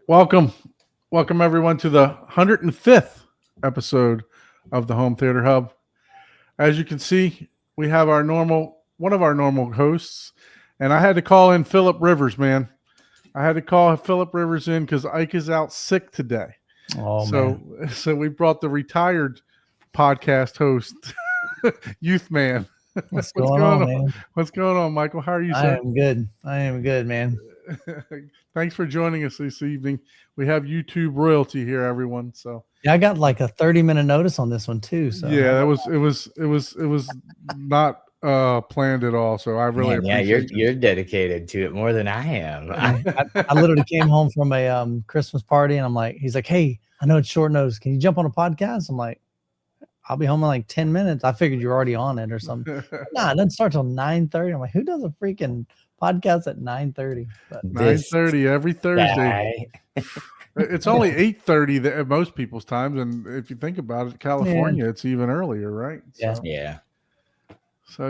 Welcome, welcome everyone to the 105th episode of the Home Theater Hub. As you can see, we have one of our normal hosts, and I had to call in Philip Rivers, man. I had to call Philip Rivers in because Ike is out sick today. Oh, so, man. so we brought the retired podcast host, Youth Man. What's going on, man? What's going on, Michael? How are you, I sir? am good, man. Thanks for joining us this evening. We have YouTube royalty here, everyone. So Yeah, I got like a 30-minute notice on this one too. So yeah, it was not planned at all. So I really appreciate you're dedicated to it more than I am. I literally came home from a Christmas party, and he's like, "Hey, I know it's short notice. Can you jump on a podcast?" I'm like, "I'll be home in like 10 minutes." I figured you're already on it or something. Nah, it doesn't start till 9:30. I'm like, who does a freaking podcast at 9:30? 9:30 every Thursday. It's only 8:30 at most people's times, and if you think about it, California, it's even earlier, right? Yeah. So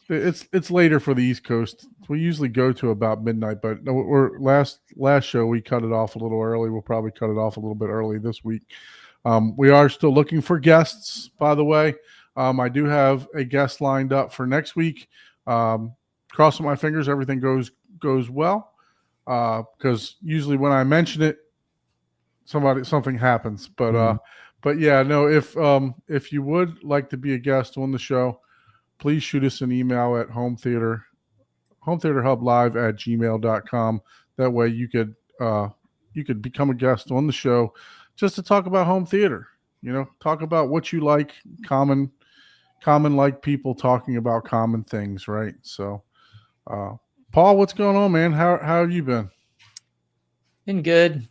it's later for the East Coast. We usually go to about midnight, but we're last show we cut it off a little early. We'll probably cut it off a little bit early this week. We are still looking for guests, by the way. I do have a guest lined up for next week. Crossing my fingers, everything goes well. Because usually when I mention it, something happens. But yeah, no. If you would like to be a guest on the show, please shoot us an email at hometheaterhublive@gmail.com. That way you could become a guest on the show just to talk about home theater. Talk about what you like, common like people talking about common things, right? So Paul, what's going on, man? How have you been? Been good.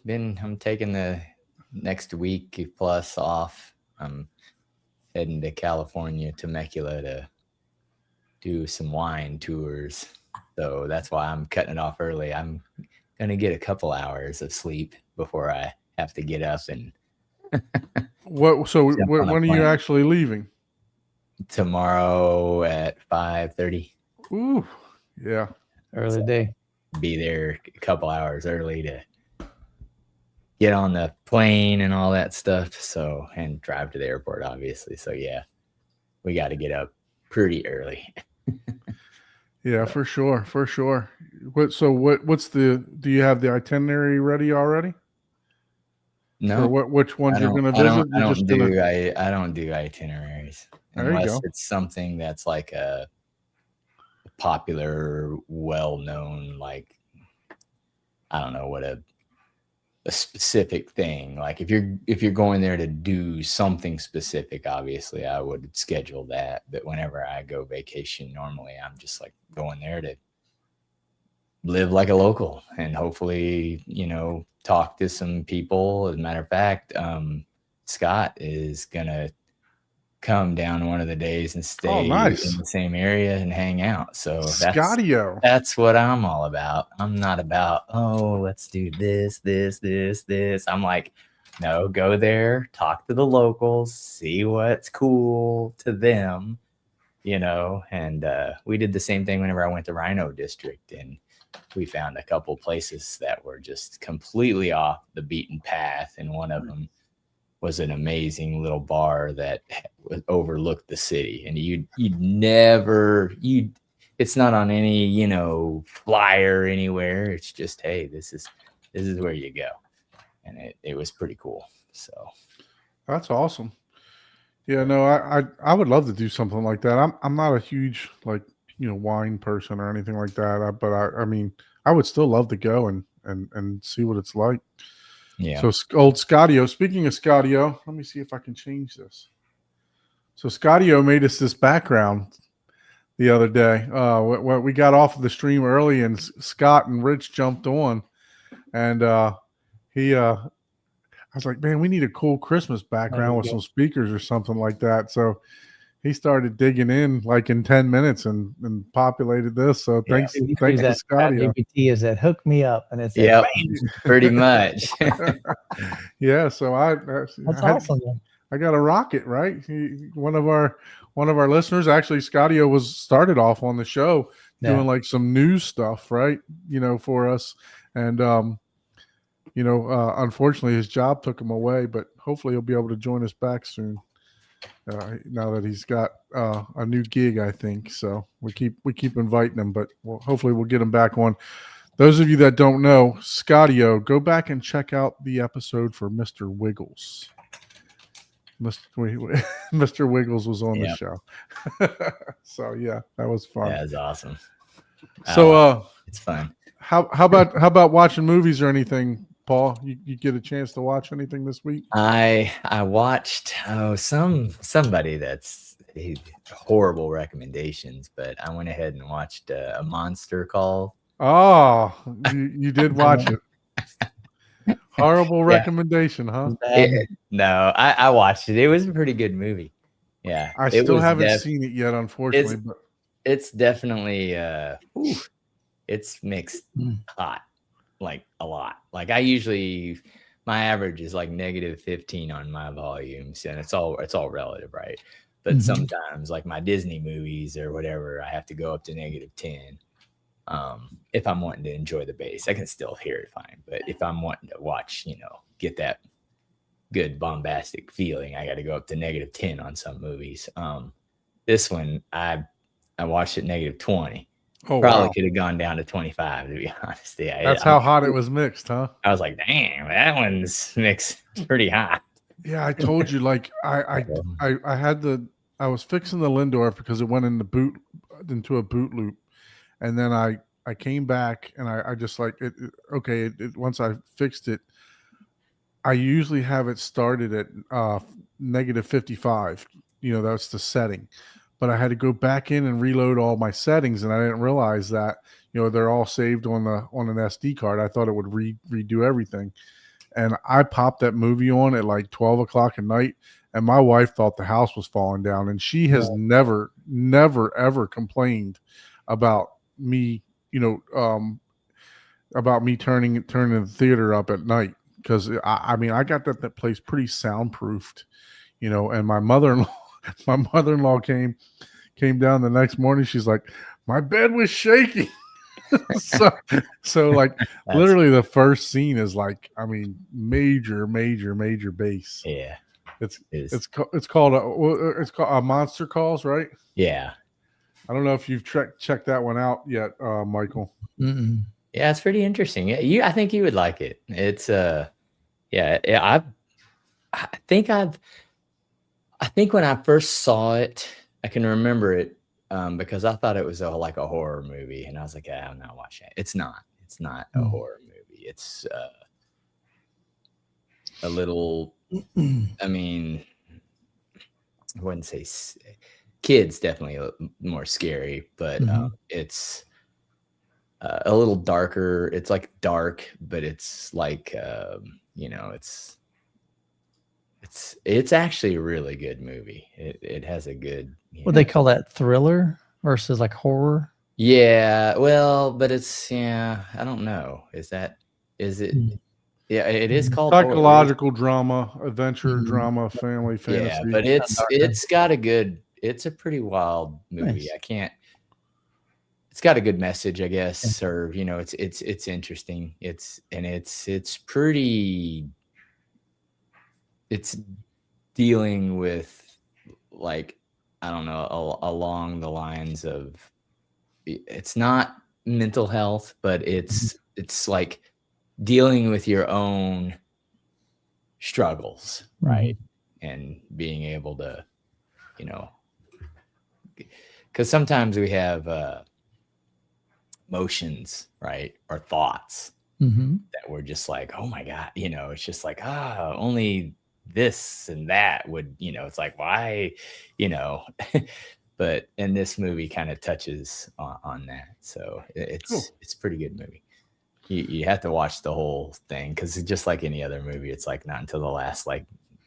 I'm taking the next week plus off. I'm heading to California, Temecula, to do some wine tours. So that's why I'm cutting it off early. I'm going to get a couple hours of sleep before I have to get up and when are you actually leaving? Tomorrow at 5:30. Ooh, yeah. Early day. Be there a couple hours early to get on the plane and all that stuff. So, and drive to the airport, obviously. So yeah, we got to get up pretty early. Yeah, for sure. Do you have the itinerary ready already? No. Which ones you're going to visit? I don't do itineraries unless it's something that's like a popular, well-known, like, I don't know what a specific thing. Like if you're going there to do something specific, obviously I would schedule that. But whenever I go vacation, normally I'm just like going there to live like a local and hopefully, talk to some people. As a matter of fact, Scott is gonna come down one of the days and stay in the same area and hang out. So that's what I'm all about. I'm not about, let's do this. I'm like, no, go there, talk to the locals, see what's cool to them, and we did the same thing whenever I went to Rhino District, and we found a couple places that were just completely off the beaten path, and one of them was an amazing little bar that overlooked the city, and it's not on any flyer anywhere. It's just, hey, this is where you go, and it was pretty cool. So that's awesome. Yeah, no, I would love to do something like that. I'm not a huge wine person or anything like that, but I mean I would still love to go and see what it's like. Yeah. So old Scottio. Speaking of Scottio, let me see if I can change this. So Scottio made us this background the other day. We got off of the stream early, and Scott and Rich jumped on, and I was like, man, we need a cool Christmas background with some speakers or something like that. So he started digging in like in 10 minutes and populated this. So thanks to Scotty. GPT is that hook me up, and it's pretty much. Yeah. So that's awesome. I got a rocket, right? One of our listeners, actually, Scottio was started off on the show doing like some news stuff, right? For us, and unfortunately his job took him away, but hopefully he'll be able to join us back soon. Now that he's got a new gig, I think. So we keep inviting him, but hopefully we'll get him back on. Those of you that don't know, Scotty-O, go back and check out the episode for Mr. Wiggles. Mr. Wiggles was on the show. So yeah, that was fun. Yeah, it's awesome. So it's fun. How about watching movies or anything, Paul? You get a chance to watch anything this week? I watched somebody that's horrible recommendations, but I went ahead and watched A Monster Call. Oh, you did watch it. Horrible recommendation, huh? No, I watched it. It was a pretty good movie. Yeah, I still haven't seen it yet, unfortunately. But it's definitely it's mixed hot, like a lot. Like my average is like -15 on my volumes, and it's all relative, right? But sometimes, like my Disney movies or whatever, I have to go up to -10. If I'm wanting to enjoy the bass, I can still hear it fine. But if I'm wanting to watch, get that good bombastic feeling, I got to go up to -10 on some movies. This one, I watched it -20. Oh, probably wow. could have gone down to 25, to be honest. Yeah, that's how hot it was mixed, huh? I was like, damn, that one's mixed pretty hot. Yeah, I told you, like I was fixing the Lindorf because it went into a boot loop. And then I came back and I just like it. Okay. Once I fixed it, I usually have it started at -55. That's the setting, but I had to go back in and reload all my settings. And I didn't realize that, they're all saved on an SD card. I thought it would redo everything. And I popped that movie on at like 12 o'clock at night. And my wife thought the house was falling down, and she has never, ever complained about me, about me turning the theater up at night, because I got that place pretty soundproofed, and my mother-in-law came down the next morning. She's like, my bed was shaking. so like literally the first scene is like, major bass. Yeah, it's called a Monster Calls, right? Yeah. I don't know if you've checked that one out yet, Michael. Mm-mm. Yeah, it's pretty interesting. I think you would like it. It's I think when I first saw it, I can remember it because I thought it was like a horror movie, and I was like, I'm not watching it. It's not a horror movie. It's a little. I wouldn't say. Kids definitely more scary, but it's a little darker. It's like dark, but it's like it's actually a really good movie. It has a good. What they call that, thriller versus like horror? Yeah, well, but it's I don't know. Is it? Yeah, it is called psychological drama, adventure drama, family fantasy. Yeah, but it's got a good. It's a pretty wild movie. Nice. It's got a good message, I guess, or it's interesting. It's dealing with, like, I don't know, along the lines of, it's not mental health, but it's like dealing with your own struggles, right? And being able to, because sometimes we have emotions, right, or thoughts that we're just like, oh my God, it's just like, only this and that would, it's like, why, but in this movie kind of touches on that. So it's pretty good movie. You have to watch the whole thing, because it's just like any other movie. It's like not until the last, like,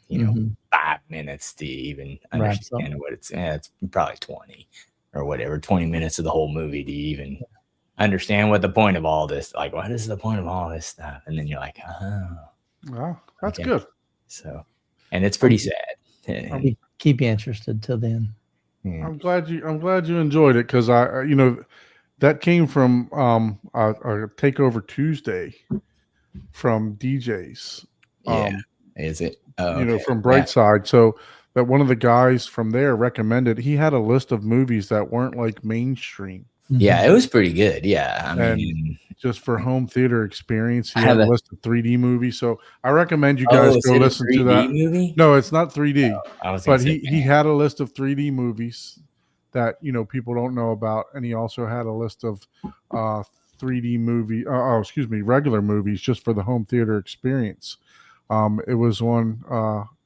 5 minutes to even understand what it's probably 20 or whatever, 20 minutes of the whole movie to even understand what the point of all this, like, what is the point of all this stuff? And then you're like, oh, wow, that's good. So, and it's pretty sad. Keep you interested till then. Yeah. I'm glad you enjoyed it, because that came from a Takeover Tuesday from DJs. Yeah. Is it? Oh, You know, okay. from Yeah. Brightside. So that one of the guys from there recommended. He had a list of movies that weren't like mainstream. Yeah, it was pretty good. Yeah. I And mean, just for home theater experience, he I had have a a- list of 3D movies. So I recommend you guys is go it a listen to 3D that. movie? No, it's not 3D, I was gonna but say, he had a list of 3D movies that, you know, people don't know about, and he also had a list of 3D movie. Regular movies just for the home theater experience. It was one.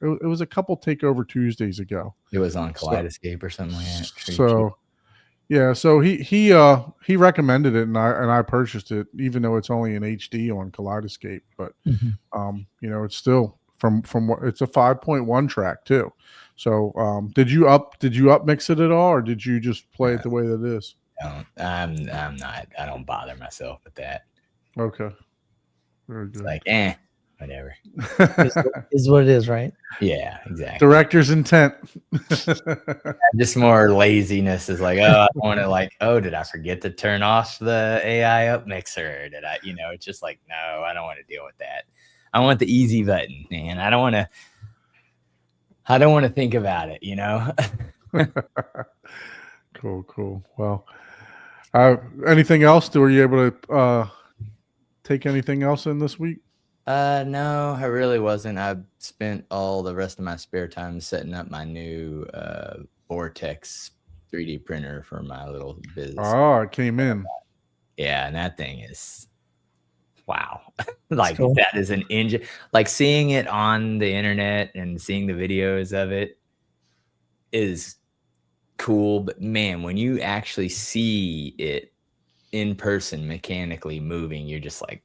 It was a couple Takeover Tuesdays ago. it was on Kaleidoscape or something like that. Pretty cheap. So yeah, so he recommended it, and I purchased it, even though it's only in HD on Kaleidoscape. But you know, it's still from what it's a 5.1 track too. So did you up mix it at all, or did you just play it the way that it is? I'm not. I don't bother myself with that. Okay, very It's good. like, whatever. Is what it is, right? Yeah, exactly. Director's intent. Just more laziness is like, I want to like, did I forget to turn off the AI up mixer? Did I, it's just like, no, I don't want to deal with that. I want the easy button, man. I don't want to think about it, Cool. Well, anything else? Were you able to take anything else in this week? No, I really wasn't. I spent all the rest of my spare time setting up my new Vortex 3D printer for my little business. Oh, it came in. Yeah, and that thing is wow. Like cool. that is an engine. Like seeing it on the internet and seeing the videos of it is cool, but man, when you actually see it in person mechanically moving, you're just like,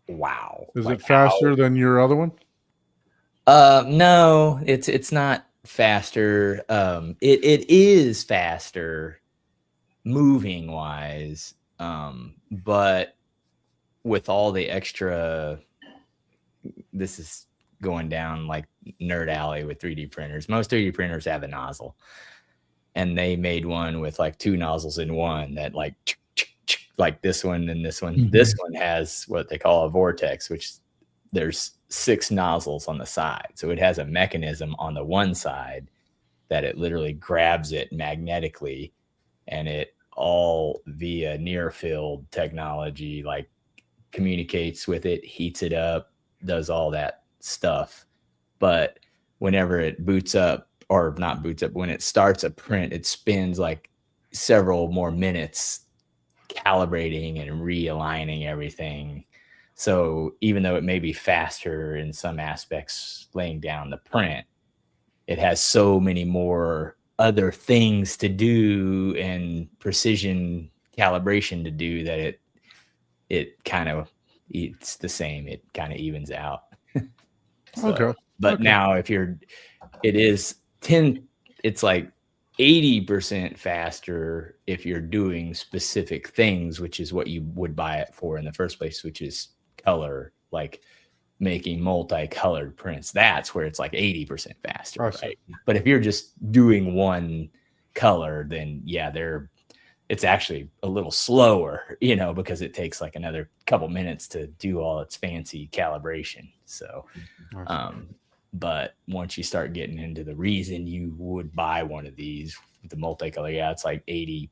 wow. Is like it faster than your other one? No, it's not faster. It is faster moving wise, but with all the extra, this is going down like nerd alley with 3D printers. Most 3D printers have a nozzle, and they made one with like 2 nozzles in one that like this one and this one. Mhm. This one has what they call a vortex, which there's 6 nozzles on the side. So it has a mechanism on the one side that it literally grabs it magnetically, and it all via near field technology, like communicates with it, heats it up, does all that stuff. But whenever it boots up, or not boots up, when it starts a print, it spends like several more minutes calibrating and realigning everything. So even though it may be faster in some aspects laying down the print, it has so many more other things to do and precision calibration to do that it kind of, it's the same. It kind of evens out. Okay. But Okay. now it's like 80% faster if you're doing specific things, which is what you would buy it for in the first place, which is color, like making multicolored prints. That's where it's like 80% faster, right? But if you're just doing one color, then yeah, it's actually a little slower, because it takes like another couple minutes to do all its fancy calibration. So, but once you start getting into the reason you would buy one of these, the multicolor, yeah, it's like 80%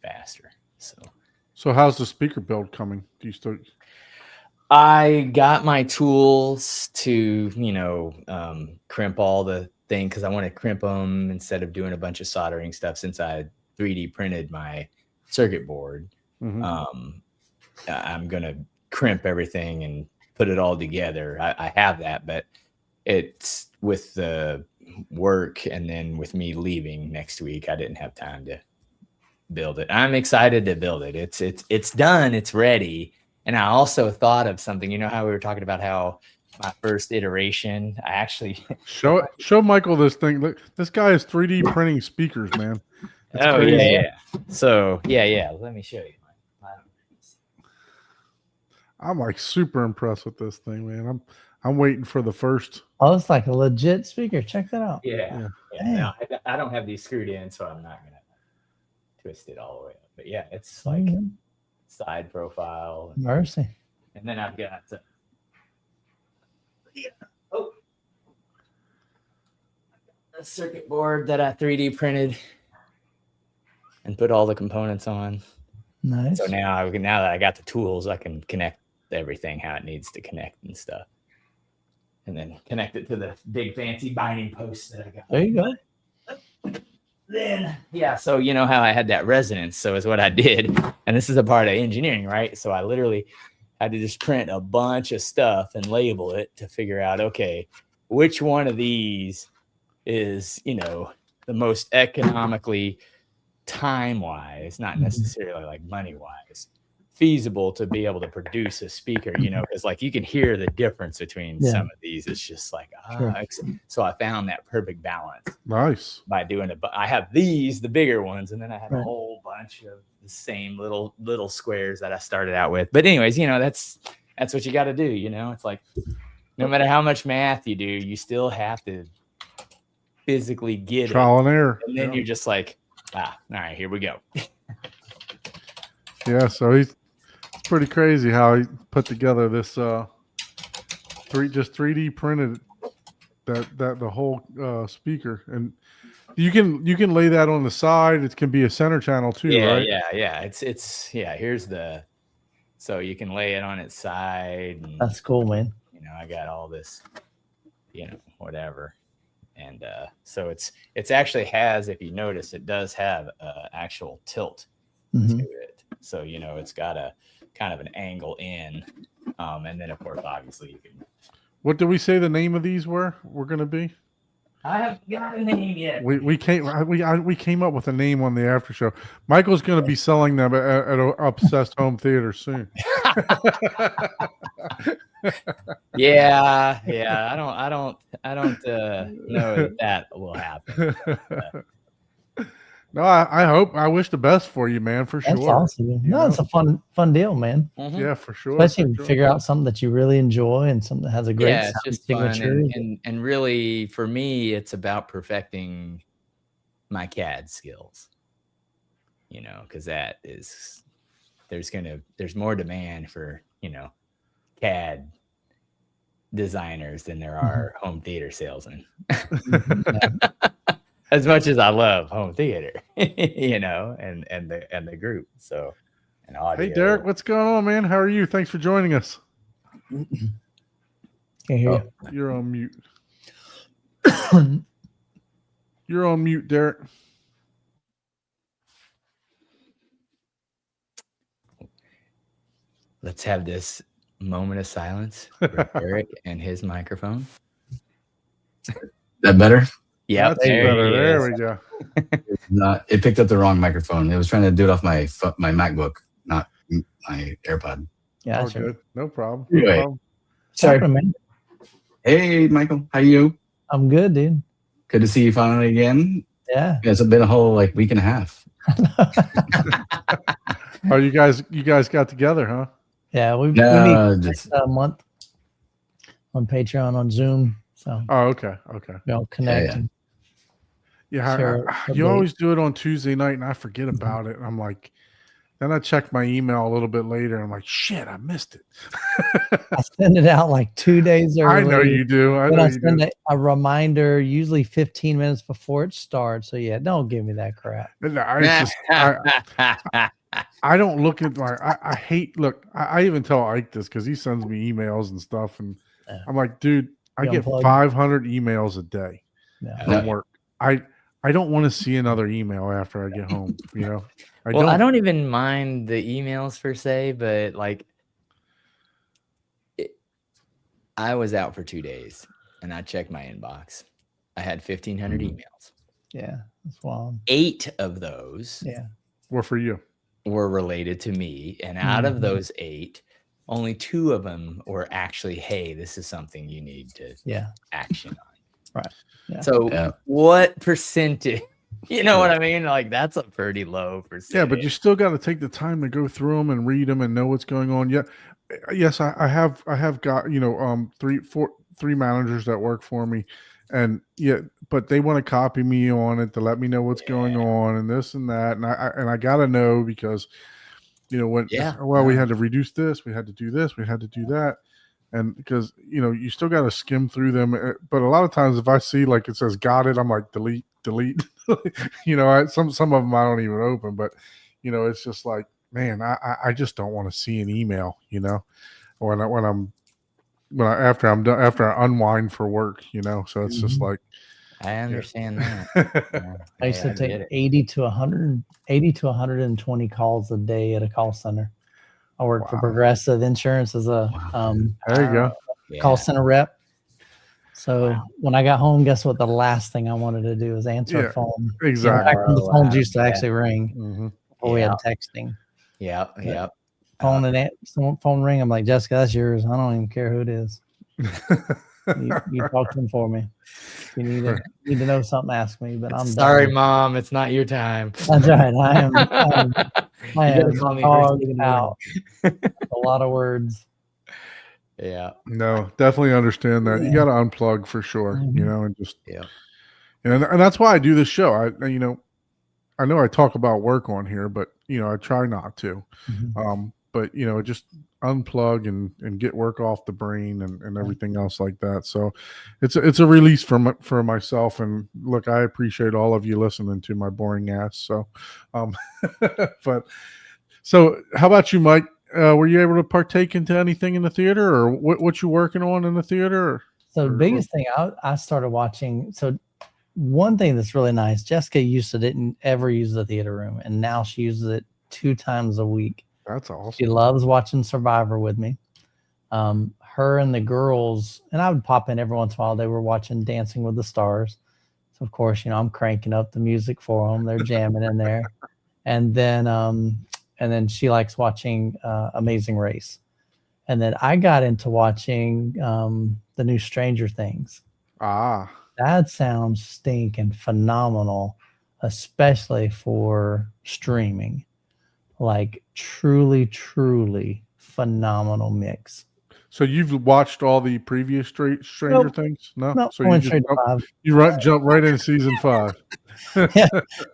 faster. So how's the speaker build coming? Do you still? I got my tools to, crimp all the thing, because I want to crimp them instead of doing a bunch of soldering stuff, since I 3D printed my circuit board. Mhm. I'm going to crimp everything and put it all together. I have that, but it's with the work and then with me leaving next week, I didn't have time to build it. I'm excited to build it. It's done. It's ready. And I also thought of something, how we were talking about how my first iteration, I actually show Michael this thing. Look, this guy is 3D printing speakers, man. It's crazy. yeah. So yeah. Let me show you. I'm like super impressed with this thing, man. I'm waiting for the first. Oh, it's like a legit speaker. Check that out. Yeah. No, I don't have these screwed in, so I'm not gonna twist it all the way up. But yeah, it's like side profile. Mercy. And then I've got a circuit board that I 3D printed and put all the components on. Nice. So now that I got the tools, I can connect everything how it needs to connect and stuff. And then connect it to the big fancy binding post that I got. There you go. Then, yeah, so you know how I had that resonance. So is what I did. And this is a part of engineering, right? So I literally had to just print a bunch of stuff and label it to figure out, okay, which one of these is, you know, the most economically time-wise, not necessarily like money-wise, feasible to be able to produce a speaker, you know, because like you can hear the difference between some of these. It's just like, so I found that perfect balance. Nice. By doing it. But I have these, the bigger ones, and then I have a whole bunch of the same little squares that I started out with. But anyways, you know, that's what you got to do. You know, it's like no matter how much math you do, you still have to physically get trial and error. And then you're just like, all right, here we go. Yeah, so it's pretty crazy how he put together this 3D printed that the whole speaker, and you can lay that on the side. It can be a center channel too, right? Yeah. It's here's the, so you can lay it on its side. And, that's cool, man. You know, I got all this, you know, whatever. And so it's actually has, if you notice, it does have actual tilt to it. So, you know, it's got a kind of an angle in. And then, of course, obviously you can. What did we say the name of these were going to be? I haven't got a name yet. We came up with a name on the after show. Michael's going to be selling them at Obsessed Home Theater soon. Yeah. I don't know that will happen. No, I wish the best for you, man, for That's sure. awesome. No, it's a fun deal, man. Yeah, for sure. Especially if you figure out something that you really enjoy and something that has a great it's just fun. signature. And really, for me, it's about perfecting my CAD skills. You know, because that is there's more demand for, you know, CAD designers than there are home theater salesmen. As much as I love home theater, you know, and the group. So, and audio. Hey, Derek, what's going on, man? How are you? Thanks for joining us. Can't hear you. You're on mute. You're on mute, Derek. Let's have this moment of silence for Derek and his microphone. That better? Yeah, that's better. There we go. It picked up the wrong microphone. It was trying to do it off my MacBook, not my AirPod. Yeah, Oh, sure. good. No problem. Anyway. No problem. Sorry. Man. Hey, Michael, how are you? I'm good, dude. Good to see you finally again. Yeah. It's been a whole week and a half. Oh, you guys got together, huh? Yeah, we No, meet just a month on Patreon, on Zoom. So Oh, okay. we all connect. Yeah. And Yeah, share you updates. always do it on Tuesday night, and I forget about it. And I'm like, then I check my email a little bit later, and I'm like, shit, I missed it. I send it out like 2 days early. I know you do. I Then know I you send do. a reminder usually 15 minutes before it starts. So yeah, don't give me that crap. No, it's just, I don't look at my. I hate. Look, I even tell Ike this because he sends me emails and stuff, and Yeah. I'm like, dude, I You get unplug? 500 emails a day Yeah. from work. I don't want to see another email after I get home. You know, I don't even mind the emails per se, but I was out for 2 days and I checked my inbox. I had 1,500 emails. Yeah, that's wild. 8 of those Yeah. Were for you. were related to me. And out of those 8, only 2 of them were actually, hey, this is something you need to action on. Right. Yeah. So what percentage, you know what I mean? Like that's a pretty low percentage. Yeah, but you still got to take the time to go through them and read them and know what's going on. Yeah, yes, I have got 3 managers that work for me, and but they want to copy me on it to let me know what's going on and this and that, and I got to know because when Yeah, well, we yeah. had to reduce this, we had to do this, we had to do that, and because you still got to skim through them. But a lot of times, if I see like it says got it, I'm like delete. Some of them I don't even open, but it's just like, man, I just don't want to see an email. After I'm done, after I unwind for work. So it's just Mhm. like. I understand that. Yeah. I used Hey, to take get it. 80 to 120 calls a day at a call center. I worked for Wow. Progressive Insurance as a There you go. call Yeah. center rep. So when I got home, guess what? The last thing I wanted to do was answer Yeah, a phone. exactly. Back when the Oh, phones wow. used to Yeah. actually ring hmm before we had Yeah. texting. Yep. Yep. Phone ring. I'm like, Jessica, that's yours. I don't even care who it is. You talk to them for me. If you need to know something, ask me. But I'm Sorry, done. Mom. It's not your time. That's right. I am You gotta call me first thing in the morning. out. A lot of words. Yeah. No, definitely understand that. You Yeah. got to unplug for sure, Mhm. and just, Yeah. and that's why I do this show. I know I talk about work on here, but I try not to. Mhm. But just unplug and get work off the brain and everything else like that. So it's a release for myself. And look, I appreciate all of you listening to my boring ass. So, but so how about you, Mike? Were you able to partake into anything in the theater, or what you working on in the theater? So the biggest thing I started watching. So one thing that's really nice, Jessica didn't ever use the theater room, and now she uses it 2 times a week. That's She awesome. loves watching Survivor with me. Her and the girls, and I would pop in every once in a while. They were watching Dancing with the Stars. So of course, I'm cranking up the music for them. They're jamming in there. And then she likes watching Amazing Race. And then I got into watching the new Stranger Things. Ah, That sounds stinking phenomenal, especially for streaming. Like truly, truly phenomenal mix. so you've watched all the previous Stranger Nope. Things? No, No, so I went straight to 5. jump right into season 5. Yeah,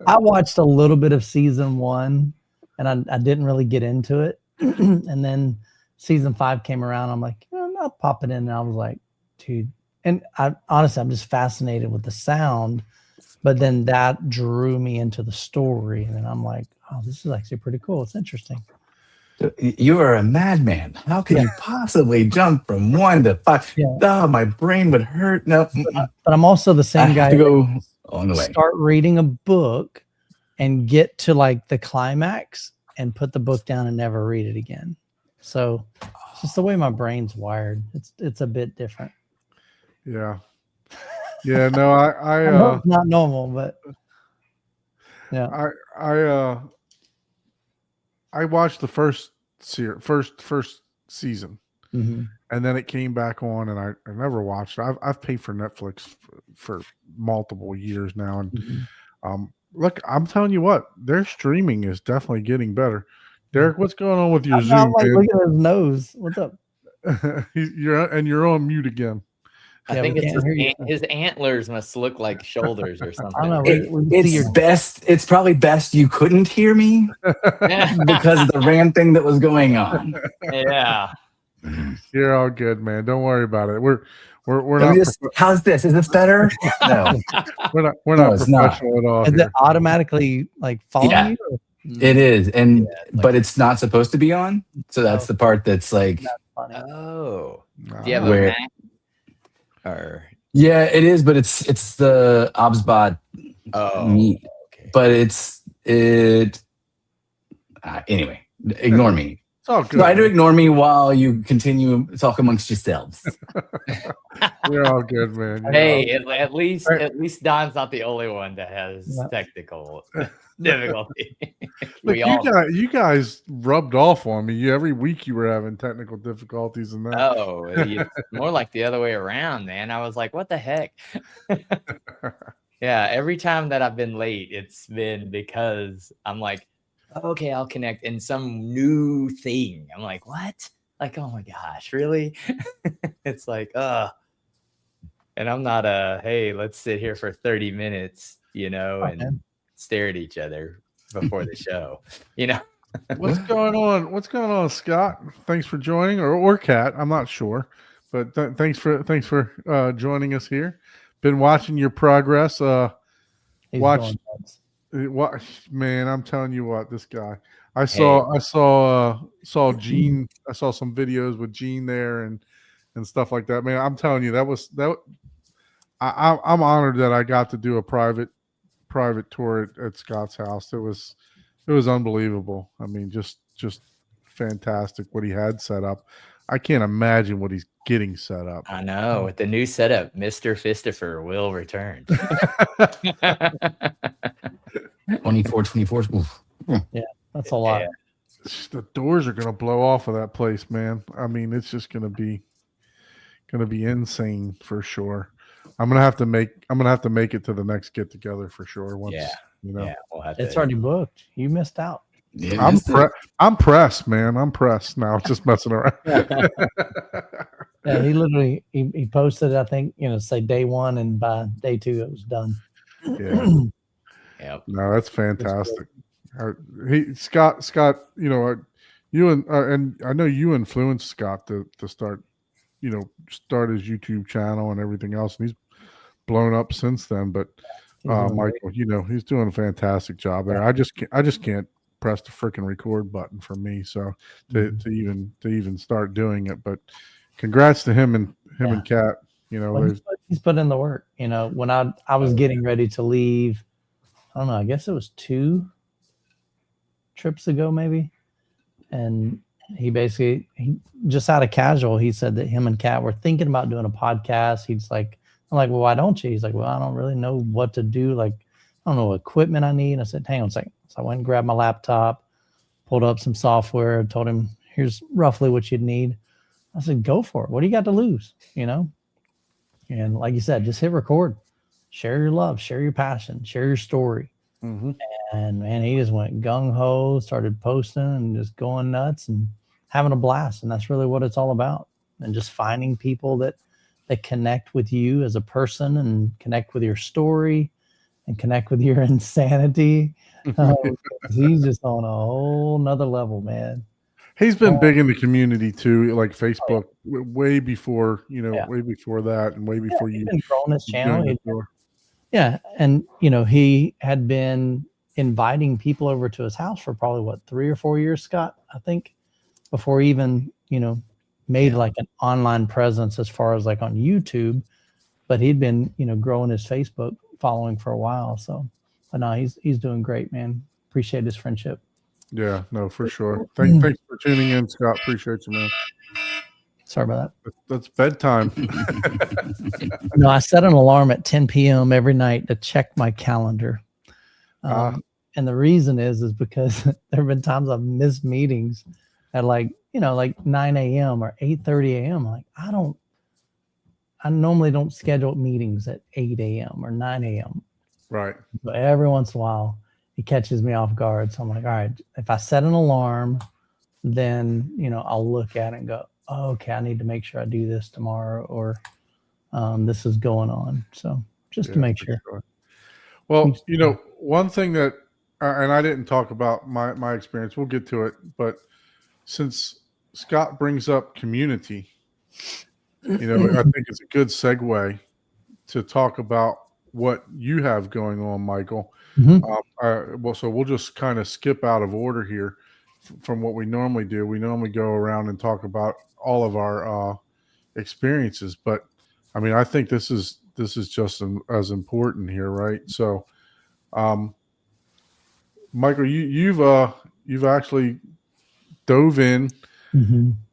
I watched a little bit of season 1, and I didn't really get into it. And then season 5 came around. I'm like, I'll pop it in. And I was like, dude. And I'm just fascinated with the sound. But then that drew me into the story. And then I'm like, oh, this is actually pretty cool. It's interesting. You are a madman. How can you possibly jump from 1 to 5? Yeah. Oh, my brain would hurt. No, But I'm also the I same guy have to go on the way. start reading a book and get to like the climax and put the book down and never read it again. So it's just the way my brain's wired. It's a bit different. Yeah. Yeah, no, I know it's not normal, but yeah. I watched the first season, Mm-hmm. and then it came back on, and I never watched it. I've paid for Netflix for multiple years now, and Mm-hmm. Look, I'm telling you what, their streaming is definitely getting better. Derek, what's going on with your I'm Zoom, like, man? look at his nose. What's up? You're on mute again. I Yeah, think we it's can't hear you. his antlers must look like shoulders or I something. don't know. We see your It's probably best you couldn't hear me because of the rant thing that was going on. Yeah. You're all good, man. Don't worry about it. We're Let not me just, how's this? Is this better? No, we're No, not it's not. professional at all is it here. automatically like following Yeah. you? Or? it is, and like- but it's not supposed to be on. So that's the part that's like, That's funny. Oh. Nah. Do you have a Where- Mac? Or yeah, it is, but it's the OBSBot meet, okay. but anyway. Ignore me. It's all good. Try to man. ignore me while you continue talk amongst yourselves. You're all good, man. You're Hey, all- at least Don's not the only one that has Yeah. technical difficulty. Look, We all you guys rubbed off on me. Every week you were having technical difficulties and that. Oh, it's more like the other way around, man. I was like, what the heck? Yeah, every time that I've been late, it's been because I'm like, okay, I'll connect in some new thing. I'm like, what? Like, oh my gosh, really? It's like, and I'm not hey, let's sit here for 30 minutes, Okay. and stare at each other before the show. What's going on? What's going on, Scott? Thanks for joining, or Kat. I'm not sure, but thanks for joining us here. Been watching your progress. He's Watch going nuts. what, man. I'm telling you what, this guy. I saw Gene. I saw some videos with Gene there and stuff like that. Man, I'm telling you, I'm honored that I got to do a private tour at Scott's house. It was unbelievable. I mean, just fantastic what he had set up. I can't imagine what he's getting set up. I know. With the new setup, Mr. Fistifer will return. 24. Oof. That's a lot. Yeah. The doors are gonna blow off of that place, man. I mean, it's just gonna be insane for sure. I'm gonna have to make it to the next get together for sure. Once, Yeah. you know. Yeah, we'll have It's to. already booked. You missed out. Yeah, I'm pressed, man. I'm pressed now. Just messing around. Yeah, he literally he posted, I think, say day one, and by day two it was done. Yeah. Yep. No, that's fantastic. Scott, you and I know you influenced Scott to start his YouTube channel and everything else, and he's blown up since then. But He's doing great. Michael, he's doing a fantastic job there. I just can't press the freaking record button for me, so to even start doing it. But congrats to him and Kat. Well, he's put in the work. When I was getting ready to leave, I don't know, I guess it was 2 trips ago maybe, and he just out of casual, he said that him and Kat were thinking about doing a podcast. He's like, I'm like, well, why don't you? He's like, well, I don't really know what to do. Like, I don't know what equipment I need. I said, hang on a second. So I went and grabbed my laptop, pulled up some software, told him, here's roughly what you'd need. I said, go for it. What do you got to lose? And like you said, just hit record, share your love, share your passion, share your story. Mm-hmm. And man, he just went gung ho, started posting and just going nuts and having a blast. And that's really what it's all about. And just finding people that connect with you as a person and connect with your story and connect with your insanity. He's just on a whole nother level, man. He's been big in the community too, like Facebook, way before way before that, and way before He's you. been growing his channel. joined the door. Yeah, and he had been inviting people over to his house for probably 3 or 4 years, Scott, I think, before he even made like an online presence as far as like on YouTube. But he'd been growing his Facebook following for a while. So, but no, he's doing great, man. Appreciate his friendship. Yeah, no, for sure. Thanks for tuning in, Scott. Appreciate you, man. Sorry about that. That's bedtime. No, I set an alarm at 10 p.m. every night to check my calendar. And the reason is because there have been times I've missed meetings at like 9 a.m. or 8:30 a.m. Like I normally don't schedule meetings at 8 a.m. or 9 a.m. Right. But every once in a while it catches me off guard. So I'm like, all right, if I set an alarm, then, I'll look at it and go, oh, okay, I need to make sure I do this tomorrow, or this is going on. So just to make sure. Well, one thing that, and I didn't talk about my experience, we'll get to it, but since Scott brings up community, I think it's a good segue to talk about what you have going on, Michael. Mm-hmm. So we'll just kind of skip out of order here from what we normally do. We normally go around and talk about all of our experiences, but I mean, I think this is just as important here, right? So, Michael, you've actually dove in,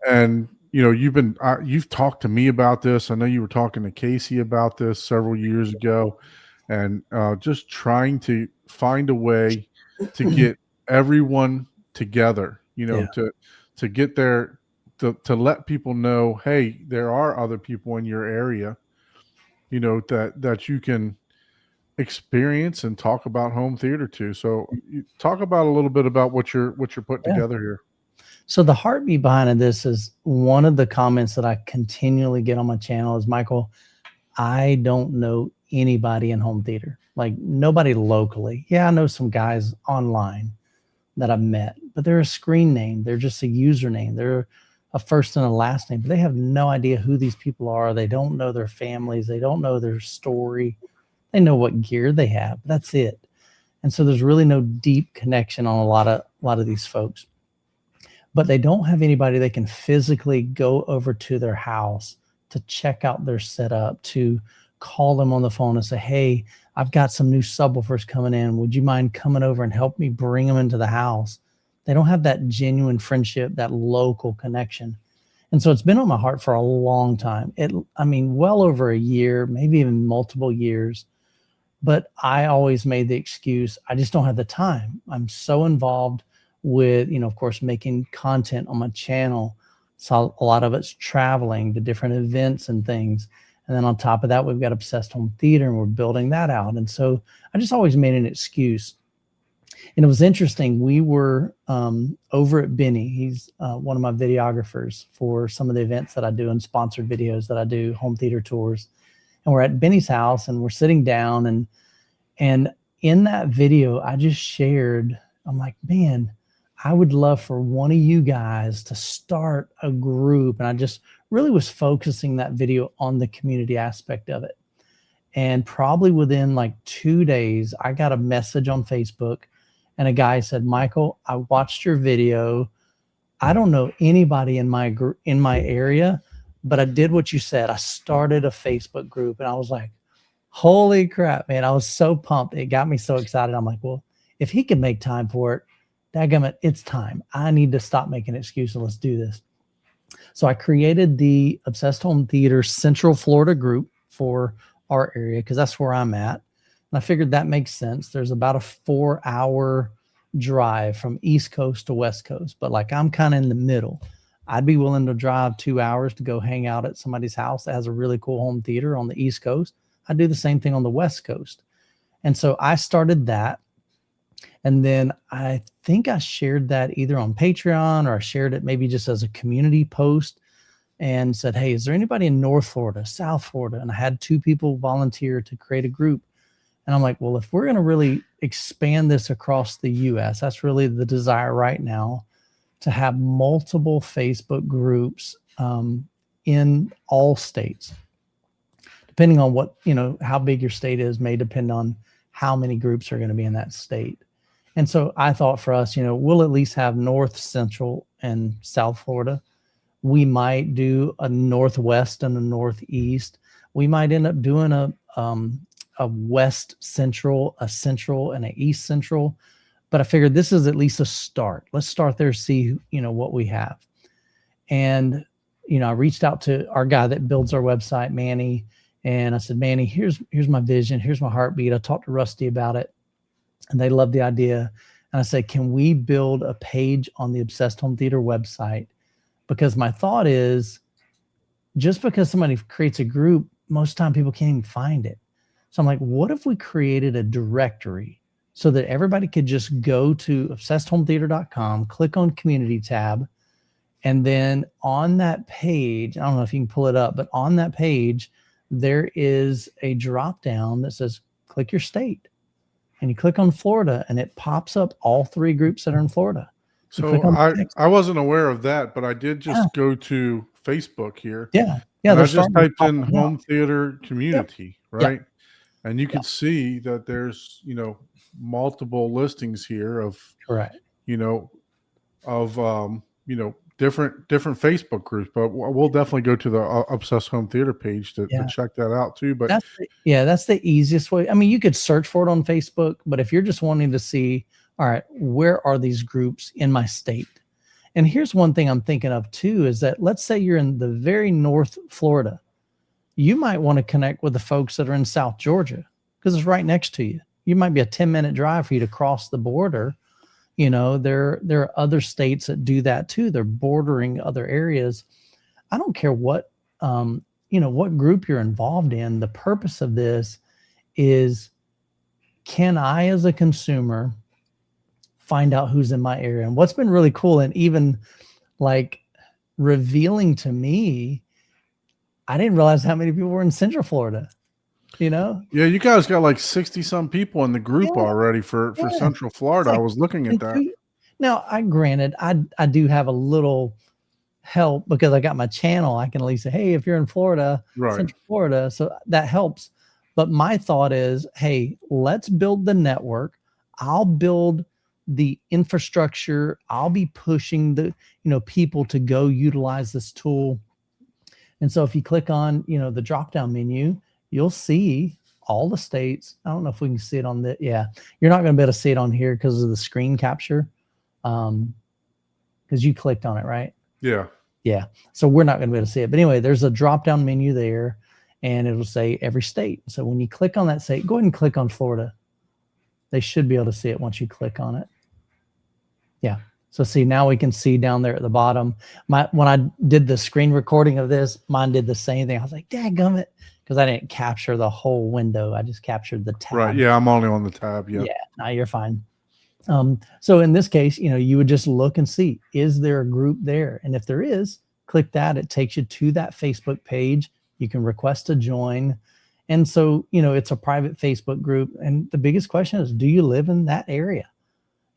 and you've talked to me about this. I know you were talking to Casey about this several years ago, and just trying to find a way to get everyone together, to get there, to let people know, hey, there are other people in your area, that you can experience and talk about home theater to. So talk about a little bit about what you're putting together here. So the heartbeat behind this is one of the comments that I continually get on my channel is, Michael, I don't know anybody in home theater, like nobody locally. Yeah, I know some guys online, that I've met, but they're a screen name. They're just a username. They're a first and a last name, but they have no idea who these people are. They don't know their families. They don't know their story. They know what gear they have. That's it. And so there's really no deep connection on a lot of these folks. But they don't have anybody they can physically go over to their house to check out their setup, to call them on the phone and say, hey, I've got some new subwoofers coming in. Would you mind coming over and help me bring them into the house? They don't have that genuine friendship, that local connection. And so it's been on my heart for a long time. Well over a year, maybe even multiple years. But I always made the excuse, I just don't have the time. I'm so involved with, of course, making content on my channel. So a lot of it's traveling to different events and things. And then on top of that, we've got Obsessed Home Theater, and we're building that out. And so I just always made an excuse. And it was interesting. We were over at Benny. He's one of my videographers for some of the events that I do and sponsored videos that I do, home theater tours. And we're at Benny's house, and we're sitting down. And in that video, I just shared, I'm like, man, I would love for one of you guys to start a group. And I just really was focusing that video on the community aspect of it. And probably within like 2 days, I got a message on Facebook, and a guy said, Michael, I watched your video. I don't know anybody in my area, but I did what you said. I started a Facebook group. And I was like, holy crap, man. I was so pumped. It got me so excited. I'm like, well, if he can make time for it, dadgummit, it's time. I need to stop making excuses. Let's do this. So I created the Obsessed Home Theater Central Florida group for our area, because that's where I'm at. And I figured that makes sense. There's about a 4-hour drive from East Coast to West Coast, but like I'm kind of in the middle. I'd be willing to drive 2 hours to go hang out at somebody's house that has a really cool home theater on the East Coast. I do the same thing on the West Coast. And so I started that. And then I think I shared that either on Patreon, or I shared it maybe just as a community post and said, hey, is there anybody in North Florida, South Florida? And I had 2 people volunteer to create a group. And I'm like, well, if we're going to really expand this across the US, that's really the desire right now, to have multiple Facebook groups in all states. Depending on what, how big your state is may depend on how many groups are going to be in that state. And so I thought for us, we'll at least have North, Central, and South Florida. We might do a Northwest and a Northeast. We might end up doing a West Central, a Central, and an East Central. But I figured this is at least a start. Let's start there, see, what we have. And, I reached out to our guy that builds our website, Manny, and I said, Manny, here's my vision. Here's my heartbeat. I talked to Rusty about it, and they loved the idea. And I said, can we build a page on the Obsessed Home Theater website? Because my thought is, just because somebody creates a group, most of the time people can't even find it. So I'm like, what if we created a directory so that everybody could just go to obsessedhometheater.com, click on community tab, and then on that page, I don't know if you can pull it up, but on that page, there is a drop down that says, click your state. And you click on Florida, and it pops up all 3 groups that are in Florida. So I wasn't aware of that, but I did just go to Facebook here. Yeah. And I just typed in home theater community, right? Yep. And you can see that there's, multiple listings here of, correct, different Facebook groups, but we'll definitely go to the Obsessed Home Theater page to check that out too. But that's the easiest way. I mean, you could search for it on Facebook, but if you're just wanting to see, all right, where are these groups in my state? And here's one thing I'm thinking of too, is that let's say you're in the very North Florida. You might want to connect with the folks that are in South Georgia because it's right next to you. You might be a 10-minute drive for you to cross the border. There are other states that do that too. They're bordering other areas. I don't care what, what group you're involved in. The purpose of this is, can I, as a consumer, find out who's in my area? And what's been really cool and even like revealing to me, I didn't realize how many people were in Central Florida. Yeah, you guys got like 60 some people in the group already for Central Florida. Like, I was looking at that. Now, I do have a little help because I got my channel. I can at least say, hey, if you're in Florida, Right. Central Florida, so that helps. But my thought is, hey, let's build the network. I'll build the infrastructure. I'll be pushing the, people to go utilize this tool. And so if you click on, the drop down menu, you'll see all the states. I don't know if we can see it on the, yeah, you're not going to be able to see it on here because of the screen capture. Because you clicked on it, right? Yeah. Yeah. So we're not going to be able to see it. But anyway, there's a drop down menu there and it'll say every state. So when you click on that state, go ahead and click on Florida. They should be able to see it once you click on it. Yeah. So see, now we can see down there at the bottom. When I did the screen recording of this, mine did the same thing. I was like, dadgummit, because I didn't capture the whole window. I just captured the tab. Right. Yeah. I'm only on the tab. Yeah. Yeah. No, you're fine. So in this case, you would just look and see, is there a group there? And if there is, click that. It takes you to that Facebook page. You can request to join. And so, it's a private Facebook group. And the biggest question is, do you live in that area?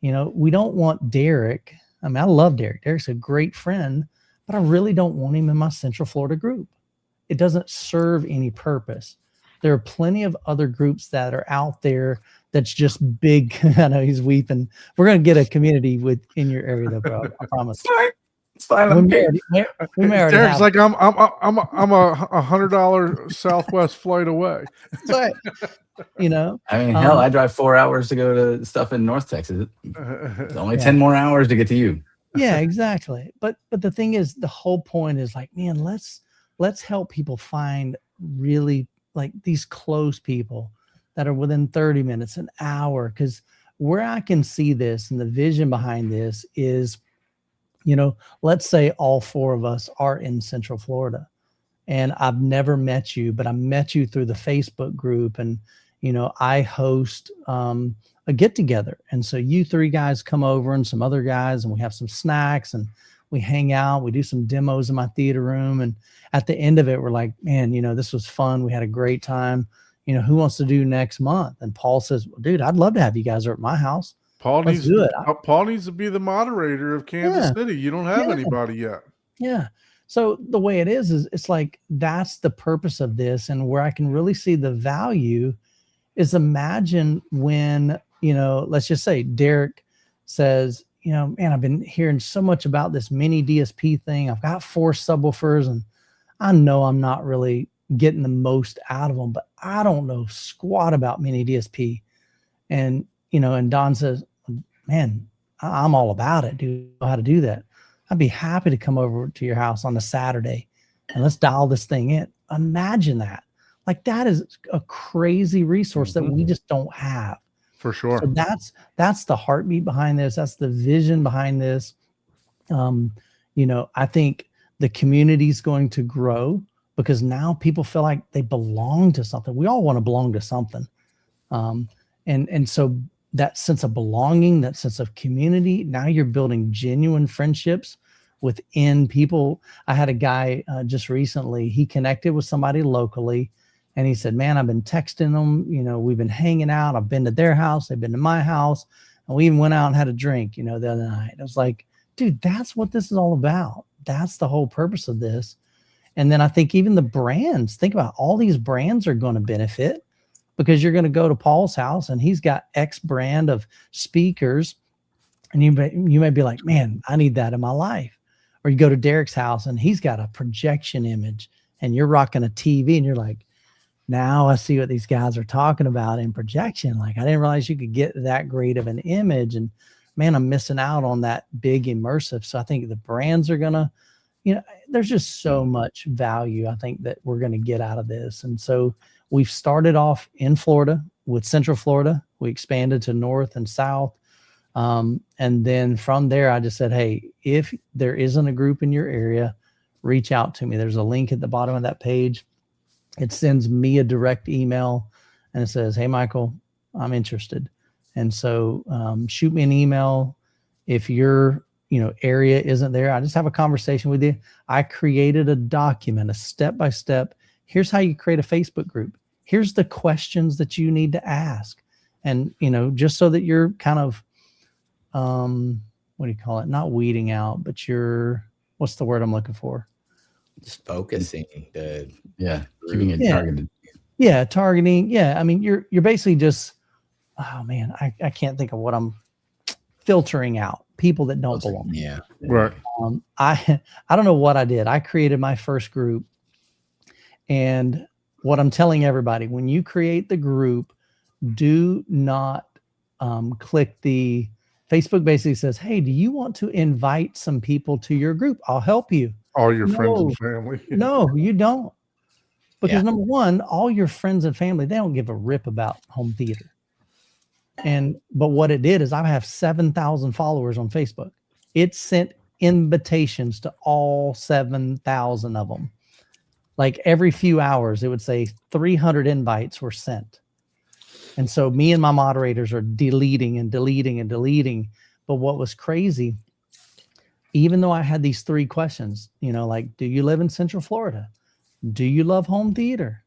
We don't want Derek. I mean, I love Derek. Derek's a great friend, but I really don't want him in my Central Florida group. It doesn't serve any purpose. There are plenty of other groups that are out there that's just big. I know he's weeping. We're going to get a community in your area though, bro. I promise. It's fine. We may already Derek's have like, I'm a $100 Southwest flight away. it. Right. I mean, hell, I drive 4 hours to go to stuff in North Texas. It's only Yeah. 10 more hours to get to you. Yeah, exactly. But the thing is, the whole point is like, man, let's help people find really like these close people that are within 30 minutes, an hour. Because where I can see this and the vision behind this is, let's say all four of us are in Central Florida and I've never met you, but I met you through the Facebook group and, I host a get together. And so you three guys come over and some other guys and we have some snacks and we hang out, we do some demos in my theater room. And at the end of it, we're like, man, this was fun. We had a great time. Who wants to do next month? And Paul says, well, dude, I'd love to have you guys over at my house. Paul Let's needs do it. Paul needs to be the moderator of Kansas Yeah. City. You don't have Yeah. anybody yet. Yeah. So the way it is it's like, that's the purpose of this. And where I can really see the value is imagine when, let's just say Derek says, man, I've been hearing so much about this mini DSP thing. I've got 4 subwoofers and I know I'm not really getting the most out of them, but I don't know squat about mini DSP. And, and Don says, man, I'm all about it. Do you know how to do that? I'd be happy to come over to your house on a Saturday and let's dial this thing in. Imagine that. Like that is a crazy resource that we just don't have. For sure. So that's the heartbeat behind this. That's the vision behind this. I think the community is going to grow because now people feel like they belong to something. We all want to belong to something. And so that sense of belonging, that sense of community, now you're building genuine friendships within people. I had a guy just recently, he connected with somebody locally and he said, man, I've been texting them, we've been hanging out. I've been to their house. They've been to my house. And we even went out and had a drink, the other night. I was like, dude, that's what this is all about. That's the whole purpose of this. And then I think even the brands, think about all these brands are going to benefit because you're going to go to Paul's house and he's got X brand of speakers. And you may be like, man, I need that in my life. Or you go to Derek's house and he's got a projection image and you're rocking a TV and you're like, now I see what these guys are talking about in projection. Like I didn't realize you could get that great of an image and man, I'm missing out on that big immersive. So I think the brands are going to, there's just so much value I think that we're going to get out of this. And so we've started off in Florida with Central Florida. We expanded to North and South. And then from there, I just said, hey, if there isn't a group in your area, reach out to me. There's a link at the bottom of that page. It sends me a direct email and it says, hey, Michael, I'm interested. And so shoot me an email. If your area isn't there, I just have a conversation with you. I created a document, a step-by-step. Here's how you create a Facebook group. Here's the questions that you need to ask. And, just so that you're kind of what do you call it? Not weeding out, but you're, what's the word I'm looking for? Just focusing the Yeah, keeping it Yeah. targeted. Yeah, targeting. Yeah, I mean, you're basically just, oh man, I can't think of what I'm filtering out. People that don't belong. yeah. Right. I don't know what I did. I created my first group, and what I'm telling everybody, when you create the group, do not click the Facebook. Basically says, hey, do you want to invite some people to your group? I'll help you. All your friends No. and family. No, you don't. Because Yeah. number one, all your friends and family, they don't give a rip about home theater. But what it did is I have 7,000 followers on Facebook. It sent invitations to all 7,000 of them. Like every few hours, it would say 300 invites were sent. And so me and my moderators are deleting and deleting and deleting. But what was crazy, even though I had these 3 questions, like, do you live in Central Florida? Do you love home theater?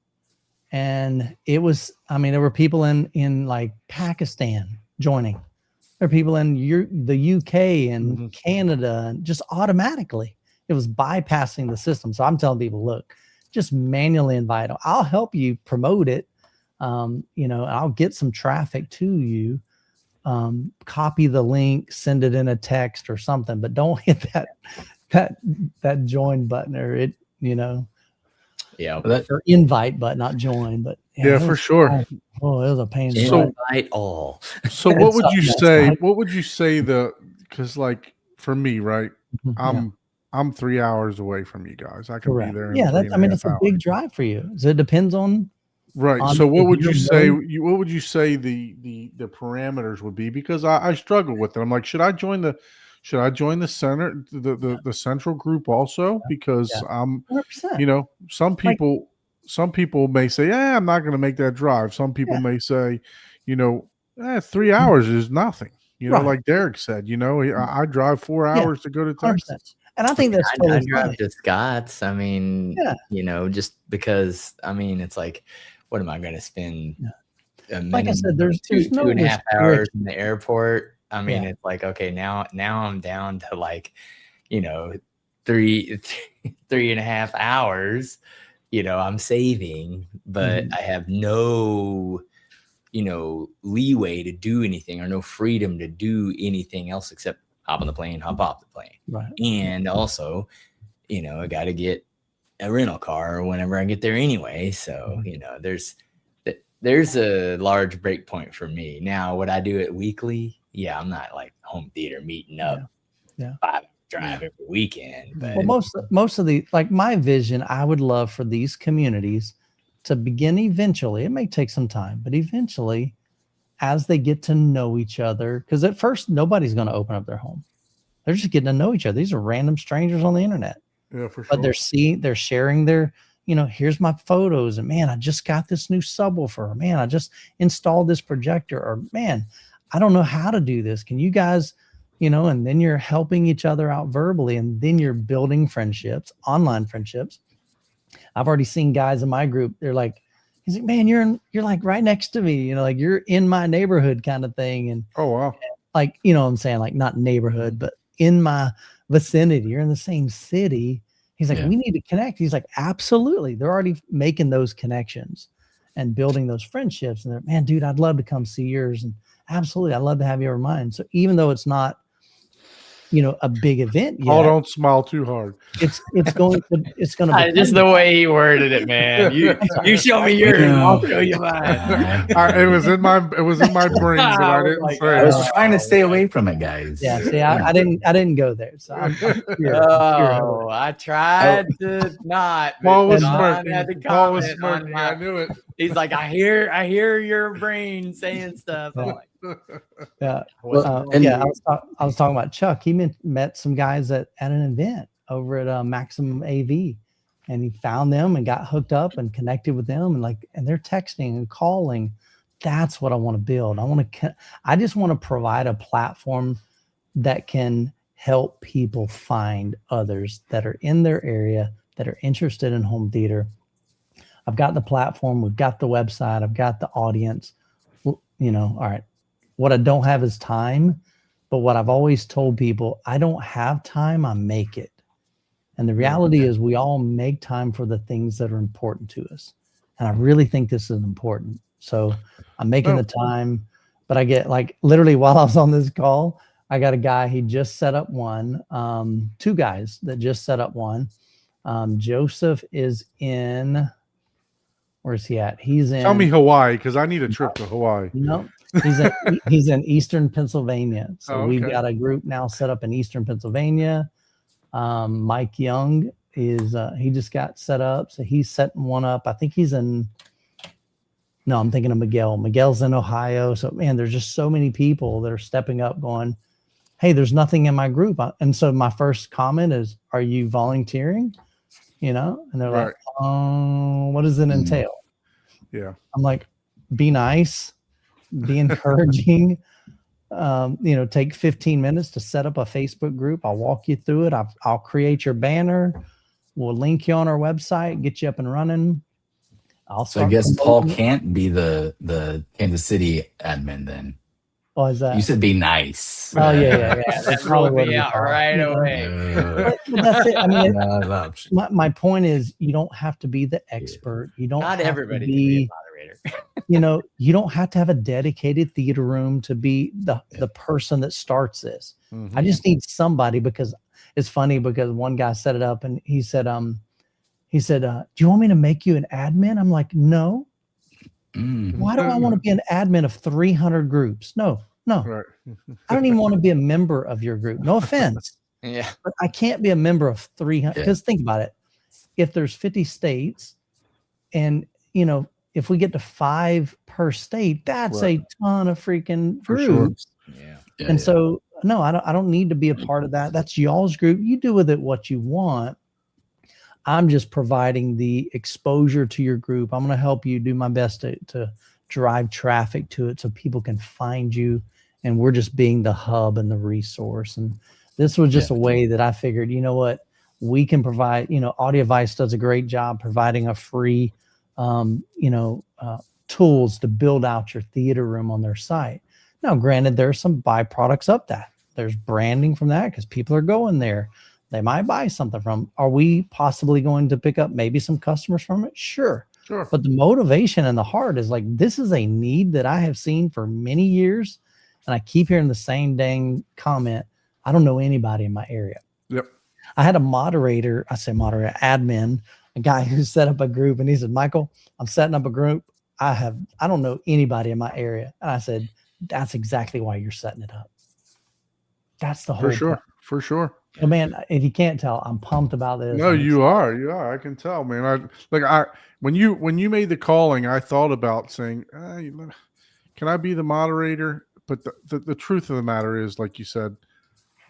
And it was, there were people in like Pakistan joining. There are people in the UK and Canada, and just automatically it was bypassing the system. So I'm telling people, look, just manually invite them. I'll help you promote it. I'll get some traffic to you. Copy the link, send it in a text or something, but don't hit that join button or it, Yeah. or invite, but not join. But Yeah, it for was- sure. Oh, it was a pain in the So- butt. Invite all. So what would you It's say? not- What would you say because like for me, right? Yeah, I'm 3 hours away from you guys. I can correct. be there. In Yeah, three and a half it's a hours. big drive for you. So it depends on Right. on So what if would you're you say? willing- What would you say the parameters would be? Because I struggle with it. I'm like, should I join the center the central group also? Because Yeah. I'm 100%. some people may say, yeah, I'm not going to make that drive. Some people may say, 3 hours is nothing. Right. Like Derek said, I drive 4 hours to go to 100%. Texas. And I think that's I totally drive fine. to Scott's. Yeah. Just because it's like, what am I going to spend? A Like I said, minimum there's no 2.5 hours restriction. in the airport. Yeah. It's like, okay, now I'm down to like, 3.5 hours. I'm saving, but I have no, leeway to do anything or no freedom to do anything else except hop on the plane, hop off the plane. Right. And also, I got to get a rental car whenever I get there anyway. So, there's a large break point for me. Now, would I do it weekly? Yeah, I'm not like home theater meeting up. Yeah. 5 drive every weekend. But Well, most of the, like my vision, I would love for these communities to begin eventually. It may take some time, but eventually, as they get to know each other, because at first nobody's going to open up their home. They're just getting to know each other. These are random strangers on the internet, Yeah, for sure. but they're sharing their, here's my photos, and man, I just got this new subwoofer, or man, I just installed this projector, or man, I don't know how to do this. Can you guys, and then you're helping each other out verbally, and then you're building friendships, online friendships. I've already seen guys in my group. They're like, he's like, man, you're like right next to me, like you're in my neighborhood kind of thing. And Oh wow. like, what I'm saying, like not neighborhood, but in my vicinity, you're in the same city. He's like, Yeah. we need to connect. He's like, absolutely. They're already making those connections and building those friendships. And they're, man, dude, I'd love to come see yours. And absolutely, I'd love to have you over mine. So even though it's not, a big event yet, Oh, don't smile too hard. it's going to just become- the way he worded it, man. You show me yours, I'll show you mine. It was in my brain, but I didn't my say I it. was trying to stay away from it, guys. Yeah, see, I didn't go there. So I'm here. Oh, I tried to not. but Paul was Don had to smirking. Paul was comment on smirking. my- I knew it. He's like, I hear your brain saying stuff. I'm like, Yeah. Well, and- I was talking about Chuck. He met some guys at an event over at Maximum AV, and he found them and got hooked up and connected with them, and they're texting and calling. That's what I want to build. I just want to provide a platform that can help people find others that are in their area that are interested in home theater. I've got the platform, we've got the website, I've got the audience. All right. What I don't have is time But what I've always told people, I don't have time, I make it. And the reality is we all make time for the things that are important to us. And I really think this is important. So I'm making the time, but I get like literally while I was on this call, I got a guy, he just set up one, two guys that just set up one. Joseph is in, where's he at? He's in. Tell me Hawaii, because I need a trip to Hawaii. No, he's in Eastern Pennsylvania. So we've okay. got a group now set up in Eastern Pennsylvania. Mike Young is he just got set up, so he's setting one up. I think he's in. No, I'm thinking of Miguel. Miguel's in Ohio. So man, there's just so many people that are stepping up, going, "Hey, there's nothing in my group." And so my first comment is, "Are you volunteering?" You know, and they're like, "Oh, what does it entail?" Yeah, I'm like, "Be nice, be encouraging." Take 15 minutes to set up a Facebook group. I'll walk you through it. I'll create your banner. We'll link you on our website, get you up and running. So I guess Paul can't be the Kansas City admin then. Why is that? You said be nice. Oh yeah. That's probably what me out right away. But that's it. I mean, my point is, you don't have to be the expert. You don't. Not have everybody to can be be a moderator. You don't have to have a dedicated theater room to be the person that starts this. Mhm. I just need somebody, because it's funny, because one guy set it up and he said, do you want me to make you an admin? I'm like, no. Why do I want to be an admin of 300 groups? No. Right. I don't even want to be a member of your group. No offense. Yeah. But I can't be a member of 300, because think about it. If there's 50 states and, if we get to 5 per state, that's a ton of freaking For sure. groups. Yeah. So no, I don't need to be a part of that. That's y'all's group. You do with it what you want. I'm just providing the exposure to your group. I'm going to help you do my best to drive traffic to it so people can find you. And we're just being the hub and the resource. And this was just a way that I figured, you know what, we can provide, Audiovice does a great job providing a free, tools to build out your theater room on their site. Now, granted, there's some byproducts of that. There's branding from that, because people are going there. They might buy something from. Are we possibly going to pick up maybe some customers from it? Sure. But the motivation and the heart is like, this is a need that I have seen for many years. And I keep hearing the same dang comment. I don't know anybody in my area. Yep. I had a admin, a guy who set up a group, and he said, Michael, I'm setting up a group. I don't know anybody in my area. And I said, that's exactly why you're setting it up. That's the whole For sure. Oh, man, if you can't tell, I'm pumped about this. No, you are. I can tell, man. When you made the calling, I thought about saying, can I be the moderator? But the truth of the matter is, like you said,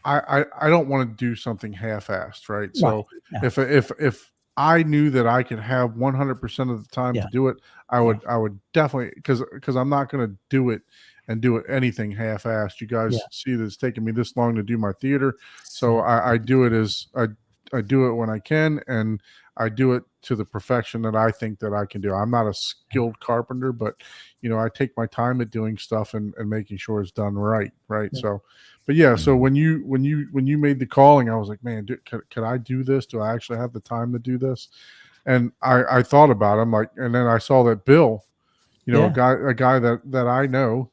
I don't want to do something half-assed, right? So if I knew that I could have 100% of the time to do it, I would definitely, because I'm not going to do it anything half-assed. You guys see that it's taken me this long to do my theater, so I do it as I do it when I can, and I do it to the perfection that I think that I can do. I'm not a skilled carpenter, but I take my time at doing stuff and making sure it's done right. So, but so when you made the calling, I was like, man, can I do this? Do I actually have the time to do this? And I thought about it. I'm like, and then I saw that Bill, a guy that I know,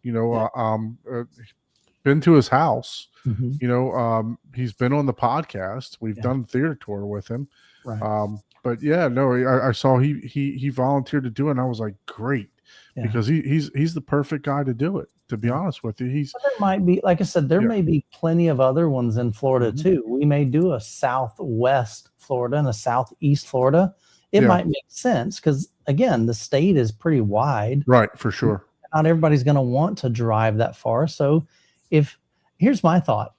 been to his house. Mm-hmm. He's been on the podcast. We've done theater tour with him. Right. But I saw he volunteered to do it, and I was like, great, because he's the perfect guy to do it. To be honest with you, there might be, like I said, there may be plenty of other ones in Florida too. We may do a Southwest Florida and a Southeast Florida. It might make sense because, again, the state is pretty wide. Right, for sure. Not everybody's going to want to drive that far. So here's my thought.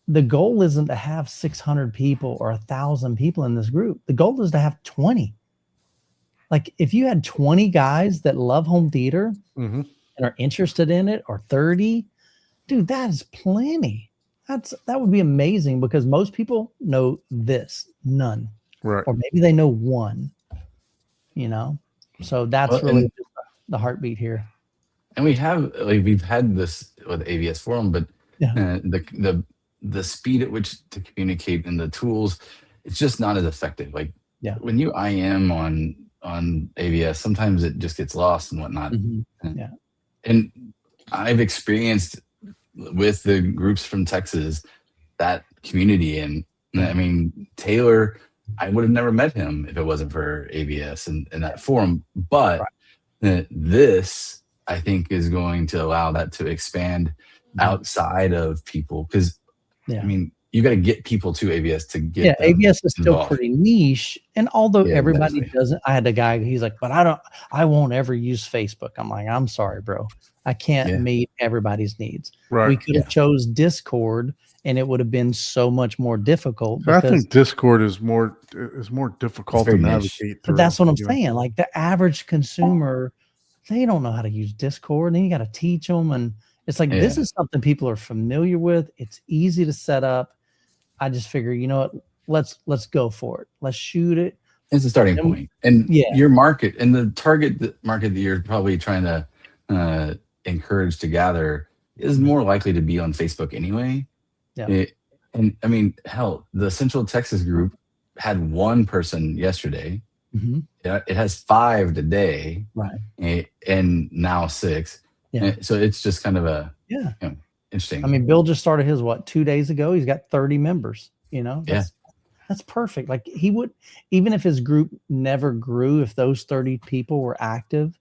The goal isn't to have 600 people or 1,000 people in this group. The goal is to have 20. Like if you had 20 guys that love home theater and are interested in it, or 30, dude, that is plenty. That would be amazing, because most people know none. Right. Or maybe they know one, so that's really the heartbeat here. And we've had this with AVS Forum, but Yeah. The speed at which to communicate and the tools, it's just not as effective. Like Yeah. when you IM on ABS, sometimes it just gets lost and whatnot. Mhm. And- Yeah. And I've experienced with the groups from Texas that community. And I mean, Taylor, I would have never met him if it wasn't for ABS and that forum. But this, I think, is going to allow that to expand outside of people. Because, Yeah. I mean, you got to get people to ABS to get Yeah, them ABS is still involved. pretty niche. And although Yeah, everybody exactly. doesn't, I had a guy, he's like, but I won't ever use Facebook. I'm like, I'm sorry, bro. I can't Yeah. meet everybody's needs. Right. We could have Yeah. chose Discord and it would have been so much more difficult I because think Discord is more difficult to very niche. navigate through. but that's what I'm you know? saying. Like the average consumer, they don't know how to use Discord. And then you got to teach them. And it's like, this Yeah. is something people are familiar with. It's easy to set up. I just figure, you know what? Let's go for it. Let's shoot it. It's a starting And- point. And yeah. your market and the target market that you're probably trying to encourage to gather is more likely to be on Facebook anyway. Yeah. And I mean, hell, the Central Texas group had one person yesterday. Mhm. It has 5 today. Right. And now 6. Yeah. So it's just kind of a Yeah. interesting. I mean, Bill just started his 2 days ago. He's got 30 members. That's perfect. Like he would, even if his group never grew, if those 30 people were active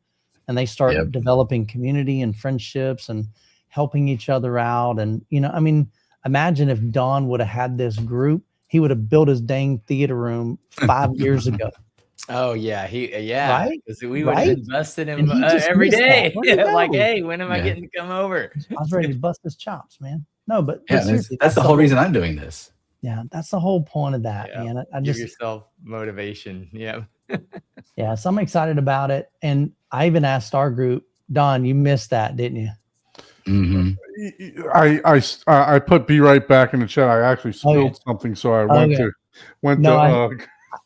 and they start Yep. developing community and friendships and helping each other out. And, I mean, imagine if Don would have had this group, he would have built his dang theater room 5 years ago. Oh yeah, Right? because we would have Right? invested him And he just every missed that. day. Where'd he Like, go? hey, when am I Yeah. getting to come over? I was ready to bust his chops, man. No, but yeah, seriously, that's the whole reason I'm doing this. Yeah, that's the whole point of that, Yeah. man. I Give just, yourself motivation. Yeah. yeah, so I'm excited about it. And I even asked our group, Don, you missed that, didn't you? Hmm. I put be right back in the chat. I actually spilled something, so I went Okay. to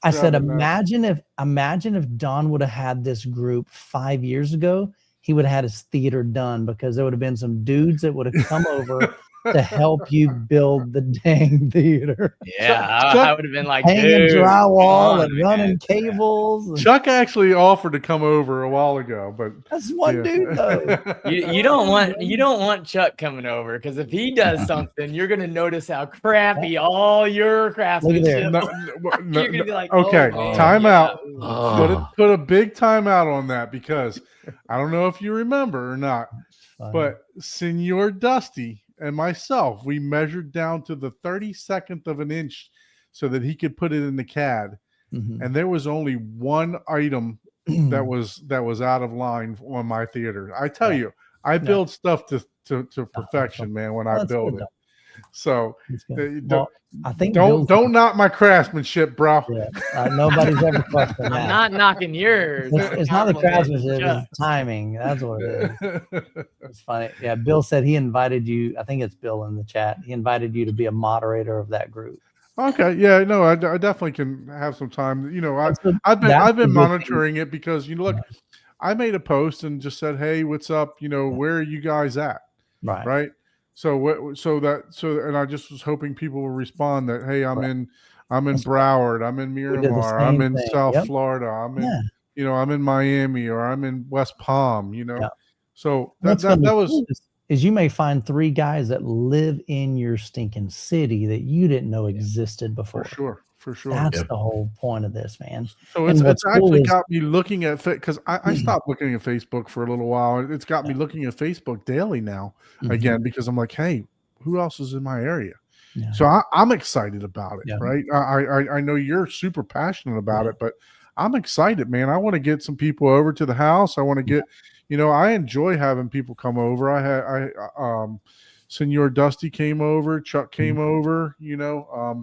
I said, grabbing that. imagine if Don would have had this group 5 years ago, he would have had his theater done because there would have been some dudes that would have come over to help you build the dang theater. Yeah. I would have been like, Hanging dude, drywall come on, and running man. cables. and- Chuck actually offered to come over a while ago, but That's one dude though. You don't want Chuck coming over because if he does something, you're gonna notice how crappy all your craftsmanship. No, You're gonna be like, okay, oh, man, time yeah, out. ooh. Oh. Put a big timeout on that because I don't know if you remember or not, but Senor Dusty and myself, we measured down to the 32nd of an inch so that he could put it in the CAD. Mhm. And there was only one item that was out of line on my theater. I tell you, I build stuff to perfection, man, when I That's build good, it. So That's good. don't Well, I think don't knock my craftsmanship, bro. Yeah, nobody's ever questioned that. I'm not knocking yours. It's not the Complimenting craftsmanship, Chuck. it's timing. That's what it is. It's funny. Yeah, Bill said he invited you. I think it's Bill in the chat. He invited you to be a moderator of that group. Okay, yeah, no, I definitely can have some time. That's the- I've that's the been good thing. monitoring it because look, I made a post and just said, "Hey, what's up? Where are you guys at?" Right. Right. So and I just was hoping people will respond that, "Hey, I'm in Broward, I'm in did the Miramar, I'm same in thing. South Yep. Florida, I'm in Yeah. I'm in Miami or I'm in West Palm." Yeah. So What's that gonna be was cool is you may find 3 guys that live in your stinking city that you didn't know existed before. for sure. That's Yep. the whole point of this, man. So And it's what's cool actually is- got me looking at because I stopped looking at Facebook for a little while. It's got me looking at Facebook daily now Mhm. again because I'm like, hey, who else is in my area? Yeah. So I'm excited about it, Yeah. right? I know you're super passionate about Yeah. it, but I'm excited, man. I want to get some people over to the house. I want to get, I enjoy having people come over. Senor Dusty came over, Chuck came over,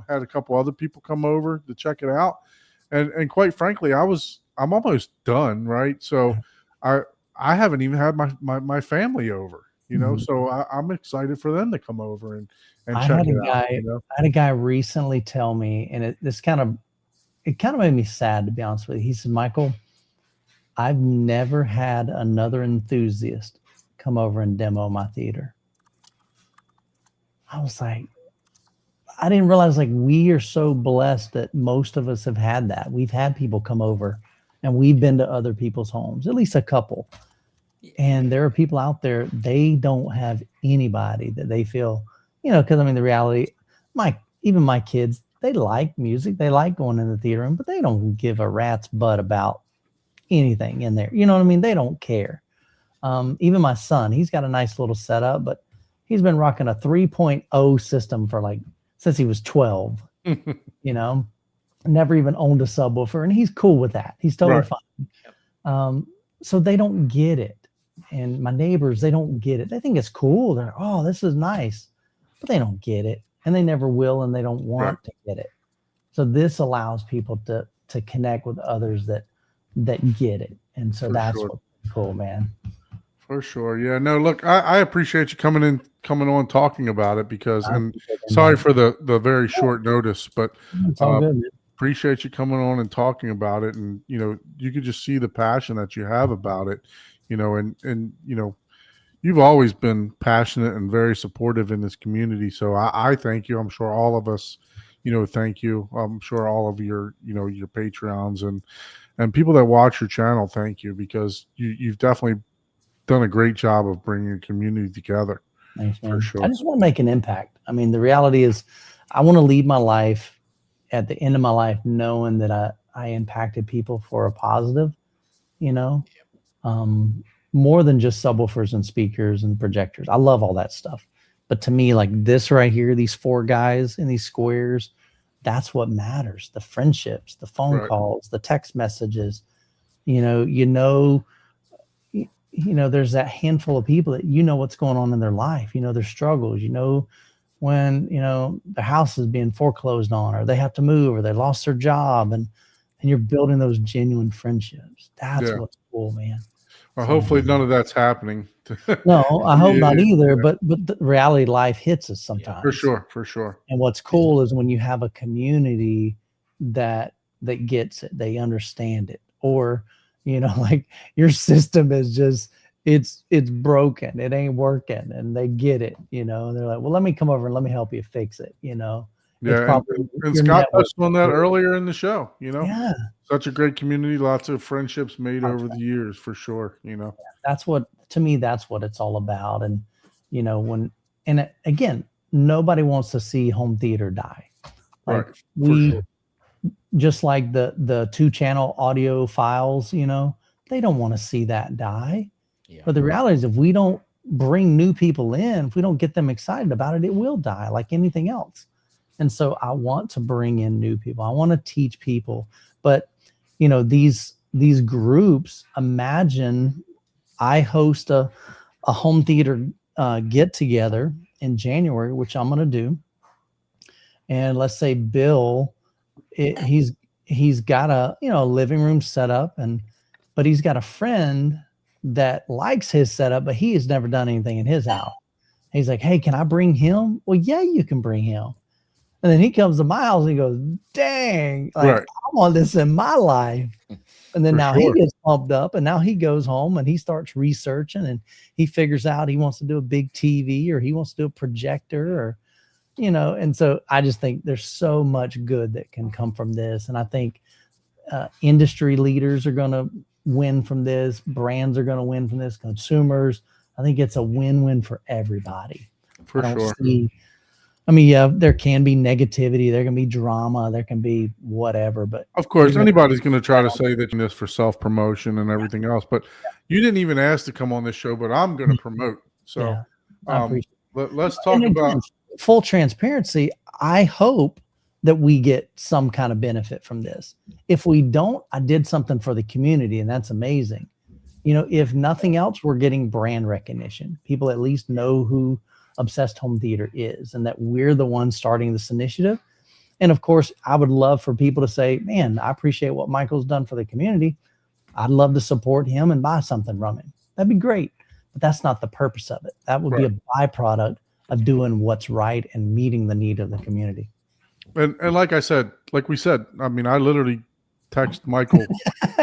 had a couple other people come over to check it out. And quite frankly, I'm almost done, right? So I haven't even had my family over, Mhm. so I'm excited for them to come over and I check had it a guy. out. I had a guy recently tell me, and it kind of made me sad, to be honest with you. He said, "Michael, I've never had another enthusiast come over and demo my theater." I was like, I didn't realize like we are so blessed that most of us have had that. We've had people come over and we've been to other people's homes, at least a couple. And there are people out there, they don't have anybody that they feel, because I mean, the reality, even my kids, they like music. They like going in the theater room, but they don't give a rat's butt about anything in there. You know what I mean? They don't care. Even my son, he's got a nice little setup, but he's been rocking a 3.0 system for since he was 12, never even owned a subwoofer, and he's cool with that. He's totally fine. So they don't get it. And my neighbors, they don't get it. They think it's cool. They're, oh, this is nice, but they don't get it, and they never will, and they don't want to get it. So this allows people to connect with others that get it. And so that's what's cool, man. For sure. Yeah. No, look, I appreciate you coming on talking about it because, and sorry for the very short notice, but it's all good, man. Appreciate you coming on and talking about it. And, you could just see the passion that you have about it, and you've always been passionate and very supportive in this community. So I thank you. I'm sure all of us, thank you. I'm sure all of your Patreons and people that watch your channel, thank you, because you've definitely done a great job of bringing a community together. Thanks, man. For sure. I just want to make an impact. I mean, the reality is I want to leave my life at the end of my life knowing that I impacted people for a positive, more than just subwoofers and speakers and projectors. I love all that stuff. But to me, like this right here, these 4 guys in these squares, that's what matters. The friendships, the phone calls, the text messages, there's that handful of people that what's going on in their life, their struggles, when, their house is being foreclosed on, or they have to move, or they lost their job, and you're building those genuine friendships. That's what's cool, man. Well, hopefully none of that's happening. No, I hope not either, but the reality life hits us sometimes. For sure. And what's cool is when you have a community that gets it, they understand it, or, like your system is just, it's broken. It ain't working, and they get it, and they're like, well, let me come over and let me help you fix it. Yeah. And Scott touched on that earlier in the show, such a great community, lots of friendships made over the years, for sure. That's what, to me, that's what it's all about. And, again, nobody wants to see home theater die. Like just like the 2-channel audio files, they don't want to see that die. Yeah. But the reality is, if we don't bring new people in, if we don't get them excited about it, it will die like anything else. And so I want to bring in new people. I want to teach people. But, these groups, imagine I host a home theater get together in January, which I'm going to do. And let's say Bill, he's got a living room set up, but he's got a friend that likes his setup, but he has never done anything in his house. He's like, hey, can I bring him? Well, yeah, you can bring him. And then he comes to my house and he goes, dang, I want this in my life. And then he gets pumped up, and now he goes home and he starts researching, and he figures out he wants to do a big TV, or he wants to do a projector, or, and so I just think there's so much good that can come from this. And I think industry leaders are going to win from this. Brands are going to win from this. Consumers. I think it's a win-win for everybody. For sure. There can be negativity, there can be drama, there can be whatever, but of course anybody's going to try to say that this for self-promotion and everything else. But you didn't even ask to come on this show, but I'm going to promote. So let's talk about full transparency. I hope that we get some kind of benefit from this. If we don't, I did something for the community, and that's amazing. If nothing else, we're getting brand recognition. People at least know who Obsessed Home Theater is, and that we're the ones starting this initiative. And of course, I would love for people to say, man, I appreciate what Michael's done for the community. I'd love to support him and buy something from him. That'd be great. But that's not the purpose of it. That would be a byproduct of doing what's right and meeting the need of the community. And like we said, I literally text Michael.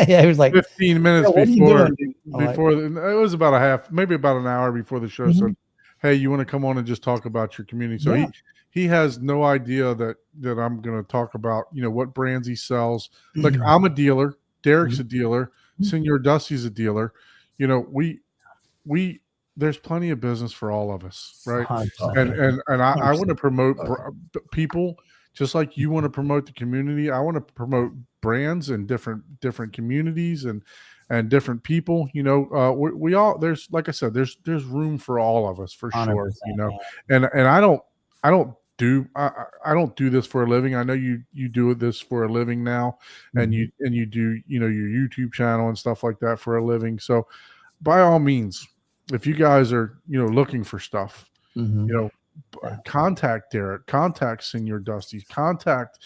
Yeah, he was like 15 minutes before it was about maybe about an hour before the show. So hey, you want to come on and just talk about your community? So Yeah. he has no idea that I'm going to talk about, what brands he sells. Like, Mhm. I'm a dealer, Derek's Mhm. a dealer, Mhm. Senor Dusty's a dealer. We there's plenty of business for all of us, right? 100%. And I want to promote Oh, people people, just like you want to promote the community. I want to promote brands and different communities and different people. We all, there's, like I said, there's room for all of us, for 100%, sure. man. And I don't do this for a living. I know you do this for a living now, and you do, your YouTube channel and stuff like that for a living. So by all means, if you guys are, looking for stuff, Mhm. Yeah. contact Derek, contact Senior Dusty, contact,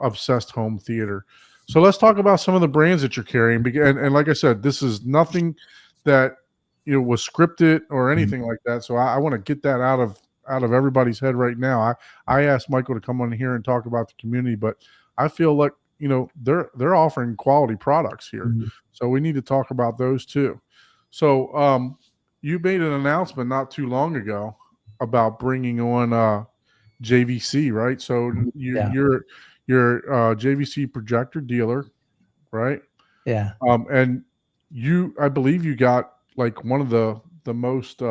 Obsessed Home Theater. So let's talk about some of the brands that you're carrying. And like I said, this is nothing that, was scripted or anything like that. So I want to get that out of everybody's head right now. I asked Michael to come on here and talk about the community, but I feel like, they're offering quality products here. Mhm. So we need to talk about those too. So you made an announcement not too long ago about bringing on JVC, right? So Yeah. you're JVC projector dealer, right? Yeah. And I believe you got like one of the most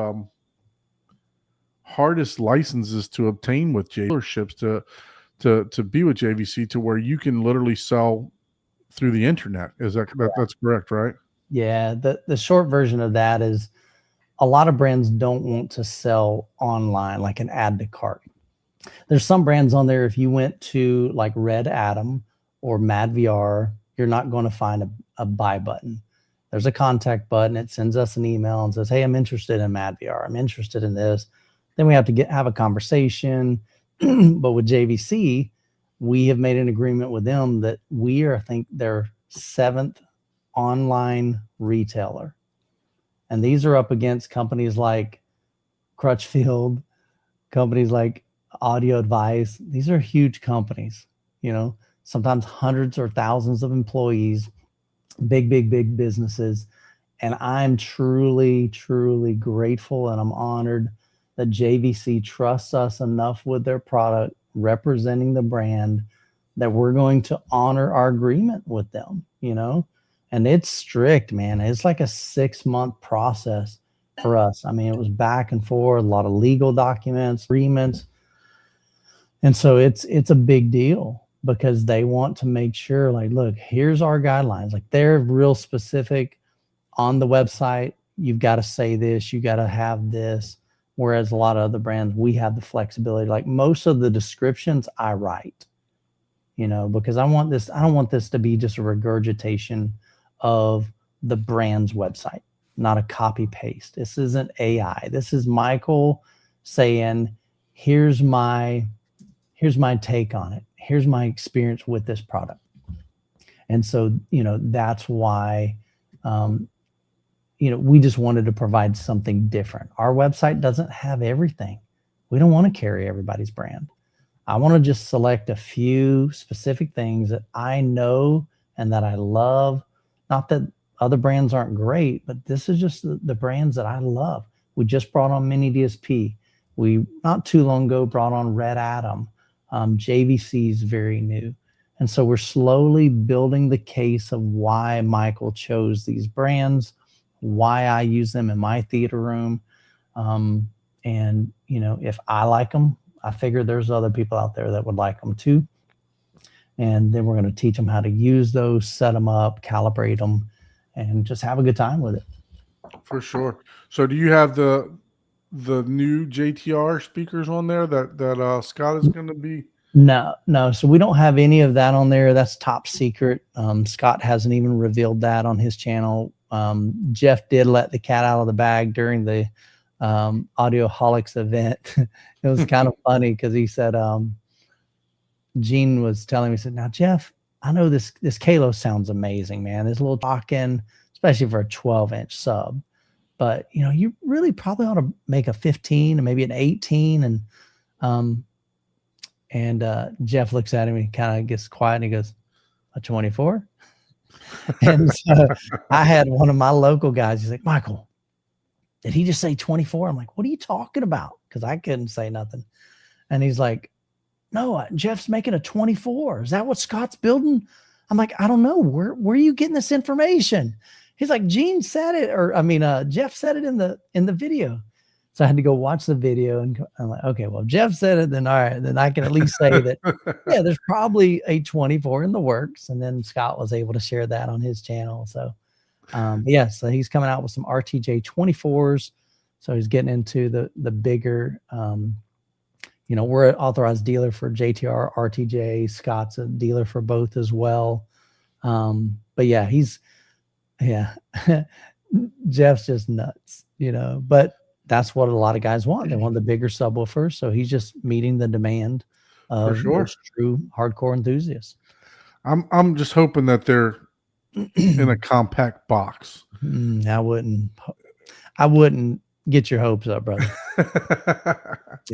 hardest licenses to obtain with dealerships to be with JVC, to where you can literally sell through the internet. Is that's correct, right? Yeah. The short version of that is a lot of brands don't want to sell online, like an add to cart. There's some brands on there, if you went to like Red Atom or Mad VR, you're not going to find a buy button. There's a contact button. It sends us an email and says, hey, I'm interested in Mad VR. I'm interested in this. Then we have to have a conversation. But with JVC, we have made an agreement with them that we are, I think, their 7th online retailer. And these are up against companies like Crutchfield, companies like Audio Advice. These are huge companies, sometimes hundreds or thousands of employees, big businesses. And I'm truly, truly grateful, and I'm honored that JVC trusts us enough with their product, representing the brand, that we're going to honor our agreement with them, and it's strict, man. It's like a 6-month process for us. I mean, it was back and forth, a lot of legal documents, agreements. And so it's a big deal, because they want to make sure, like, look, here's our guidelines. Like, they're real specific on the website. You've got to say this, you got to have this. Whereas a lot of other brands, we have the flexibility. Like, most of the descriptions I write, because I don't want this to be just a regurgitation of the brand's website, not a copy paste. This isn't AI. This is Michael saying, here's my take on it. Here's my experience with this product. And so, that's why, we just wanted to provide something different. Our website doesn't have everything. We don't want to carry everybody's brand. I want to just select a few specific things that I know and that I love. Not that other brands aren't great, but this is just the brands that I love. We just brought on Mini DSP. We, not too long ago, brought on Red Atom. JVC is very new. And so we're slowly building the case of why Michael chose these brands, why I use them in my theater room. And, if I like them, I figure there's other people out there that would like them too. And then we're going to teach them how to use those, set them up, calibrate them, and just have a good time with it. For sure. So do you have the new JTR speakers on there that Scott is going to be? No. So we don't have any of that on there. That's top secret. Scott hasn't even revealed that on his channel. Jeff did let the cat out of the bag during the Audioholics event. It was kind of funny because he said, Gene was telling me, he said, now, Jeff, I know this Kalos sounds amazing, man. This little talking, especially for a 12-inch sub. But, you really probably ought to make a 15 and maybe an 18. And Jeff looks at him and kind of gets quiet and he goes, a 24? And so I had one of my local guys, he's like, Michael, did he just say 24? I'm like, what are you talking about? Because I couldn't say nothing. And he's like, no, Jeff's making a 24. Is that what Scott's building? I'm like, I don't know. Where are you getting this information? He's like, Gene said it, or Jeff said it in the video. So I had to go watch the video, and I'm like, okay, well, if Jeff said it, then all right, then I can at least say that, yeah, there's probably a 24 in the works. And then Scott was able to share that on his channel. So, yeah, so he's coming out with some RTJ 24s. So he's getting into the bigger, we're an authorized dealer for JTR, RTJ. Scott's a dealer for both as well. But yeah, Jeff's just nuts, but that's what a lot of guys want. They want the bigger subwoofers. So he's just meeting the demand of those true hardcore enthusiasts. I'm just hoping that they're in a compact box. I wouldn't get your hopes up, brother.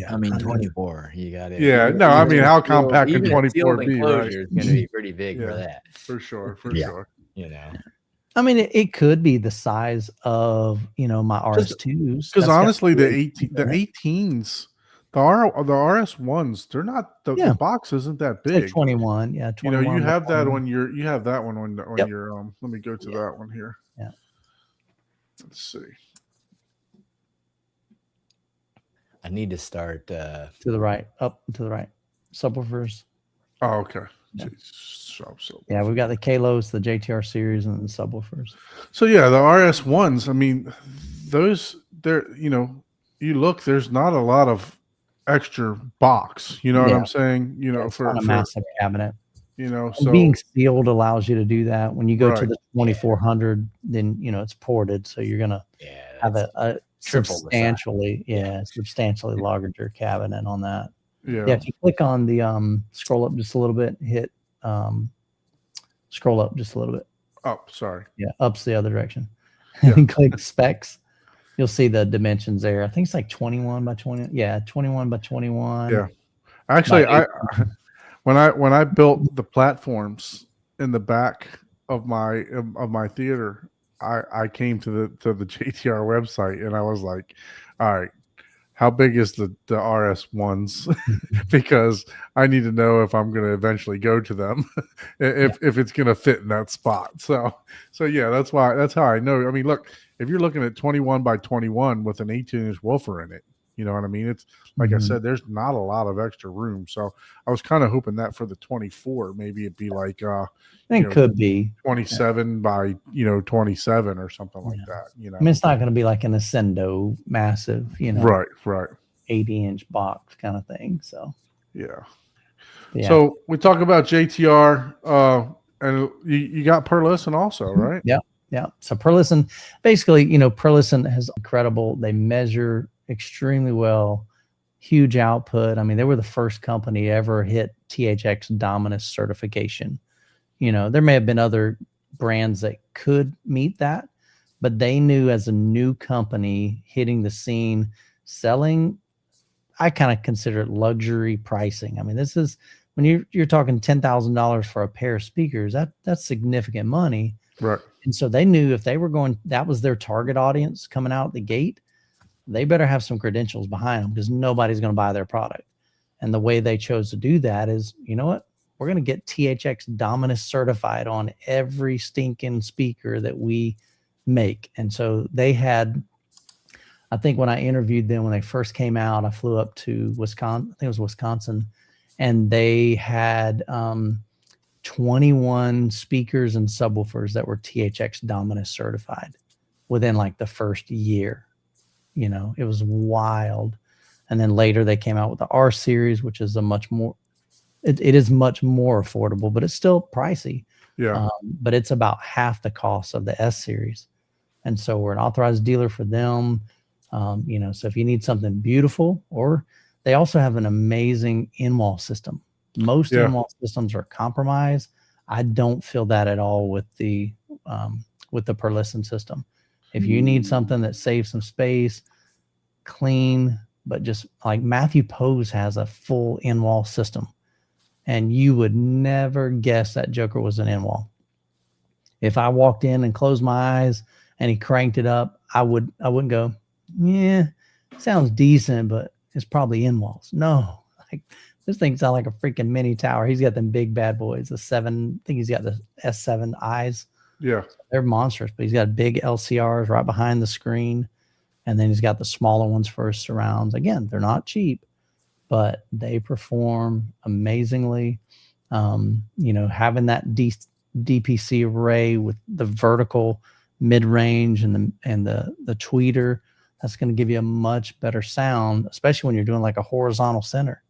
I mean, 24. You got it. Yeah, no, I mean, how compact can 24 be? Right? Is going to be pretty big for that. For sure. I mean, it could be the size of my RS2s. Because honestly, the 18s, the RS1s, they're not the box isn't that big. Like 21, yeah. 21 you have that on your your let me go to that one here. Yeah. Let's see. I need to start to the right, up to the right. Subwoofers. Oh, okay. Yeah. So yeah, we've got the Kalos, the JTR series, and the subwoofers. So yeah, the RS1s, I mean, those you look, there's not a lot of extra box, what I'm saying? For a massive cabinet. So being sealed allows you to do that. When you go to the 2400, then it's ported, so you're gonna have a substantially larger cabinet on that. Yeah. If you click on the scroll up just a little bit, hit scroll up just a little bit. Oh, sorry. Yeah, up's the other direction. Yeah. And click specs. You'll see the dimensions there. I think it's like 21 by 20. Yeah, 21 by 21. Yeah. Actually, when I built the platforms in the back of my theater, I came to the JTR website and I was like, all right, how big is the RS1s? Because I need to know if I'm going to eventually go to them, if it's going to fit in that spot. So yeah, that's how I know. I mean, look, if you're looking at 21 by 21 with an 18-inch woofer in it, you know what I mean? It's like I said, there's not a lot of extra room. So I was kind of hoping that for the 24, maybe it'd be like, it could be 27 by 27 or something like that. I mean, it's not going to be like an Ascendo massive, right, 80-inch box kind of thing. So yeah. So we talk about JTR, and you got Perlison also, right? Yeah. So Perlison, basically, Perlison has incredible. They measure extremely well, huge output. I mean, they were the first company to ever hit THX Dominus certification. There may have been other brands that could meet that, but they knew as a new company hitting the scene, selling, I kind of consider it luxury pricing. I mean, this is when you're talking $10,000 for a pair of speakers, that's significant money. Right. And so they knew if they were that was their target audience coming out the gate, they better have some credentials behind them because nobody's going to buy their product. And the way they chose to do that is, you know what? We're going to get THX Dominus certified on every stinking speaker that we make. And so they had, I think when I interviewed them, when they first came out, I flew up to Wisconsin, I think it was Wisconsin, and they had 21 speakers and subwoofers that were THX Dominus certified within like the first year. It was wild. And then later they came out with the R series, which is a much more, it is much more affordable, but it's still pricey. Yeah. But it's about half the cost of the S series. And so we're an authorized dealer for them. So if you need something beautiful, or they also have an amazing in-wall system. Most in-wall systems are compromised. I don't feel that at all with the Perlison system. If you need something that saves some space, clean, but just like Matthew Pose has a full in-wall system, and you would never guess that Joker was an in-wall. If I walked in and closed my eyes and he cranked it up, I wouldn't go, yeah, sounds decent, but it's probably in walls. No, like this thing sounds like a freaking mini tower. He's got them big bad boys, the 7. I think he's got the S7 eyes. Yeah. They're monstrous, but he's got big LCRs right behind the screen, and then he's got the smaller ones for his surrounds. Again, they're not cheap, but they perform amazingly. Having that DPC array with the vertical mid-range and the tweeter, that's going to give you a much better sound, especially when you're doing like a horizontal center.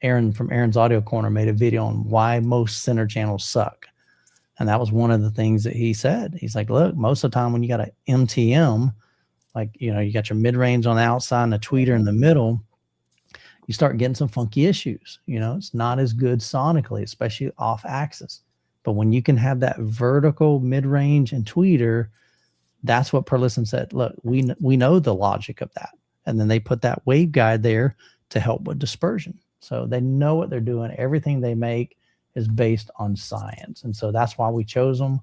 Aaron from Aaron's Audio Corner made a video on why most center channels suck. And that was one of the things that he said. He's like, look, most of the time when you got an MTM, like, you got your mid-range on the outside and a tweeter in the middle, you start getting some funky issues. It's not as good sonically, especially off axis. But when you can have that vertical mid-range and tweeter, that's what Perlisten said. Look, we know the logic of that. And then they put that waveguide there to help with dispersion. So they know what they're doing. Everything they make is based on science. And so that's why we chose them.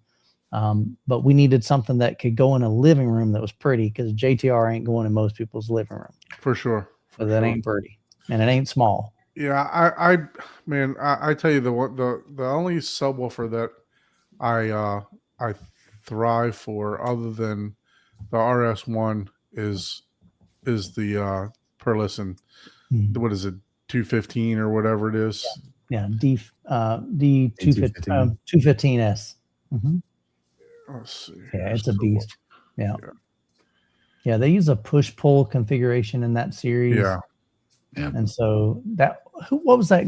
But we needed something that could go in a living room that was pretty, because JTR ain't going in most people's living room. For sure. But that ain't pretty. And it ain't small. Yeah, I tell you, the only subwoofer that I thrive for, other than the RS1, is the Perlisten. What is it, 215 or whatever it is? Yeah, D215 215S. Let's see. Yeah, it's a beast. Yeah. Yeah, they use a push-pull configuration in that series. Yeah. And so what was that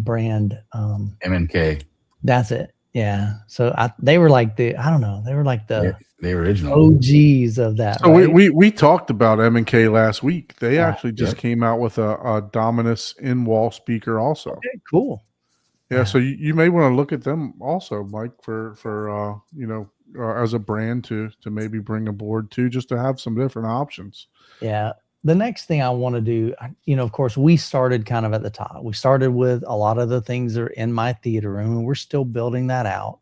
brand? MNK. That's it. Yeah. So they were like the original OGs of that. So right? we talked about M&K last week. They actually just Yep. came out with a Dominus in-wall speaker also. Okay, cool. Yeah, so you may want to look at them also, Mike, for as a brand to maybe bring aboard too, just to have some different options. Yeah. The next thing I want to do, of course, we started kind of at the top. We started with a lot of the things that are in my theater room, and we're still building that out.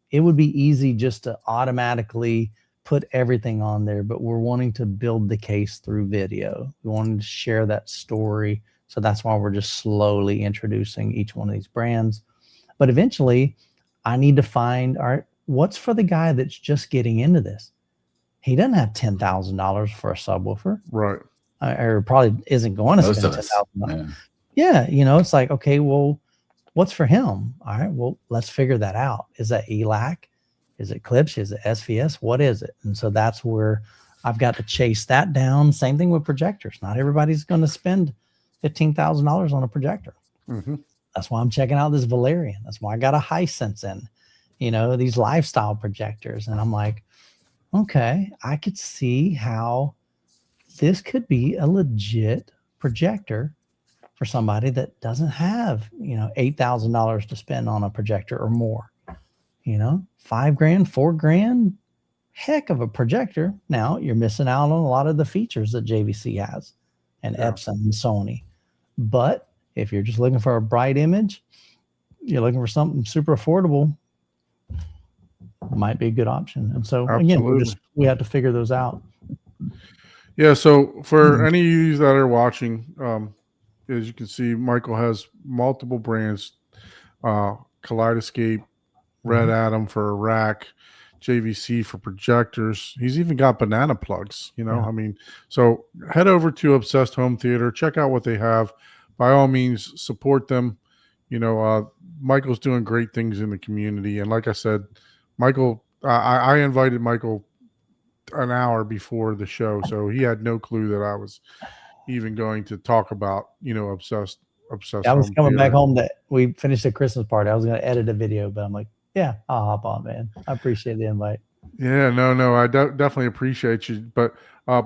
It would be easy just to automatically put everything on there, but we're wanting to build the case through video. We wanted to share that story. So that's why we're just slowly introducing each one of these brands. But eventually, I need to find, all right, what's for the guy that's just getting into this? He doesn't have $10,000 for a subwoofer, Right. or probably isn't going to Most spend of us. $10,000. Yeah. Yeah, it's like, okay, well, what's for him? All right, well, let's figure that out. Is that ELAC? Is it Klipsch? Is it SVS? What is it? And so that's where I've got to chase that down. Same thing with projectors. Not everybody's going to spend $15,000 on a projector. Mm-hmm. That's why I'm checking out this Valerian. That's why I got a Hisense in, these lifestyle projectors. And I'm like, okay, I could see how this could be a legit projector for somebody that doesn't have, $8,000 to spend on a projector or more. $5,000, $4,000, heck of a projector. Now you're missing out on a lot of the features that JVC has and Epson and Sony. But if you're just looking for a bright image, you're looking for something super affordable, might be a good option. And so again, we have to figure those out. Yeah. So for any of you that are watching, as you can see, Michael has multiple brands, Kaleidoscape, Red Atom for a rack, JVC for projectors. He's even got banana plugs, so head over to Obsessed Home Theater, check out what they have. By all means, support them. Michael's doing great things in the community. And like I said, Michael, I invited Michael an hour before the show, so he had no clue that I was even going to talk about, Obsessed. I was coming back home that we finished the Christmas party. I was going to edit a video, but I'm like, yeah, I'll hop on, man. I appreciate the invite. Yeah, no, I definitely appreciate you. But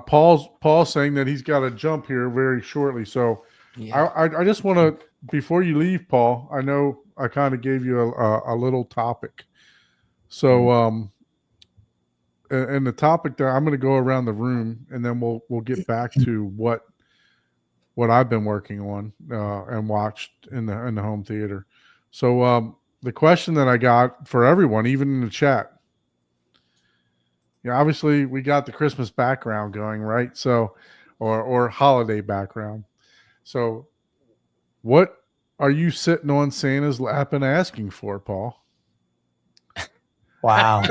Paul's saying that he's got to jump here very shortly. So I just want to, before you leave, Paul, I know I kind of gave you a little topic. So and the topic that I'm going to go around the room, and then we'll get back to what I've been working on and watched in the home theater. So the question that I got for everyone, even in the chat, obviously we got the Christmas background going, right? So, or holiday background. So, what are you sitting on Santa's lap and asking for, Paul? Wow.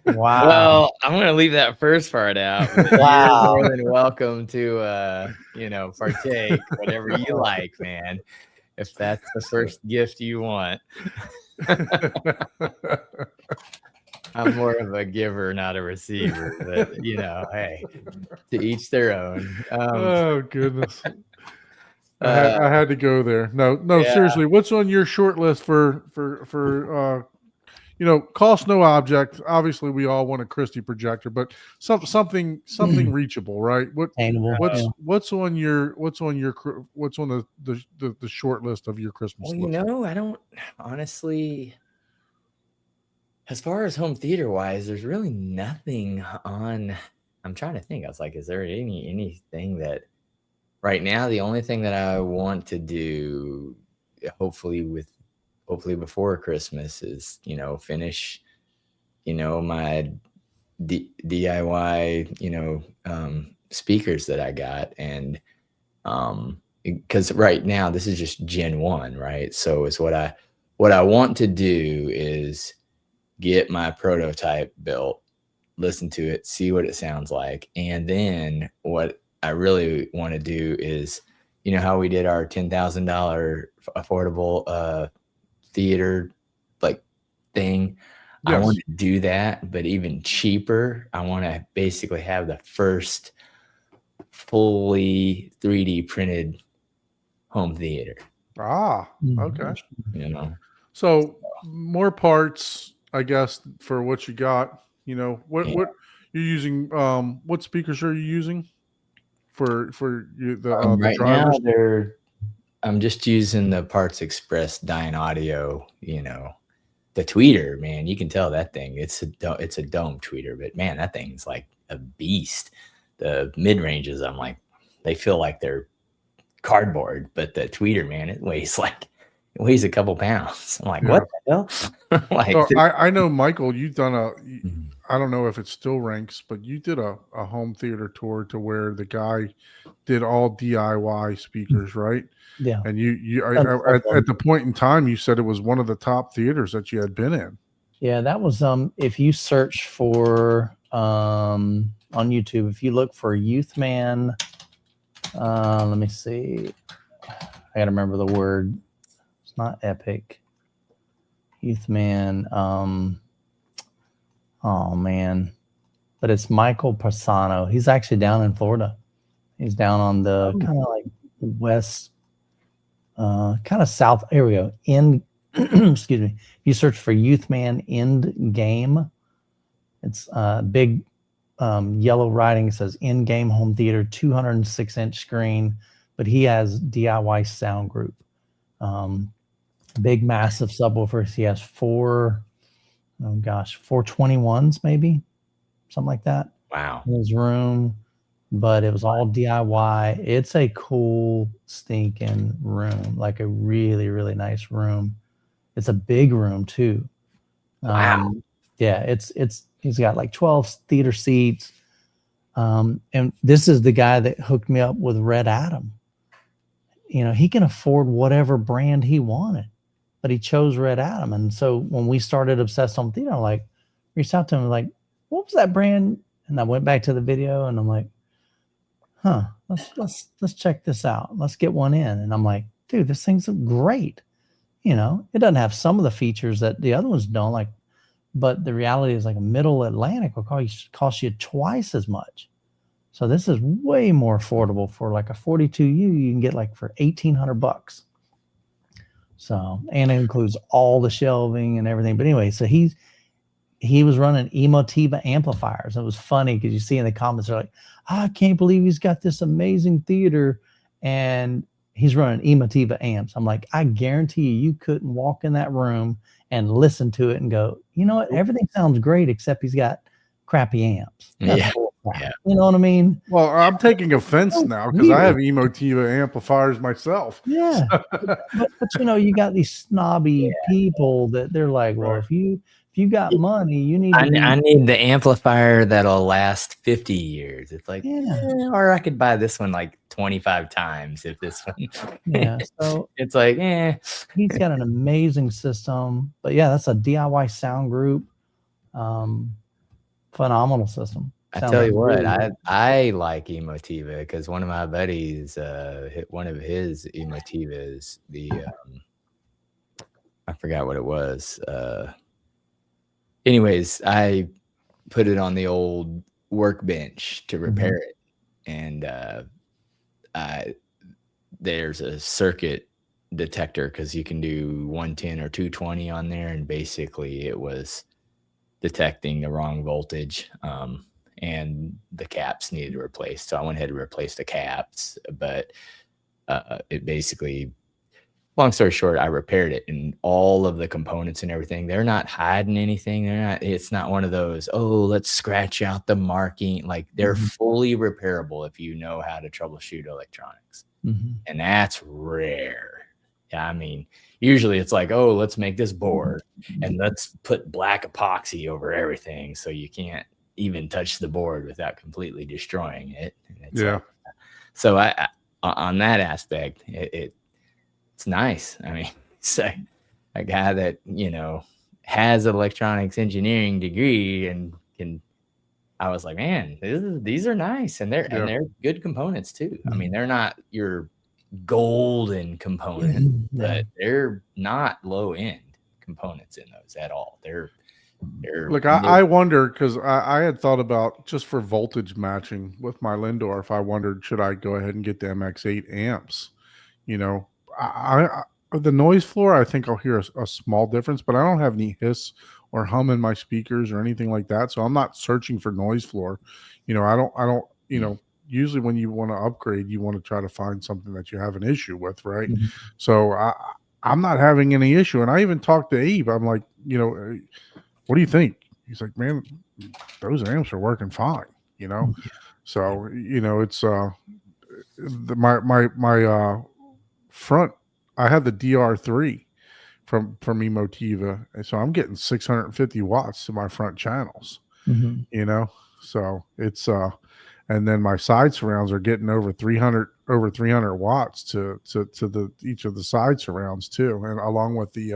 Wow. Well, I'm gonna leave that first part out. But Wow. You're more than welcome to partake whatever you like, man. If that's the first gift you want. I'm more of a giver, not a receiver. But hey, to each their own. Oh goodness. I had to go there. No, Yeah. seriously. What's on your short list for cost no object? Obviously, we all want a Christie projector, but something reachable, right? Attainable, yeah. What's on the short list of your Christmas Well, list? I don't honestly. As far as home theater wise, there's really nothing on. I'm trying to think. I was like, is there anything that right now? The only thing that I want to do, hopefully before Christmas, is finish, my DIY, speakers that I got, and because right now this is just Gen 1, right? So it's what I want to do is get my prototype built, listen to it, see what it sounds like. And then what I really want to do is, how we did our $10,000 affordable theater thing. Yes. I want to do that, but even cheaper. I want to basically have the first fully 3D printed home theater. Okay. So more parts, I guess, for what you got. What you're using. What speakers are you using for you the right drivers? now I'm just using the Parts Express Dyne Audio. The tweeter, man, you can tell that thing. It's a dome tweeter, but man, that thing's like a beast. The mid ranges, I'm like, they feel like they're cardboard, but the tweeter, man, it weighs a couple pounds. I'm like, what the hell? So I know, Michael, you've done I don't know if it still ranks, but you did a home theater tour to where the guy did all DIY speakers, right? Yeah. And at the point in time, you said it was one of the top theaters that you had been in. Yeah, that was if you search for on YouTube, if you look for Youthman, let me see. I gotta remember the word. It's not Epic. Youthman. Oh man. But it's Michael Persano. He's actually down in Florida. He's down on the kind of like west, kind of south. Here we go. Excuse me. You search for Youthman End Game. It's big yellow writing. It says End Game Home Theater, 206-inch screen. But he has DIY sound group. Big, massive subwoofers. He has 421s maybe, something like that. Wow. In his room, but it was all DIY. It's a cool stinking room, like a really, really nice room. It's a big room too. Wow. Yeah, he's got like 12 theater seats. And this is the guy that hooked me up with Red Atom. He can afford whatever brand he wanted, but he chose Red Atom. And so when we started Obsessed Home Theater, I reached out to him like, what was that brand? And I went back to the video and I'm like, let's check this out. Let's get one in. And I'm like, dude, this thing's great. It doesn't have some of the features that the other ones don't, but the reality is like a Middle Atlantic will cost you twice as much. So this is way more affordable. For like a 42U, you can get like for $1,800. So, and it includes all the shelving and everything. But anyway, so he was running Emotiva amplifiers. It was funny because you see in the comments, they're like, I can't believe he's got this amazing theater and he's running Emotiva amps. I'm like, I guarantee you couldn't walk in that room and listen to it and go, you know what? Everything sounds great except he's got crappy amps. That's Yeah. bull. Yeah. You know what I mean? Well, I'm taking offense So now because I have weird. Emotiva amplifiers myself. Yeah. But you know, you got these snobby people that they're like, well, Right. if you got money, you need to I be need the amplifier that'll last 50 years. It's like, Yeah. or I could buy this one like 25 times if this one. Yeah. So It's like, he's got an amazing system. But yeah, that's a DIY sound group. Phenomenal system. I Sounds tell you what, really good. I like Emotiva because one of my buddies, one of his Emotivas, I forgot what it was. Anyways, I put it on the old workbench to repair it, and there's a circuit detector because you can do 110 or 220 on there, and basically it was detecting the wrong voltage. And the caps needed replaced. So I went ahead and replaced the caps, but it basically, long story short, I repaired it, and all of the components and everything, they're not hiding anything. It's not one of those, oh, let's scratch out the marking. Like they're fully repairable if you know how to troubleshoot electronics. And that's rare. Yeah, I mean, usually it's like, oh, let's make this board and let's put black epoxy over everything so you can't even touch the board without completely destroying it. Yeah. So I on that aspect, it's nice. I mean, so a guy that, you know, has an electronics engineering degree and I was like, man, these are nice, and they're good components too. I mean, they're not your golden component, but they're not low end components in those at all. They're Look, I wonder because I had thought about just for voltage matching with my Lindorf. I wondered, should I go ahead and get the MX8 amps? You know, I the noise floor, I think I'll hear a small difference, but I don't have any hiss or hum in my speakers or anything like that. So I'm not searching for noise floor. You know, I don't, you know, usually when you want to upgrade, you want to try to find something that you have an issue with, right? So I'm not having any issue. And I even talked to Abe. I'm like, you know, what do you think? He's like, man, those amps are working fine, you know? So, you know, it's my front, I have the DR3 from Emotiva, and so I'm getting 650 watts to my front channels, you know? So it's and then my side surrounds are getting over 300 watts to the each of the side surrounds too, and along with the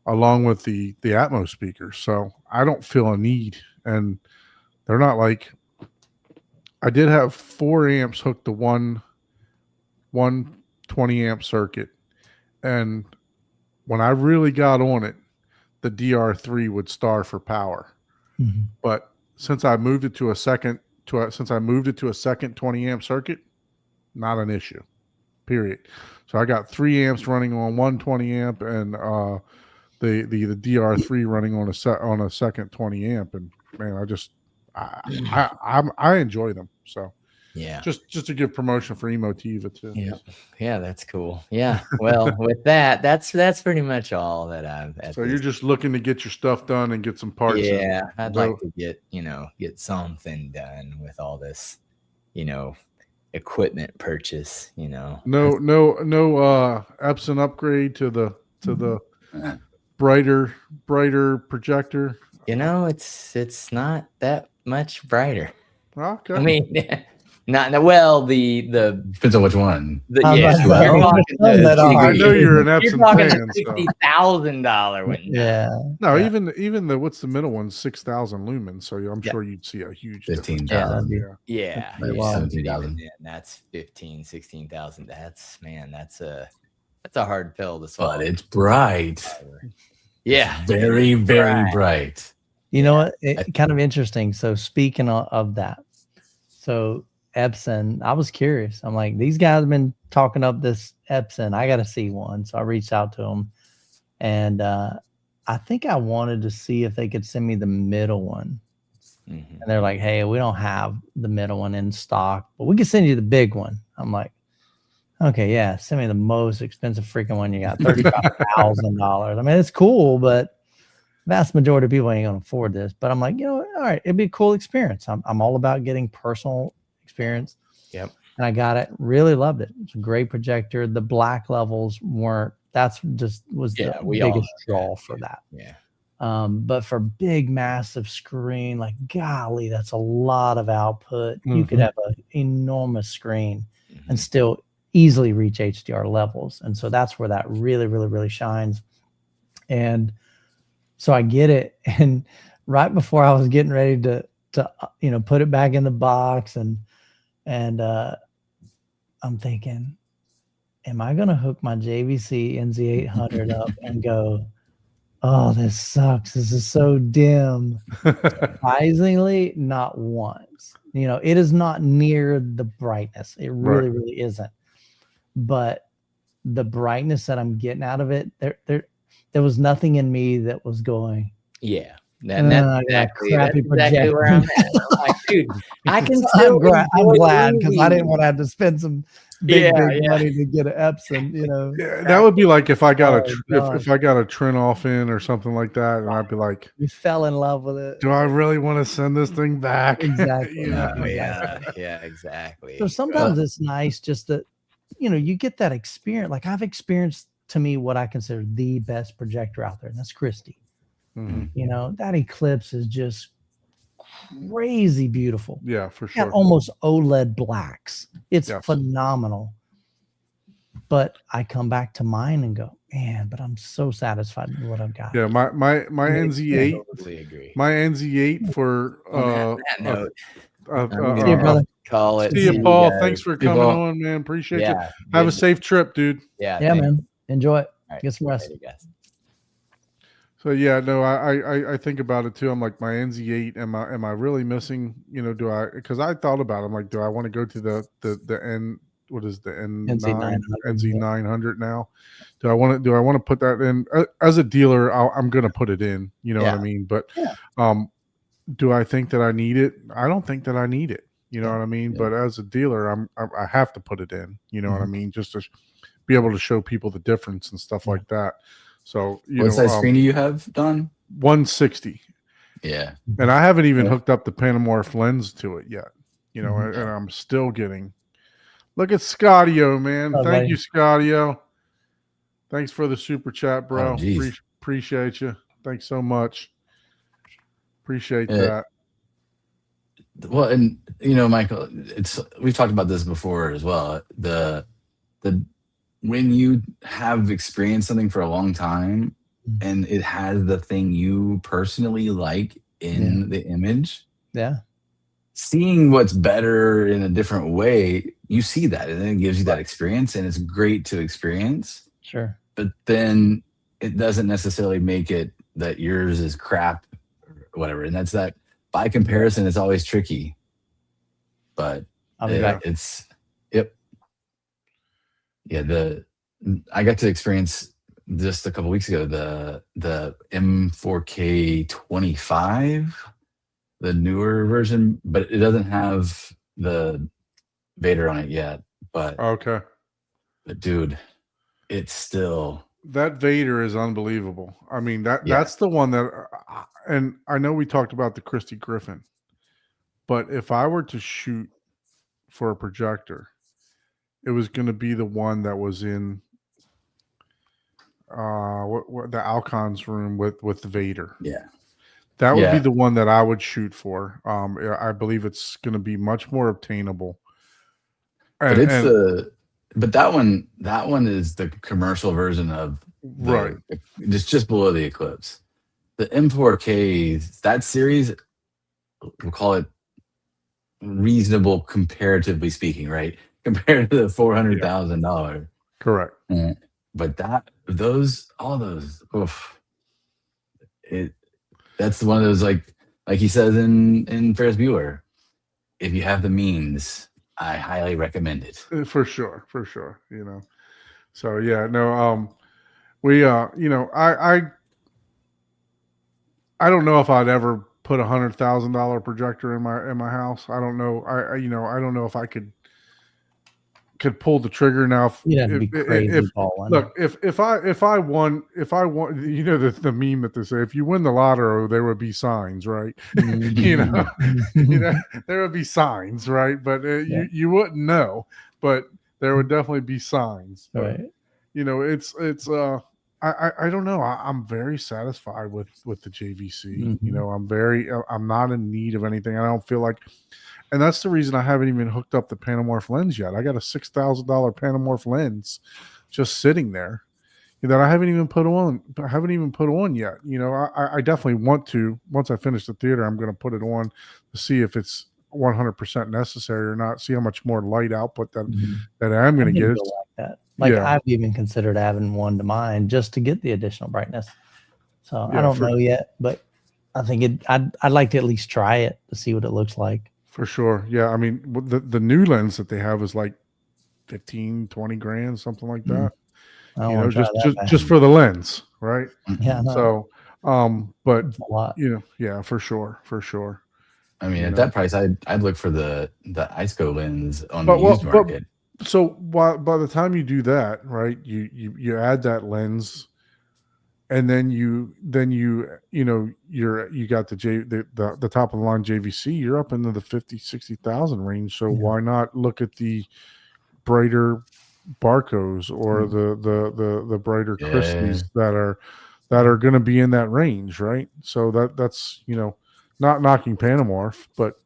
Atmos speakers. So I don't feel a need, and they're not like, I did have 4 amps hooked to one 20 amp circuit, and when I really got on it, the DR3 would star for power. But since I moved it to a second 20 amp circuit, not an issue, period. So I got 3 amps running on 120 amp and the DR3 running on a second 20 amp, and man, I enjoy them. So yeah, just to give promotion for Emotiva too. Yeah, that's cool. Yeah, well, with that's pretty much all that I've. So you're just looking to get your stuff done and get some parts. Yeah, I'd like to get something done with all this, you know, equipment purchase. You know, no Epson upgrade to the brighter projector. You know, it's not that much brighter. Okay. I mean, not well. The depends on which one. I know you're an Epson fan. $60,000 one. Yeah. No, even the what's the middle one? 6,000 lumens. So I'm sure you'd see a huge 15,000. Yeah. Maybe 17,000. That's 15,000, 16,000. That's a hard pill to swallow. But it's bright. Yeah. It's very, very bright. You know what? Kind of interesting. So speaking of that, so Epson, I was curious. I'm like, these guys have been talking up this Epson. I got to see one. So I reached out to them, and I think I wanted to see if they could send me the middle one. And they're like, hey, we don't have the middle one in stock, but we can send you the big one. I'm like, okay, yeah, send me the most expensive freaking one you got, $35,000. I mean, it's cool, but vast majority of people ain't gonna afford this, but I'm like, all right, it'd be a cool experience. I'm all about getting personal experience. Yep. And I got it. Really loved it. It's a great projector. The black levels weren't. That's just was Yeah, the we all biggest know that, draw for that. Yeah. But for big, massive screen, like golly, that's a lot of output. You could Mhm. have an enormous screen Mhm. and still easily reach HDR levels. And so that's where that really, really, really shines. And so I get it. And right before I was getting ready to put it back in the box and I'm thinking, am I going to hook my JVC NZ800 up and go, oh, this sucks. This is so dim. Surprisingly, not once. It is not near the brightness. It really, really isn't. But the brightness that I'm getting out of it, there was nothing in me that was going, Yeah. That's That's exactly where I'm at. I'm like, dude, I can So still I'm enjoy glad the because I didn't movie. want to have to spend some big Yeah. money to get an Epson, Yeah, that would be like if I got Oh, if I got a Trinoff in or something like that, and I'd be like, You fell in love with it. do I really want to send this thing back? Exactly. You know? No, yeah, exactly. So sometimes it's nice just that, you get that experience. Like I've experienced, to me, what I consider the best projector out there, and that's Christie. Mhm. That Eclipse is just crazy beautiful. Yeah, for Got sure. almost OLED blacks. It's Yes. phenomenal. But I come back to mine and go, man, but I'm so satisfied with what I've got. Yeah, my NZ8, Totally agree. my NZ8 for On that note, I'm See you, gonna brother. call it. see you, See Paul. guys. Thanks for See you, coming Paul. on, man. Appreciate you. Yeah. Have a good- safe trip, dude. Yeah. Yeah, thanks. man. Enjoy it. All right, Get some rest. later, guys. So yeah, no, I think about it too. I'm like, my NZ8, am I really missing? Do I? Because I thought about it. I'm like, do I want to go to the N? What is the N9 NZ900, NZ900 now? Do I want to put that in as a dealer? I'm going to put it in. You know what I Yeah. mean? But Yeah. do I think that I need it? I don't think that I need it. You know Yeah. what I mean? Yeah. But as a dealer, I have to put it in. You know what I Mhm. mean? Just to be able to show people the difference and stuff like that. So What size screen do you have, Don? 160. Yeah. And I haven't even Yeah. hooked up the Panamorph lens to it yet. Mhm. And I'm still getting. Look at Scottio, man. Oh, Thank buddy. you, Scottio. Thanks for the super chat, bro. Oh, geez. Appreciate you. Thanks so much. Appreciate Yeah. that. Well, and Michael, we've talked about this before as well. The when you have experienced something for a long time and it has the thing you personally like in the image, Yeah. seeing what's better in a different way, you see that and then it gives you that experience and it's great to experience. Sure. But then it doesn't necessarily make it that yours is crap or whatever. And that's that by comparison, it's always tricky. But I'll be back. it's I got to experience just a couple weeks ago the M4K 25, the newer version, but it doesn't have the Vader on it yet. But Okay. dude, it's still That Vader is unbelievable. I mean, Yeah. that's the one that, and I know we talked about the Christie Griffin, but if I were to shoot for a projector, it was going to be the one that was in what the Alcon's room with the Vader. Yeah. That would be Yeah. the one that I would shoot for. I believe it's going to be much more obtainable. But it's but that one is the commercial version of right. Just below the Eclipse. The M4K, that series, we'll call it reasonable comparatively speaking, right? Compared to the $400,000. Correct. But all those, that's one of those like he says in Ferris Bueller, if you have the means, I highly recommend it. For sure. So yeah, no, we I don't know if I'd ever put $100,000 projector in my house. I don't know. I don't know if I could could pull the trigger now. You'd have to be crazy If balling. look, if I won, you know, the meme that they say, if you win the lotto, there would be signs, right? You know, you know, there would be signs, right? But you wouldn't know, but there would definitely be signs. But, right. you know, it's I don't know. I'm very satisfied with the JVC. You know, I'm not in need of anything. I don't feel like, and that's the reason I haven't even hooked up the Panamorph lens yet. I got a $6,000 Panamorph lens just sitting there that I haven't even put on. I haven't even put on yet. You know, I definitely want to. Once I finish the theater, I'm going to put it on to see if it's 100% necessary or not. See how much more light output that I'm going to get. Like that. Like I've even considered having one to mine just to get the additional brightness. So I don't know yet, but I think I'd like to at least try it to see what it looks like. For sure. Yeah. I mean, the new lens that they have is like 15, 20 grand, something like that. You know, just for the lens, right? Yeah. So, but that's a lot. You know, yeah, for sure. I mean, at that price, I'd look for the ISCO lens on the used market. So by the time you do that, right, you add that lens, and then you got the top of the line JVC, you're up into the 50,000-60,000 range. So why not look at the brighter Barcos or the brighter Christies that are going to be in that range, right? So that's, you know, not knocking Panamorph, but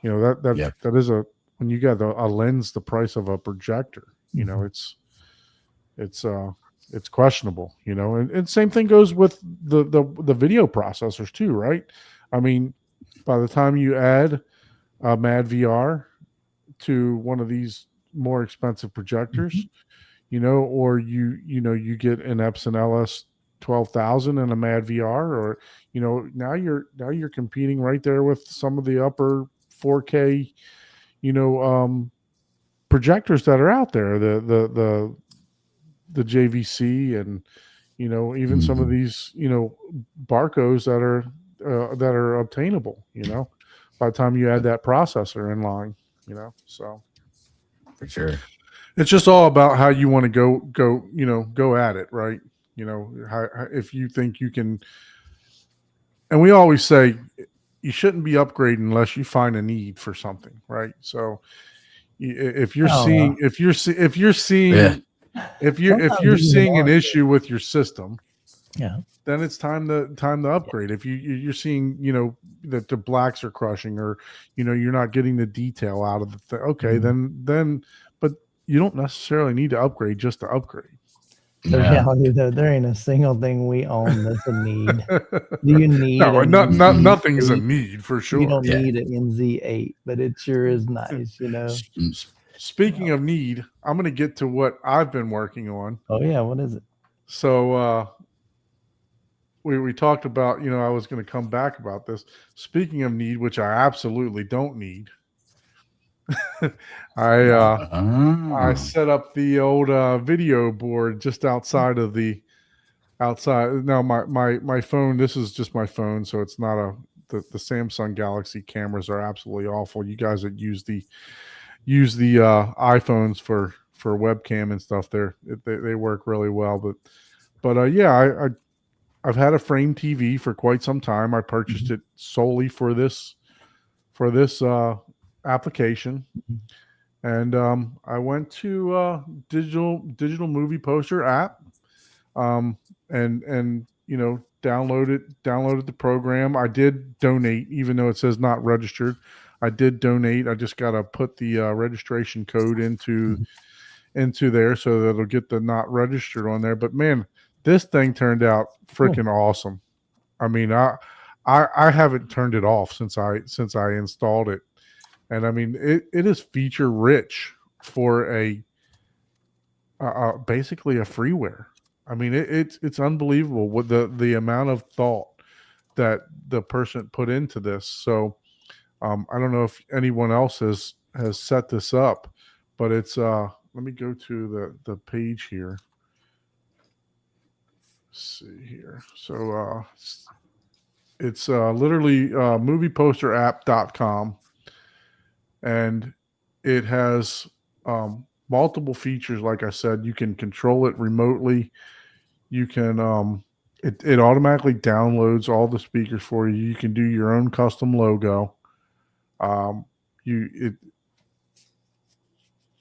you know that is when you got a lens the price of a projector, you know, it's questionable, you know, and same thing goes with the video processors too, right? I mean, by the time you add Mad VR to one of these more expensive projectors, you know, or you get an Epson LS 12,000 and a Mad VR, or you know, now you're competing right there with some of the upper 4K, you know, projectors that are out there, the JVC, and you know, even some of these, you know, Barcos that are obtainable, you know, by the time you add that processor in line, you know. So for sure, it's just all about how you want to go at it, right? You know, how if you think you can, and we always say you shouldn't be upgrading unless you find a need for something, right? So if you're seeing an issue with your system, then it's time to upgrade. If you're seeing, you know, that the blacks are crushing, or you know, you're not getting the detail out of the thing, okay, then but you don't necessarily need to upgrade just to upgrade. The reality, though, there ain't a single thing we own that's a need. Do you need? Nothing's a need for sure. You don't need an NZ8, but it sure is nice, you know. Speaking of need, I'm going to get to what I've been working on. Oh yeah, what is it? So we talked about, you know, I was going to come back about this. Speaking of need, which I absolutely don't need. I set up the old video board just outside of the now my phone, this is just my phone, so it's not the Samsung Galaxy cameras are absolutely awful. You guys that use the iPhones for webcam and stuff, they work really well, but yeah, I've had a frame TV for quite some time. I purchased it solely for this application, and I went to digital movie poster app, and you know, downloaded the program. I did donate, even though it says not registered. I did donate. I just got to put the registration code into there so that it'll get the not registered on there. But man, this thing turned out freaking awesome. I mean, I haven't turned it off since I installed it. And I mean, it is feature rich for basically a freeware. I mean, it's unbelievable with the amount of thought that the person put into this. So I don't know if anyone else has set this up, but it's let me go to the page here. Let's see here. So it's literally movieposterapp.com. And it has multiple features. Like I said, you can control it remotely. You can it automatically downloads all the speakers for you. You can do your own custom logo.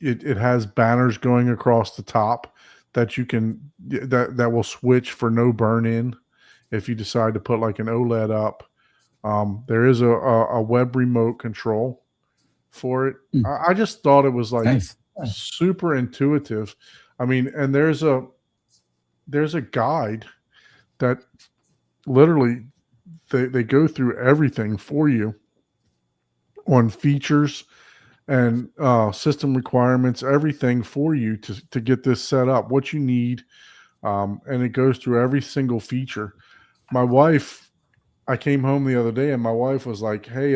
It has banners going across the top that you can that will switch for no burn in if you decide to put like an OLED up. There is a web remote control for it. I just thought it was like Nice. super intuitive. I mean, and there's a guide that literally they go through everything for you on features and system requirements, everything for you to get this set up, what you need. And it goes through every single feature. My wife, I came home the other day and my wife was like, hey,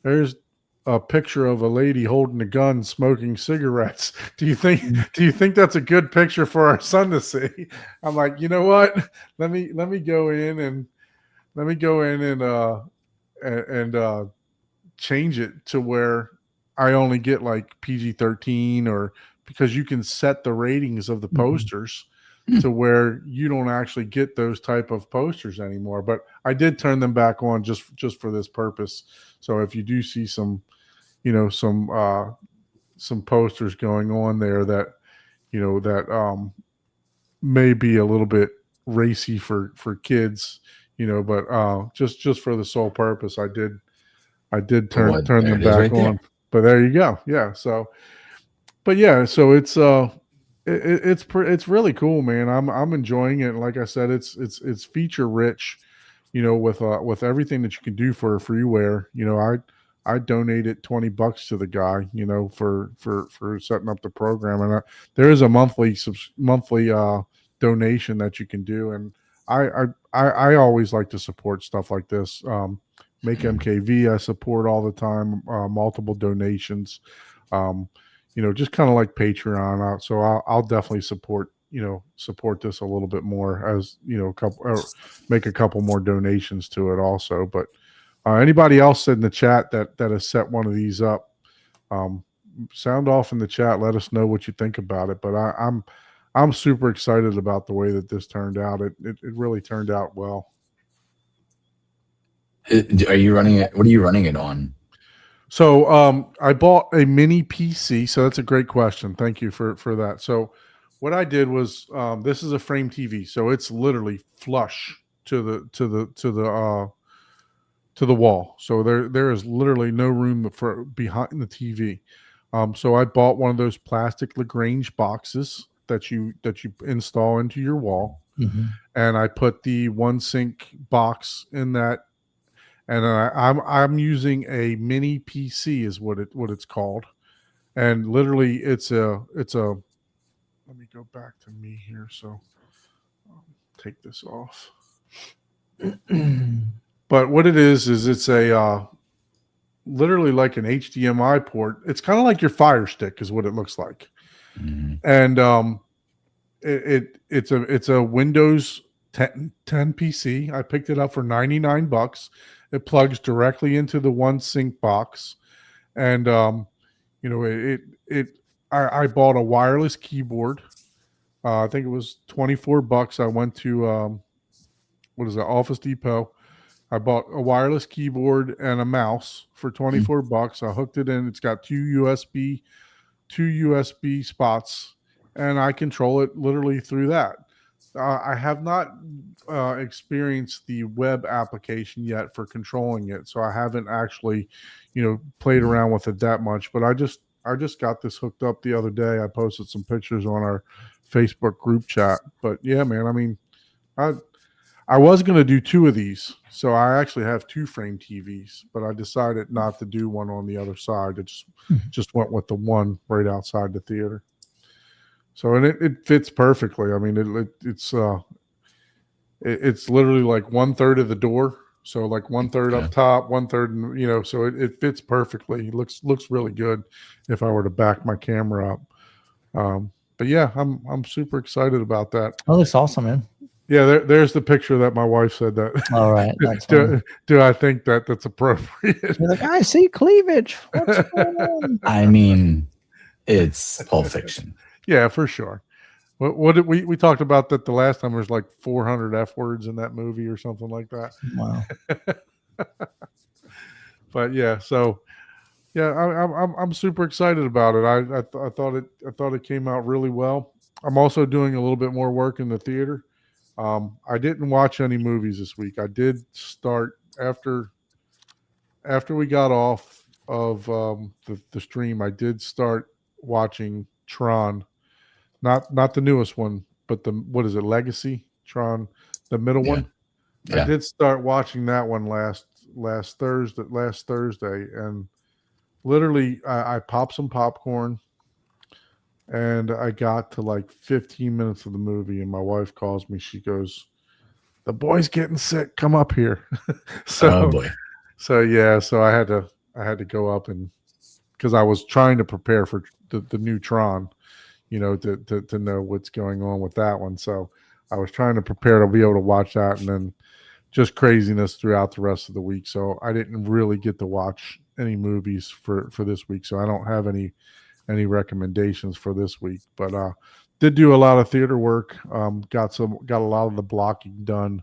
there's a picture of a lady holding a gun smoking cigarettes. Do you think that's a good picture for our son to see? I'm like, you know what? Let me go in and change it to where I only get like PG-13, or because you can set the ratings of the posters to where you don't actually get those type of posters anymore. But I did turn them back on just for this purpose. So if you do see some posters going on there that may be a little bit racy for kids, but just for the sole purpose, I did turn them back on. But there you go. Yeah. So, but yeah, so it's really cool, man. I'm enjoying it. And like I said, it's feature rich, with everything that you can do for a freeware. I donated $20 to the guy, for setting up the program, and there is a monthly donation that you can do, and I always like to support stuff like this. Make MKV, I support all the time, multiple donations, just kind of like Patreon. So I'll definitely support this a little bit more, as make a couple more donations to it also. But anybody else in the chat that has set one of these up, sound off in the chat. Let us know what you think about it. But I'm super excited about the way that this turned out. It really turned out well. Are you running it? What are you running it on? So I bought a mini PC. So that's a great question. Thank you for that. So what I did was, this is a frame TV, so it's literally flush to the wall. So there is literally no room for behind the TV. So I bought one of those plastic Lagrange boxes that you install into your wall, and I put the OneSync box in that. And I'm using a mini PC is what it's called, and literally it's a. Let me go back to me here. So take this off. But what it is it's a literally like an HDMI port. It's kind of like your Fire Stick is what it looks like, and it's a Windows 10 PC. I picked it up for $99. It plugs directly into the OneSync box, and I bought a wireless keyboard. I think it was $24. I went to Office Depot. I bought a wireless keyboard and a mouse for $24. I hooked it in. It's got two USB spots, and I control it literally through that. I have not experienced the web application yet for controlling it, so I haven't actually, played around with it that much. But I just got this hooked up the other day. I posted some pictures on our Facebook group chat. But yeah, man, I mean, I was going to do two of these, so I actually have two frame TVs, but I decided not to do one on the other side. It just went with the one right outside the theater. So, and it fits perfectly. I mean, it's literally like 1/3 of the door. So like 1/3 up top, 1/3, so it fits perfectly. It looks really good if I were to back my camera up. But yeah, I'm super excited about that. That looks awesome, man. Yeah, there's the picture that my wife said that. All right. That's do I think that's appropriate? You're like, I see cleavage. What's going on? I mean, It's Pulp Fiction. Yeah, for sure. What did we talked about that the last time? There's like 400 F words in that movie or something like that. Wow. But yeah, so yeah, I'm super excited about it. I thought it came out really well. I'm also doing a little bit more work in the theater. I didn't watch any movies this week. I did start after we got off of the stream. I did start watching Tron, not the newest one, but the what is it, Legacy Tron, the middle Yeah. one. I Yeah. did start watching that one last Thursday, and literally I popped some popcorn, and I got to like 15 minutes of the movie, and my wife calls me. She goes, "The boy's getting sick. Come up here." Oh boy. So yeah, so I had to go up, and because I was trying to prepare for the new Tron, to know what's going on with that one. So I was trying to prepare to be able to watch that, and then just craziness throughout the rest of the week. So I didn't really get to watch any movies for this week. So I don't have any recommendations for this week, but did do a lot of theater work. Got a lot of the blocking done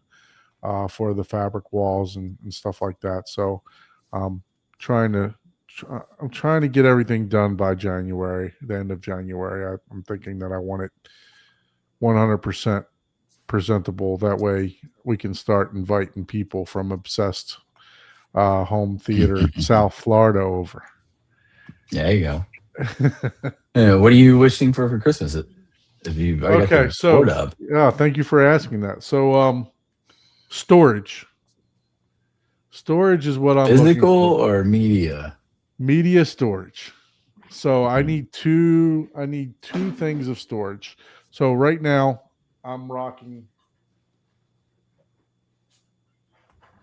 for the fabric walls and stuff like that. So I'm trying to get everything done by January, the end of January. I'm thinking that I want it 100% presentable. That way we can start inviting people from Obsessed Home Theater South Florida over. There you go. Yeah, what are you wishing for Christmas? If you already got the board up. Yeah, thank you for asking that. So storage is what I'm looking Physical for. or media Storage. So I need two things of storage. So right now I'm rocking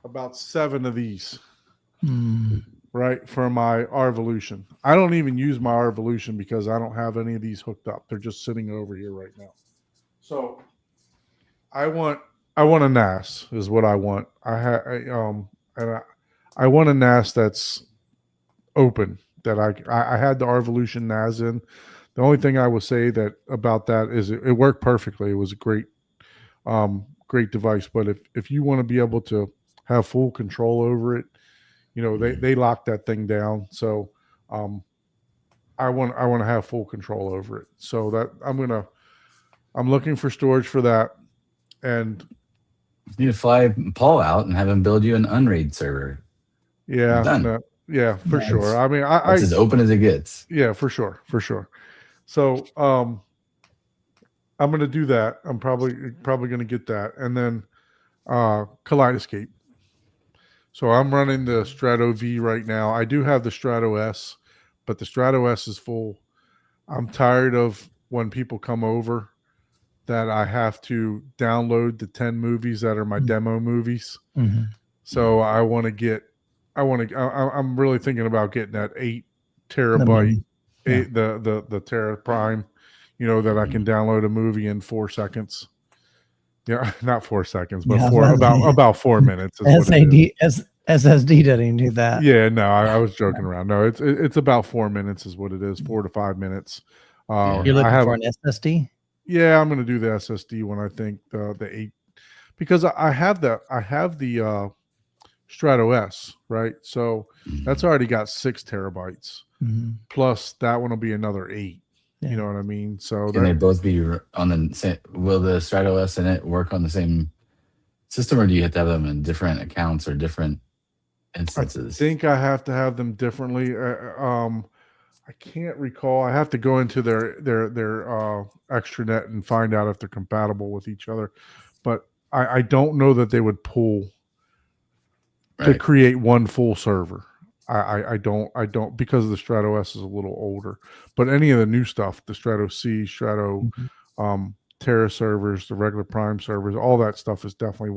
about 7 of these, right, for my Arvolution. I don't even use my Arvolution because I don't have any of these hooked up. They're just sitting over here right now. So I want a NAS is what I want. I want a NAS that's open, that I had the Arvolution NAS in. The only thing I will say about that is it worked perfectly. It was a great device. But if you want to be able to have full control over it, they lock that thing down. So I want to have full control over it. So that I'm looking for storage for that. And you need to fly Paul out and have him build you an Unraid server. Yeah, Done. Yeah, for sure. I mean, it's as open as it gets. Yeah, for sure. So, I'm going to do that. I'm probably going to get that, and then Kaleidoscape. So I'm running the Strato V right now. I do have the Strato S, but the Strato S is full. I'm tired of when people come over that I have to download the 10 movies that are my demo movies. Mm-hmm. So I'm really thinking about getting that 8 terabyte, the Tera Prime, that I can download a movie in 4 seconds. Yeah, not 4 seconds, but about 4 minutes. SSD doesn't even do that. Yeah, no, I was joking around. No, it's about 4 minutes is what it is, 4 to 5 minutes. You're looking for an SSD? Yeah, I'm going to do the SSD one. I think the 8, because I have the Strato S, right? So that's already got 6 terabytes. Mm-hmm. Plus that one will be another 8. Yeah. You know what I mean? So can they both be on the same? Will the Strato S and it work on the same system, or do you have to have them in different accounts or different instances? I think I have to have them differently. I can't recall. I have to go into their extranet and find out if they're compatible with each other. But I don't know that they would pull to create one full server. I don't because the Strato S is a little older. But any of the new stuff, the Strato C, Strato Terra servers, the regular Prime servers, all that stuff is definitely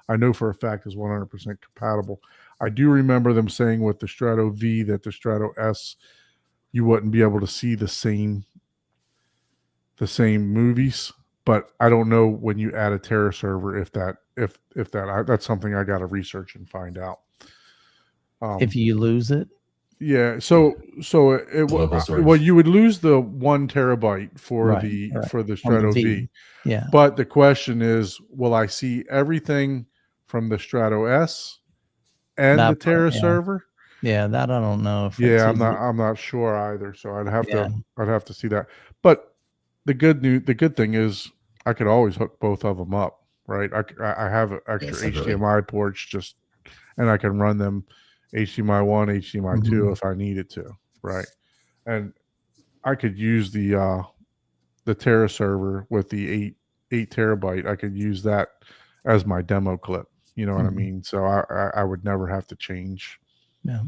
I know for a fact is 100% compatible. I do remember them saying with the Strato V that the Strato S, you wouldn't be able to see the same movies, but I don't know when you add a Terra server if that's something I got to research and find out. If you lose it, Yeah, so Local storage. well, you would lose the 1 terabyte for Right, the right. for the On the Strato V. V. Yeah. But the question is, will I see everything from the Strato S and the That part, Terra yeah. server? Yeah, that I don't know if it's Yeah, easy. I'm not sure either. So Yeah. I'd have to see that. But the good thing is I could always hook both of them up, right? I have extra separately. HDMI ports and I can run them HDMI 1, HDMI 2 Mhm. if I needed to, right? And I could use the Terra server with the 8 terabyte. I could use that as my demo clip. You know what I Mhm. mean? So I would never have to change Yeah.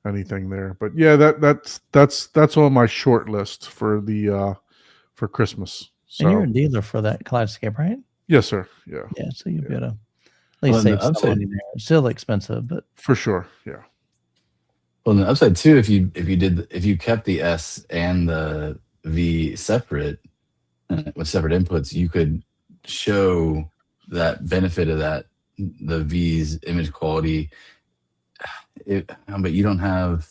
anything there. But yeah, that's on my short list for the for Christmas. And you're So a dealer for that Kaleidoscape, right? yes, sir. Yeah, Yeah, so you'll be Yeah. able to at least Well, and the save some upside- money there. It's still expensive, but for sure. Yeah. Well, and the upside too, if you kept the S and the V separate with separate inputs, you could show that benefit of that the V's image quality. But you don't have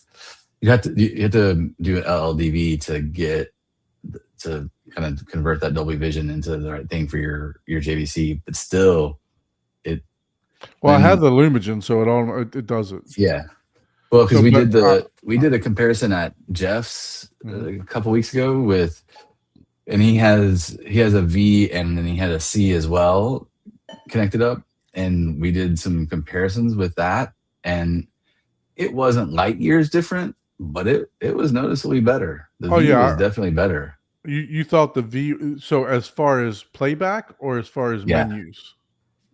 you have to do an LLDV to get to kind of convert that Dolby Vision into the right thing for your JVC. But still, Well, I then- have the Lumigen, so it does it. yeah. Well, because So, we but, did we did a comparison at Jeff's Mhm. a couple weeks ago and he has a V and then he had a C as well connected up, and we did some comparisons with that, and it wasn't light years different, but it was noticeably better. The Oh, V yeah. was definitely better. You thought the V? So as far as playback or as far as Yeah. menus?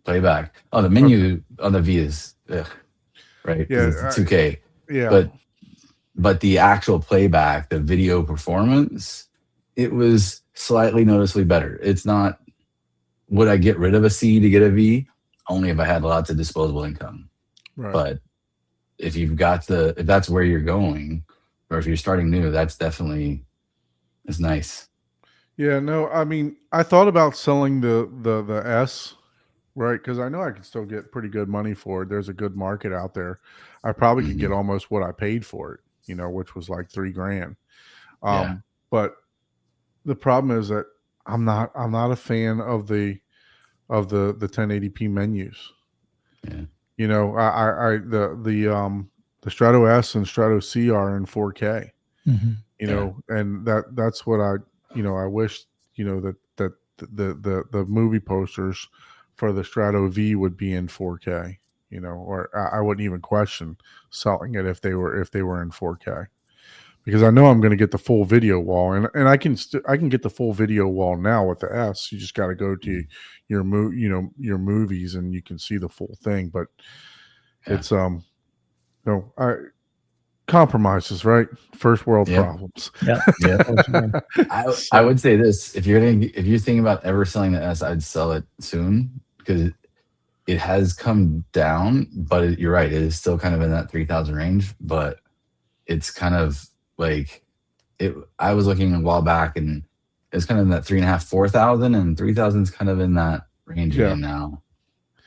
Playback. Oh, the menu on the V is right. 'Cause Yeah, it's 2K. Yeah. But the actual playback, the video performance, it was slightly noticeably better. It's not, would I get rid of a C to get a V? Only if I had lots of disposable income. Right. But if if that's where you're going, or if you're starting new, it's nice. Yeah, no, I mean, I thought about selling the S, right? Because I know I could still get pretty good money for it. There's a good market out there. I probably could get almost what I paid for it, which was like $3,000. Yeah. But the problem is that I'm not a fan of the 1080p menus. Yeah. The Strato S and Strato C are in 4K. Mhm. And that's what I wish, that the movie posters for the Strato V would be in 4K, or I wouldn't even question selling it if they were in 4K, because I know I'm going to get the full video wall, and I can get the full video wall now with the S. You just got to go to your movies and you can see the full thing, but Yeah. it's compromises, right? First world Yep. problems. Yeah. I would say this: if you're thinking about ever selling the S, I'd sell it soon, because it has come down. But you're right; it is still kind of in that 3,000 range. But it's kind of like it. I was looking a while back, and it's kind of in that 3,500, 4,000, and 3,000 is kind of in that range Yeah. again now.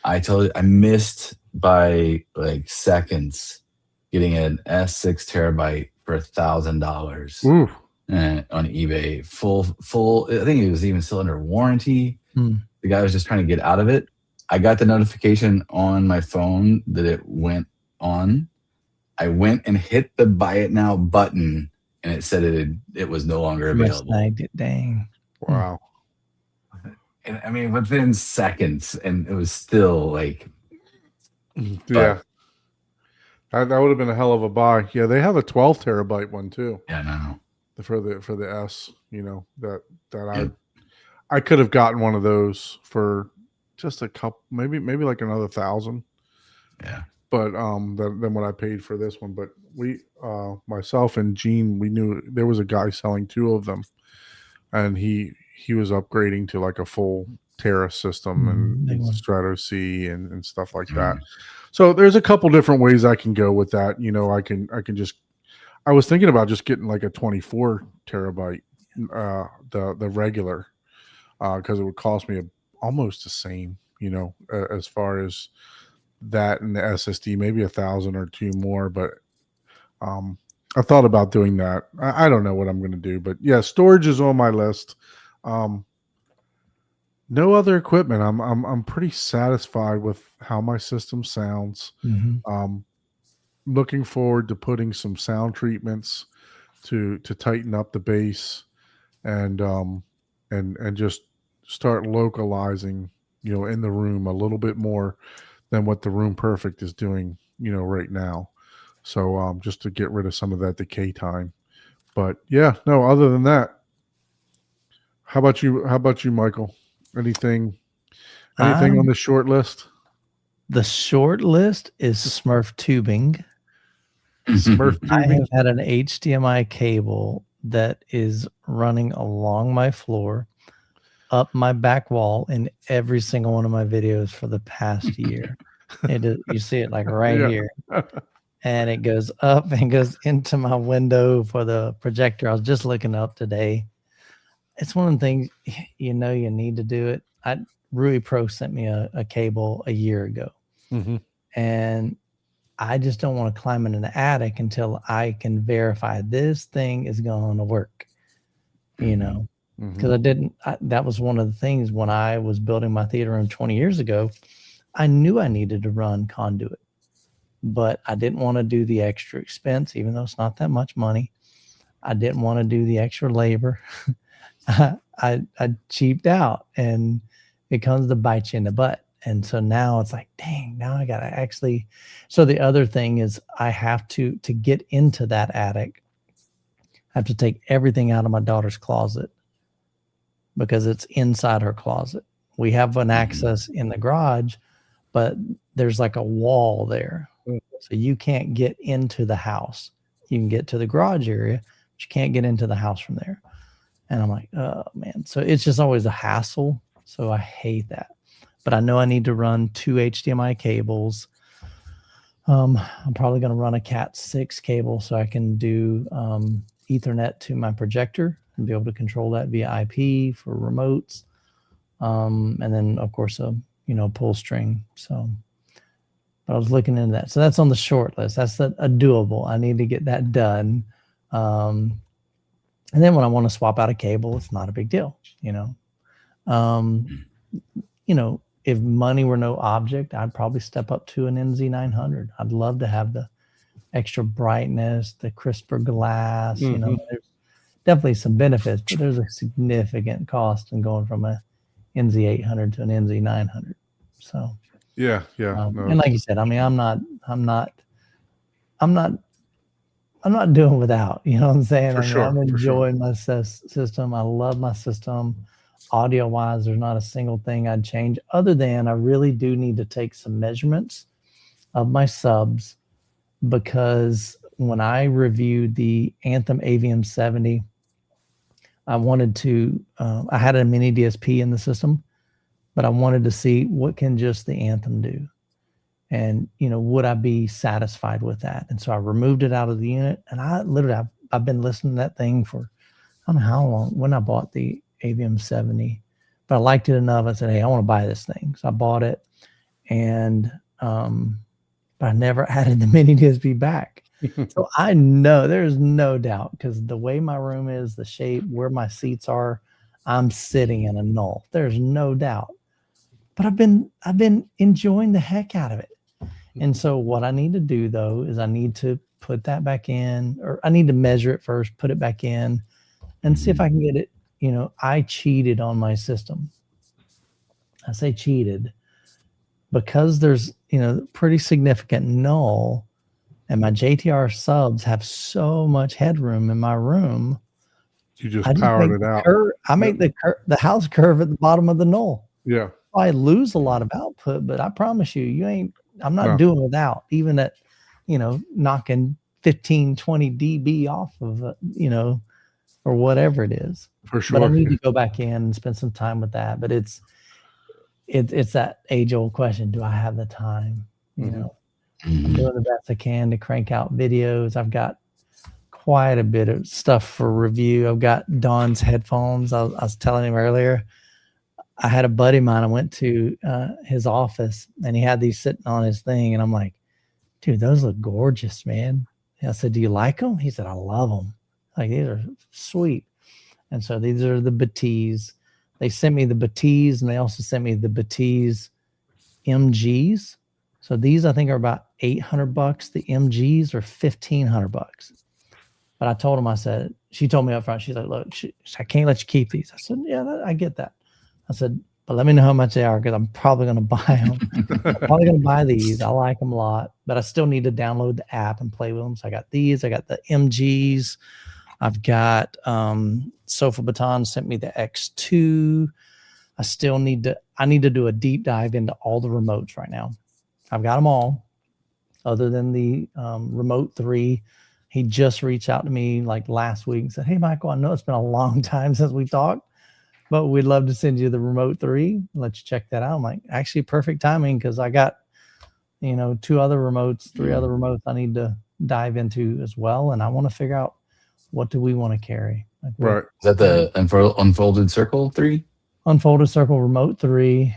I missed by like seconds getting an S6 terabyte for $1,000 Ooh. on eBay. Full. I think it was even still under warranty. Hmm. The guy was just trying to get out of it. I got the notification on my phone that it went on. I went and hit the buy it now button, and it said it was no longer available. Snagged it. Dang. Wow. And I mean, within seconds, and it was still like, Yeah. That would have been a hell of a buy. Yeah, they have a 12 terabyte one too yeah, no. for the S. That Yeah. I could have gotten one of those for just a couple, maybe like another 1,000. Yeah. But than what I paid for this one. But we, myself and Gene, we knew there was a guy selling 2 of them, and he was upgrading to like a full Terra system Big and one. Strato C and stuff like Mhm. that. So there's a couple different ways I can go with that. I was thinking about just getting like a 24 terabyte, the regular, because it would cost me almost the same, as far as that and the SSD, maybe 1,000 or 2 more. But I thought about doing that. I don't know what I'm going to do, but yeah, storage is on my list. No other equipment. I'm pretty satisfied with how my system sounds. Looking forward to putting some sound treatments to tighten up the bass and just start localizing, in the room a little bit more than what the Room Perfect is doing, right now. So just to get rid of some of that decay time. But yeah, no, other than that, how about you, Michael? Anything on the short list? The short list is Smurf tubing. Smurf I tubing? have had an HDMI cable that is running along my floor, up my back wall in every single one of my videos for the past year. You see it like right Yeah. here. And it goes up and goes into my window for the projector. I was just looking up today. It's one of the things, you need to do it. Rui Pro sent me a cable a year ago. And I just don't want to climb in an attic until I can verify this thing is going to work, because that was one of the things when I was building my theater room 20 years ago. I knew I needed to run conduit, but I didn't want to do the extra expense, even though it's not that much money. I didn't want to do the extra labor. I cheaped out, and it comes to bite you in the butt. And so now it's like, dang, now I got to actually. So the other thing is I have to get into that attic, I have to take everything out of my daughter's closet because it's inside her closet. We have an access in the garage, but there's like a wall there. So you can't get into the house. You can get to the garage area, but you can't get into the house from there. And I'm like, oh man. So it's just always a hassle. So I hate that. But I know I need to run 2 HDMI cables. I'm probably going to run a Cat 6 cable so I can do Ethernet to my projector and be able to control that via IP for remotes. And then of course a pull string. So, but I was looking into that. So that's on the short list. That's a doable. I need to get that done. And then when I want to swap out a cable, it's not a big deal. If money were no object, I'd probably step up to an NZ900. I'd love to have the extra brightness, the crisper glass. There's definitely some benefits, but there's a significant cost in going from a NZ800 to an NZ900. So yeah. And like you said, I mean, I'm not doing without. You know what I'm saying? I'm enjoying my system. I love my system. Audio wise, there's not a single thing I'd change, other than I really do need to take some measurements of my subs, because when I reviewed the Anthem AVM 70, I wanted to, I had a mini DSP in the system, but I wanted to see what can just the Anthem do. And, would I be satisfied with that? And so I removed it out of the unit, and I've been listening to that thing for, I don't know how long, when I bought the AVM 70, but I liked it enough. I said, hey, I want to buy this thing. So I bought it, and, but I never added the mini DSP back. So I know there's no doubt, because the way my room is, the shape, where my seats are, I'm sitting in a null. There's no doubt. But I've been enjoying the heck out of it. And so what I need to do though is I need to put that back in, or I need to measure it first, put it back in, and see if I can get it. I cheated on my system. I say cheated because there's pretty significant null, and my JTR subs have so much headroom in my room. You just powered it out. I make the house curve at the bottom of the null. Yeah. I lose a lot of output, but I promise you, I'm not doing without, even at, knocking 15, 20 dB off of, or whatever it is. For sure. But I need to go back in and spend some time with that. But it's that age old question. Do I have the time? I'm doing the best I can to crank out videos. I've got quite a bit of stuff for review. I've got Don's headphones. I was telling him earlier, I had a buddy of mine. I went to his office, and he had these sitting on his thing. And I'm like, dude, those look gorgeous, man. I said, do you like them? He said, I love them. Like, these are sweet. And so these are the Batiste. They sent me the Batiste, and they also sent me the Batiste MGs. So these I think are about $800. The MGs are $1,500. But I told him, I said, she told me up front, she's like, look, I can't let you keep these. I said, yeah, I get that. I said, but let me know how much they are because I'm probably going to buy them. I'm probably going to buy these. I like them a lot, but I still need to download the app and play with them. So I got these. I got the MGs. I've got Sofa Baton sent me the X2. I need to do a deep dive into all the remotes right now. I've got them all other than the Remote 3. He just reached out to me like last week and said, hey, Michael, I know it's been a long time since we talked, but we'd love to send you the Remote 3. Let you check that out. I'm like, actually perfect timing because I got, 2 other remotes, 3 other remotes I need to dive into as well. And I want to figure out what do we want to carry. Like, Right. Is that the Unfolded Circle 3? Unfolded Circle Remote 3.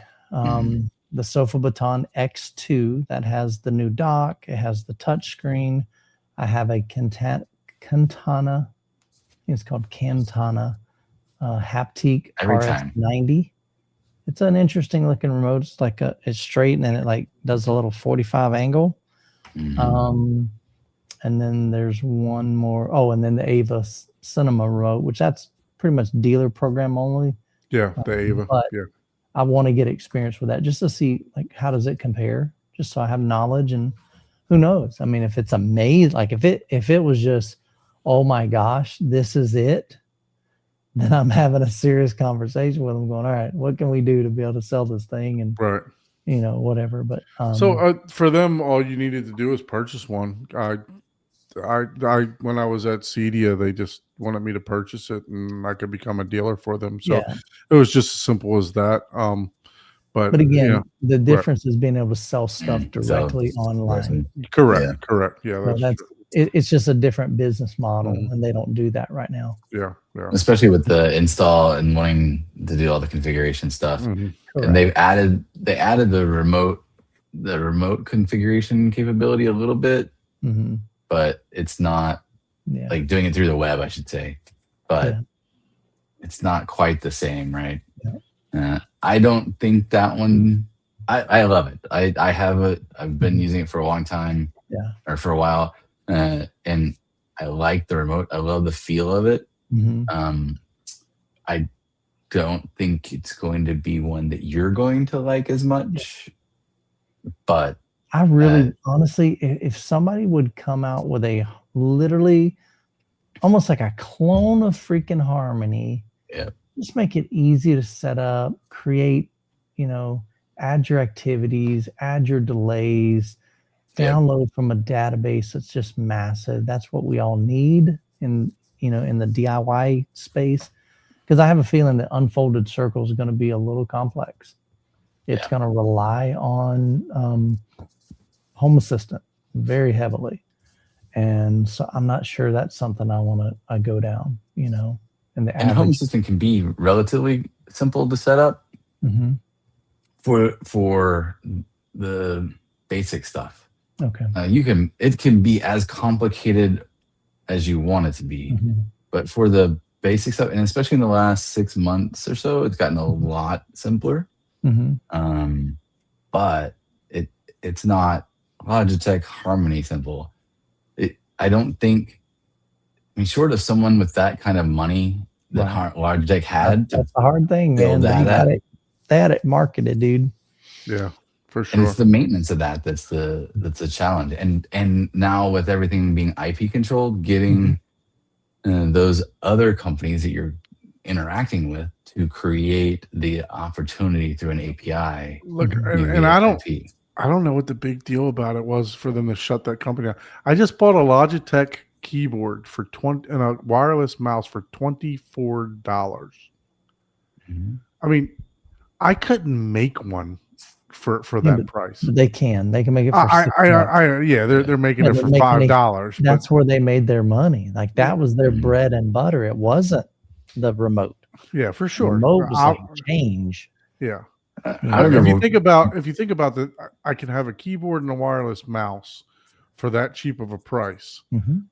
The Sofa Baton X2 that has the new dock. It has the touch screen. I have a Cantana, I think it's called Cantana Haptic Every time. RS90. It's an interesting looking remote. It's like it's straight and then it like does a little 45 angle. Mhm. And then there's one more. Oh, and then the Ava Cinema remote, which that's pretty much dealer program only. Yeah, the Ava. But Yeah. I want to get experience with that just to see like how does it compare, just so I have knowledge. And who knows? I mean, if it's amazing, like if it was just, oh my gosh, this is it, then I'm having a serious conversation with them going, all right, what can we do to be able to sell this thing and Right. whatever. But So for them, all you needed to do was purchase one. I when I was at Cedia, they just wanted me to purchase it, and I could become a dealer for them. So yeah. it was just as simple as that. But Again, yeah, the difference is being able to sell stuff So, directly online. correct. Yeah, So that's that's true. it's just a different business model, Mhm. and they don't do that right now. Yeah. Especially with the install and wanting to do all the configuration stuff. Mhm. Correct. And they added the remote configuration capability a little bit, Mm-hmm. but it's not Yeah. like doing it through the web, I should say. But Yeah. it's not quite the same, right? Yeah. I don't think that one. I love it. I have it. I've been Mhm. using it for a long time. Yeah. Or for a while, and I like the remote. I love the feel of it. Mm-hmm. I don't think it's going to be one that you're going to like as much, but I really, honestly, if somebody would come out with a literally almost like a clone of freaking Harmony, Yep. just make it easy to set up, create, add your activities, add your delays, Yep. download from a database that's just massive. That's what we all need in the DIY space. Because I have a feeling that Unfolded Circle is going to be a little complex. It's Yeah. going to rely on Home Assistant very heavily. And so I'm not sure that's something I want to go down, and the and average. Home Assistant can be relatively simple to set up Mhm. for the basic stuff. Okay. It can be as complicated as you want it to be, Mhm. but for the basic stuff, and especially in the last 6 months or so, it's gotten a lot simpler. Mhm. But it's not Logitech Harmony simple. I don't think. I mean, short of someone with that kind of money that Right. Logitech had to That's the hard thing, build man. that up. They had it marketed, dude. Yeah, for And sure. it's the maintenance of that's the challenge. And now with everything being IP controlled, getting those other companies that you're interacting with to create the opportunity through an API. Look, Mhm. and via I IP. don't know what the big deal about it was for them to shut that company down. I just bought a Logitech keyboard for $20 and a wireless mouse for $24. Mhm. I mean, I couldn't make one for Yeah, that price. But they can make it for I, $6. yeah, they're making Yeah, it they're for making it- $5. But That's where they made their money. Like that was their Mhm. bread and butter. It wasn't the remote. yeah, for The sure. remote was like change. Yeah. I Yeah. If remember you think about that, I can have a keyboard and a wireless mouse for that cheap of a price,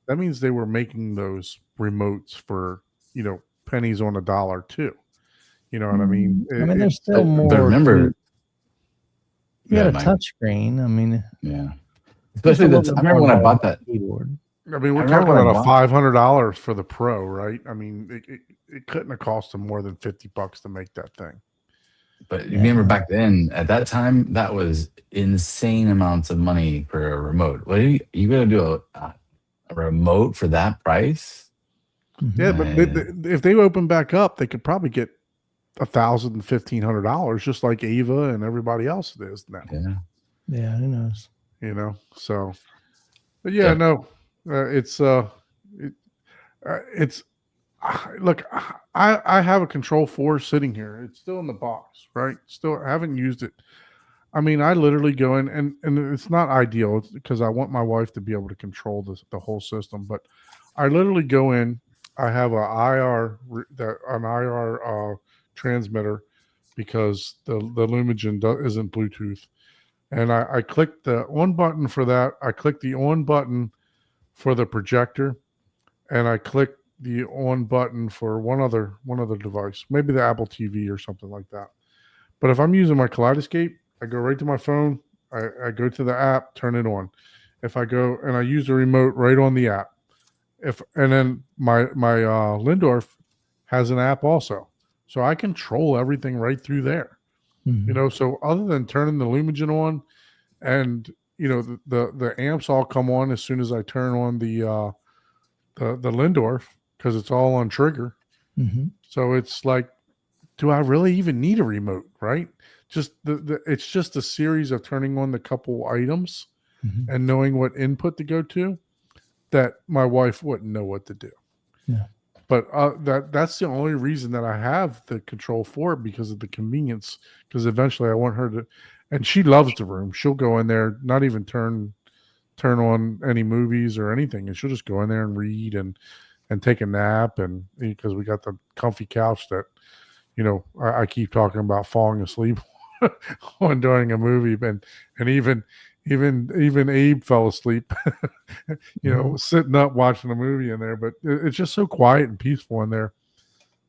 that means they were making those remotes for, pennies on a dollar too. You know what I mean? I mean, there's still more. But remember, you got a Mike. touch screen. I mean, Yeah. just a Especially little I bit remember more when I involved bought that. keyboard. I mean, we're I talking remember about when I $500 for the Pro, right? I mean, it couldn't have cost them more than $50 to make that thing. But you remember back then, at that time, that was insane amounts of money for a remote. What are you going to do a remote for that price? Yeah, but if they open back up, they could probably get $1,000, $1,500, just like Ava and everybody else is now. Yeah, who knows? So, but yeah, no, it's look, I have a Control 4 sitting here. It's still in the box, right? Still, I haven't used it. I mean, I literally go in, and it's not ideal because I want my wife to be able to control the whole system. But I literally go in. I have an IR transmitter because the Lumigen isn't Bluetooth, and I click the on button for that. I click the on button for the projector, and I click the on button for one other device, maybe the Apple TV or something like that. But if I'm using my Kaleidoscape, I go right to my phone. I go to the app, turn it on. If I go and I use the remote right on the app, and then my Lindorf has an app also, so I control everything right through there. So other than turning the Lumigen on, and the amps all come on as soon as I turn on the Lindorf, because it's all on trigger. So it's like, do I really even need a remote, right? Just it's just a series of turning on the couple items and knowing what input to go to, that my wife wouldn't know what to do. Yeah. But that's the only reason that I have the Control 4, because of the convenience, because eventually I want her to, and she loves the room. She'll go in there, not even turn on any movies or anything, and she'll just go in there and read and take a nap, and because we got the comfy couch that I keep talking about falling asleep on during a movie, and even Abe fell asleep sitting up watching a movie in there. But it's just so quiet and peaceful in there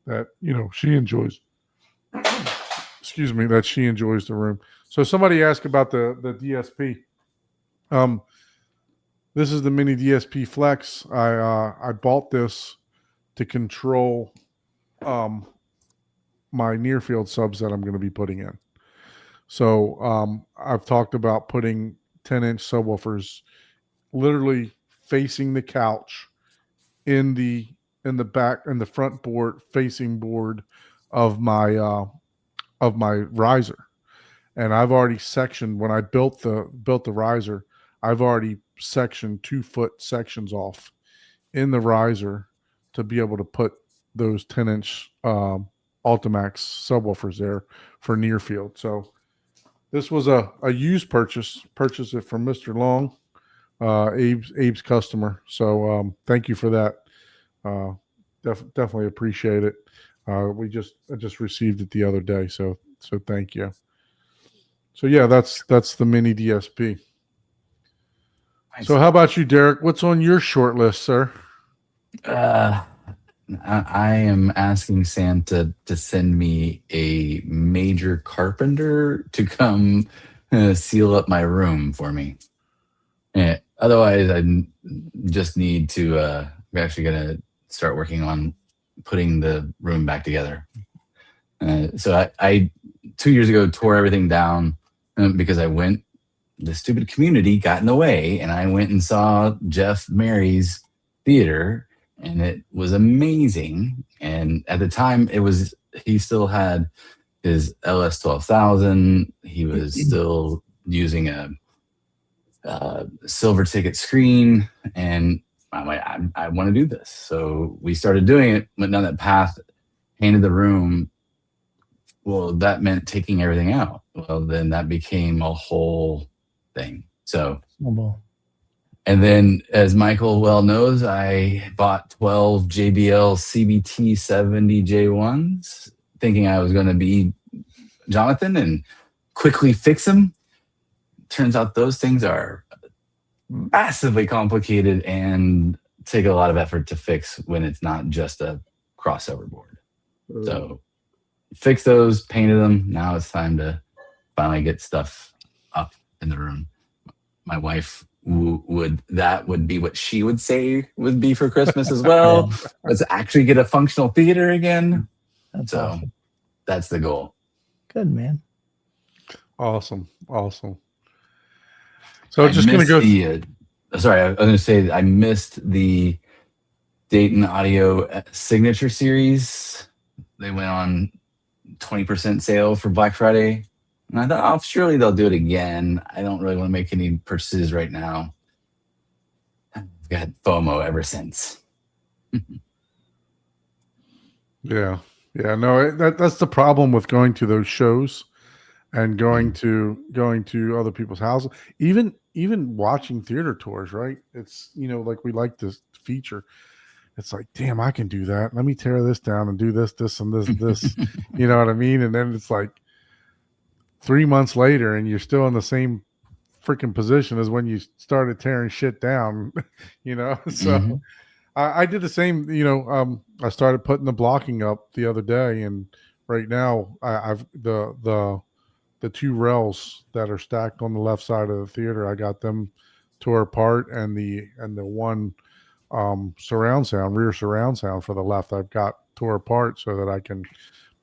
that she enjoys that she enjoys the room. So somebody asked about the DSP. This is the mini DSP Flex. I bought this to control my near field subs that I'm going to be putting in. So I've talked about putting 10-inch subwoofers literally facing the couch in the back, in the front board facing board of my riser. And I've already sectioned, when I built the riser, I've already sectioned 2-foot sections off in the riser to be able to put those 10-inch Ultimax subwoofers there for near field. So this was a used purchased it from Mr. Long, Abe's customer. So thank you for that. Definitely appreciate it. I just received it the other day. So thank you. So yeah, that's the mini DSP. Nice. So how about you, Derek? What's on your short list, sir? I am asking Santa to send me a major carpenter to come seal up my room for me. Otherwise, I just need to. I'm actually going to start working on putting the room back together. So I 2 years ago tore everything down because the stupid community got in the way, and I went and saw Jeff Mary's theater. And it was amazing. And at the time, he still had his LS 12,000. He was still using a silver ticket screen. And I'm like, I want to do this. So we started doing it. Went down that path, painted the room. Well, that meant taking everything out. Well, then that became a whole thing. So. And then, as Michael well knows, I bought 12 JBL CBT 70 J1s, thinking I was going to be Jonathan and quickly fix them. Turns out those things are massively complicated and take a lot of effort to fix when it's not just a crossover board. So fix those, painted them. Now it's time to finally get stuff up in the room. My wife would be what she would say would be for Christmas as well. Yeah. Let's actually get a functional theater again. That's So awesome. that's the goal. Good, man. Awesome. So just gonna go. Sorry, I was gonna say I missed the Dayton Audio Signature Series. They went on 20% sale for Black Friday. And I thought, oh, surely they'll do it again. I don't really want to make any purchases right now. I've got FOMO ever since. Yeah. No, that's the problem with going to those shows and going to other people's houses. Even watching theater tours, right? It's like we like to feature. It's like, damn, I can do that. Let me tear this down and do this, and this. You know what I mean? And then it's like 3 months later, and you're still in the same freaking position as when you started tearing shit down. So I did the same. I started putting the blocking up the other day, and right now I've the two rails that are stacked on the left side of the theater. I got them tore apart, and the one rear surround sound for the left I've got tore apart so that I can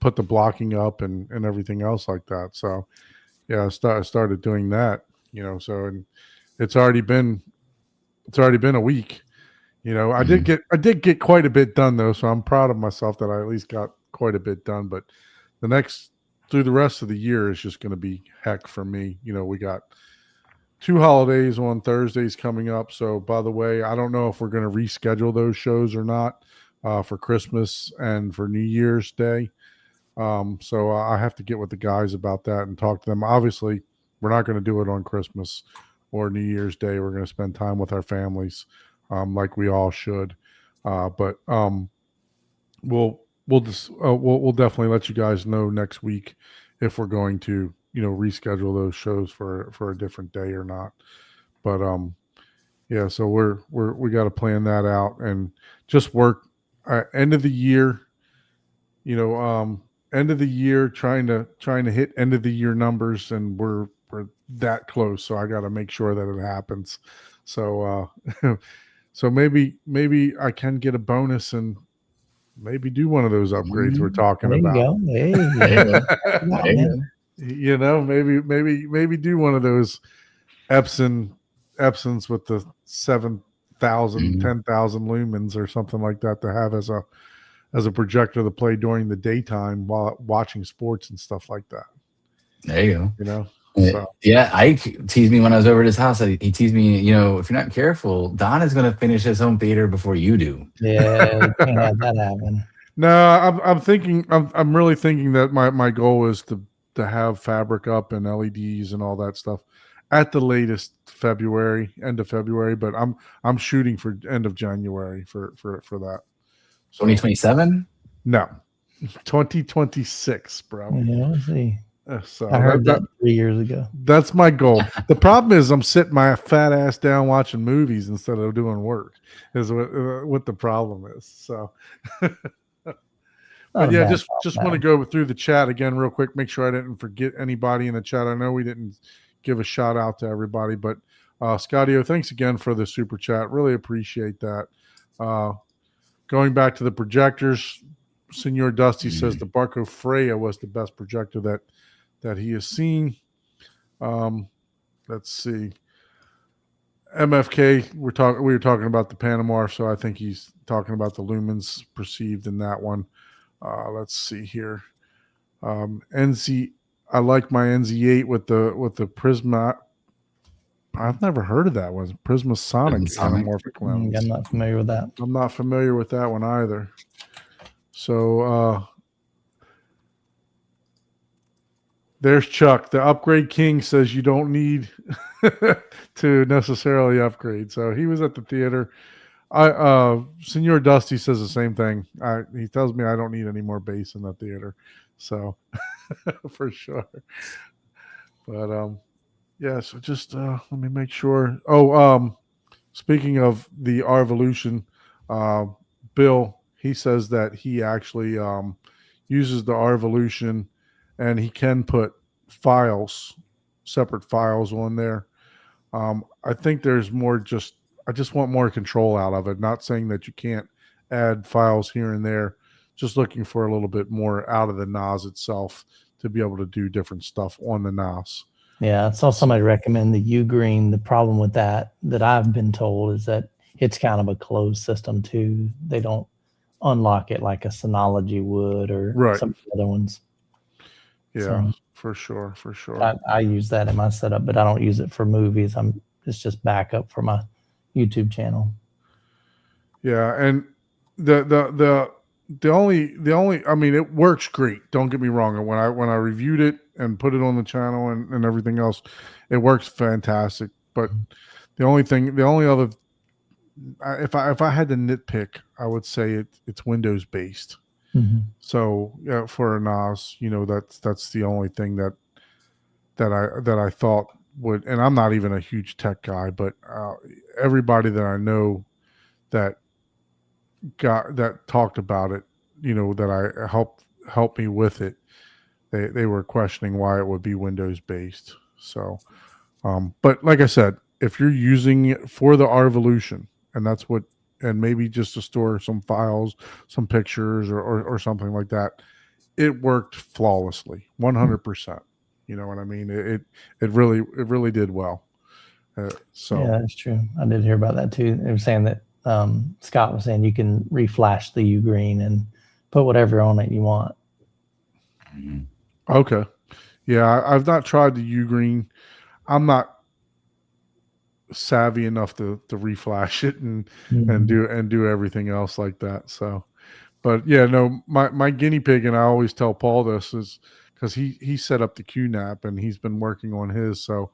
put the blocking up and everything else like that. So yeah, I started doing that, so, and it's already been a week. I did get quite a bit done though, so I'm proud of myself that I at least got quite a bit done. But through the rest of the year is just going to be heck for me. We got 2 holidays on Thursdays coming up. So by the way, I don't know if we're going to reschedule those shows or not for Christmas and for New Year's Day. So I have to get with the guys about that and talk to them. Obviously, we're not going to do it on Christmas or New Year's Day. We're going to spend time with our families, like we all should. But we'll definitely let you guys know next week if we're going to reschedule those shows for a different day or not. But yeah, so we got to plan that out and just work end of the year. End of the year, trying to hit end of the year numbers, and we're that close. So I got to make sure that it happens. So so maybe I can get a bonus and maybe do one of those upgrades we're talking There you about. go. Hey, Maybe do one of those Epsons with the 7,000, 10,000 lumens or something like that to have as a projector to play during the daytime while watching sports and stuff like that. There you go. So. Yeah, Ike teased me when I was over at his house. He teased me, if you're not careful, Don is going to finish his home theater before you do. Yeah, you can't have that happen. No, I'm really thinking that my goal is to have fabric up and LEDs and all that stuff at the latest end of February, but I'm shooting for end of January for that. 2027? No, 2026, bro. Yeah, let's see. So I heard that 3 years ago. That's my goal. The problem is I'm sitting my fat ass down watching movies instead of doing work. Is what the problem is. So, but yeah, just want to go through the chat again real quick. Make sure I didn't forget anybody in the chat. I know we didn't give a shout out to everybody, but Scottio, thanks again for the super chat. Really appreciate that. Going back to the projectors, Senor Dusty says the Barco Freya was the best projector that he has seen. Let's see. MFK, we were talking about the Panamorph, so I think he's talking about the lumens perceived in that one. Let's see here. NZ, I like my NZ8 with the Prisma. I've never heard of that one. Prismasonic anamorphic lens. I'm not familiar with that. I'm not familiar with that one either. So there's Chuck. The Upgrade King says you don't need to necessarily upgrade. So he was at the theater. Senor Dusty says the same thing. He tells me I don't need any more bass in the theater. So for sure. But Yeah, so just let me make sure. Speaking of the Arvolution, uh, Bill, he says that he actually uses the Arvolution, and he can put files, separate files on there. I think there's more. I just want more control out of it. Not saying that you can't add files here and there. Just looking for a little bit more out of the NAS itself to be able to do different stuff on the NAS. Yeah, I saw somebody recommend the Ugreen. The problem with that I've been told is that it's kind of a closed system too. They don't unlock it like a Synology would or Right. some of the other ones. Yeah, So, for sure. I use that in my setup, but I don't use it for movies. It's just backup for my YouTube channel. Yeah, and the only I mean, it works great. Don't get me wrong. And when I reviewed it and put it on the channel and everything else, it works fantastic. But the only other, if I had to nitpick, I would say it's Windows based. Mm-hmm. So yeah, for a NAS, that's the only thing that I thought would. And I'm not even a huge tech guy, but everybody that I know that talked about it, that I helped me with it, they were questioning why it would be Windows based. So, but like I said, if you're using it for the Arvolution, and maybe just to store some files, some pictures, or something like that, it worked flawlessly, 100%. You know what I mean? It really did well. So yeah, that's true. I did hear about that too. They were saying that Scott was saying you can reflash the Ugreen and put whatever on it you want. Okay, yeah, I've not tried the Ugreen. I'm not savvy enough to reflash it and do everything else like that. So, but yeah, no, my guinea pig, and I always tell Paul this, is because he set up the QNAP and he's been working on his, so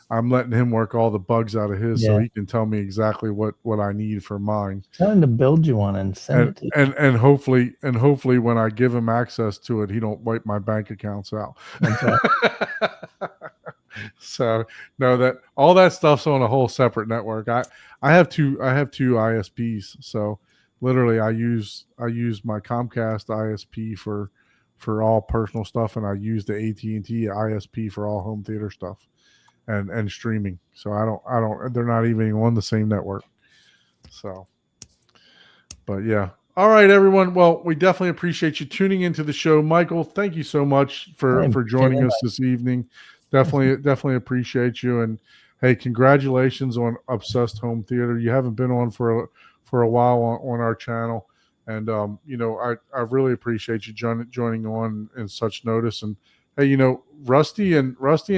I'm letting him work all the bugs out of his, so he can tell me exactly what I need for mine. Tell him to build you one and send it to you. And hopefully when I give him access to it, he don't wipe my bank accounts out. That's right. So no, that all that stuff's on a whole separate network. I have two ISPs, so literally I use my Comcast ISP for all personal stuff, and I use the AT&T ISP for all home theater stuff and streaming. So I don't they're not even on the same network. So, but yeah. All right, everyone. Well, we definitely appreciate you tuning into the show. Michael, thank you so much for joining us this evening. Definitely appreciate you. And hey, congratulations on Obsessed Home Theater. You haven't been on for a while on our channel. And, I really appreciate you joining on in such notice. And hey, Rusty and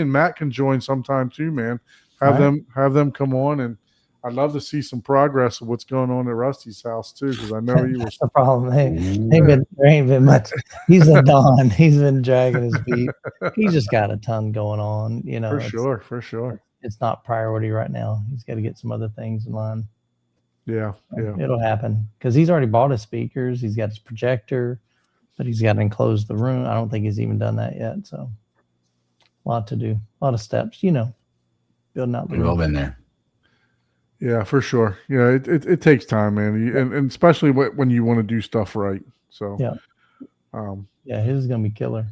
Matt can join sometime too, man. Have them come on, and I'd love to see some progress of what's going on at Rusty's house too, because I know he was the problem. There ain't been much. He's a Don. He's been dragging his feet. He's just got a ton going on. For sure. It's not priority right now. He's got to get some other things in line. Yeah. It'll happen because he's already bought his speakers. He's got his projector, but he's got to enclose the room. I don't think he's even done that yet. So, a lot to do, a lot of steps. Building out the room. We've all been there. Yeah, for sure. Yeah, it takes time, man, and especially when you want to do stuff right. So yeah, his is gonna be killer.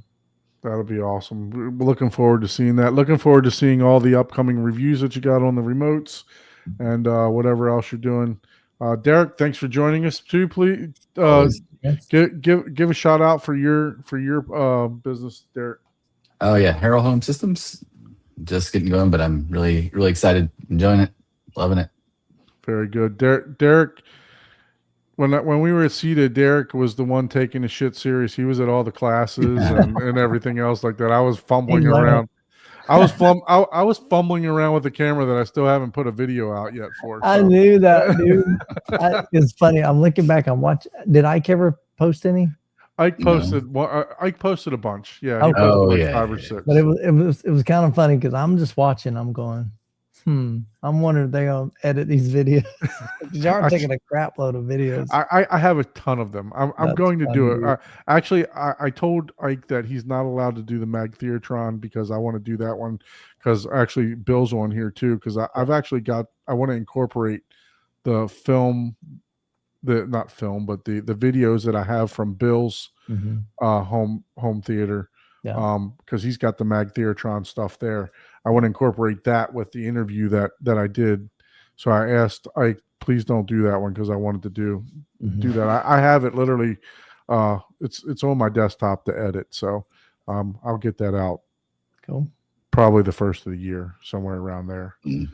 That'll be awesome. We're looking forward to seeing that. Looking forward to seeing all the upcoming reviews that you got on the remotes and whatever else you're doing. Derek, thanks for joining us too. Please give a shout out for your business, Derek. Oh yeah, Harold Home Systems. Just getting going, but I'm really, really excited, enjoying it, loving it. Very good. Derek, when we were at CETA, Derek was the one taking the shit serious. He was at all the classes and everything else like that. I was fumbling around. I was fumbling around with the camera that I still haven't put a video out yet for. So. I knew that, dude. It's funny. I'm looking back. I'm watching. Did Ike ever post any? Ike posted. Ike posted a bunch. Yeah, he posted 5 or 6. But it was kind of funny because I'm just watching. I'm going, I'm wondering if they're gonna edit these videos. 'Cause y'all are I- taking a crap load of videos. I have a ton of them. I'm That's going to do funny, it. Actually, I told Ike that he's not allowed to do the Mag Theatron because I want to do that one because actually Bill's on here too because I've actually got I want to incorporate the film, the not film but the videos that I have from Bill's Mhm. home theater. Yeah. Because he's got the Mag Theatron stuff there. I want to incorporate that with the interview that I did. So I asked Ike, please don't do that one because I wanted to do Mhm. that. I have it literally. It's on my desktop to edit. So I'll get that out Cool. probably the first of the year, somewhere around there. Mm.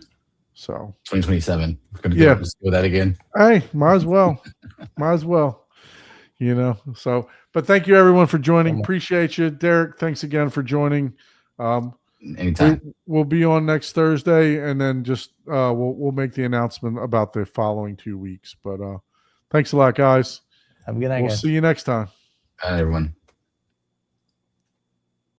So 2027. We're gonna Yeah. just do that again. hey, might as well. Might as well. So but thank you everyone for joining. Yeah. Appreciate you. Derek, thanks again for joining. Anytime. We'll be on next Thursday, and then just we'll make the announcement about the following 2 weeks. But thanks a lot, guys. Have a good night, We'll guys. see you next time. Bye, everyone.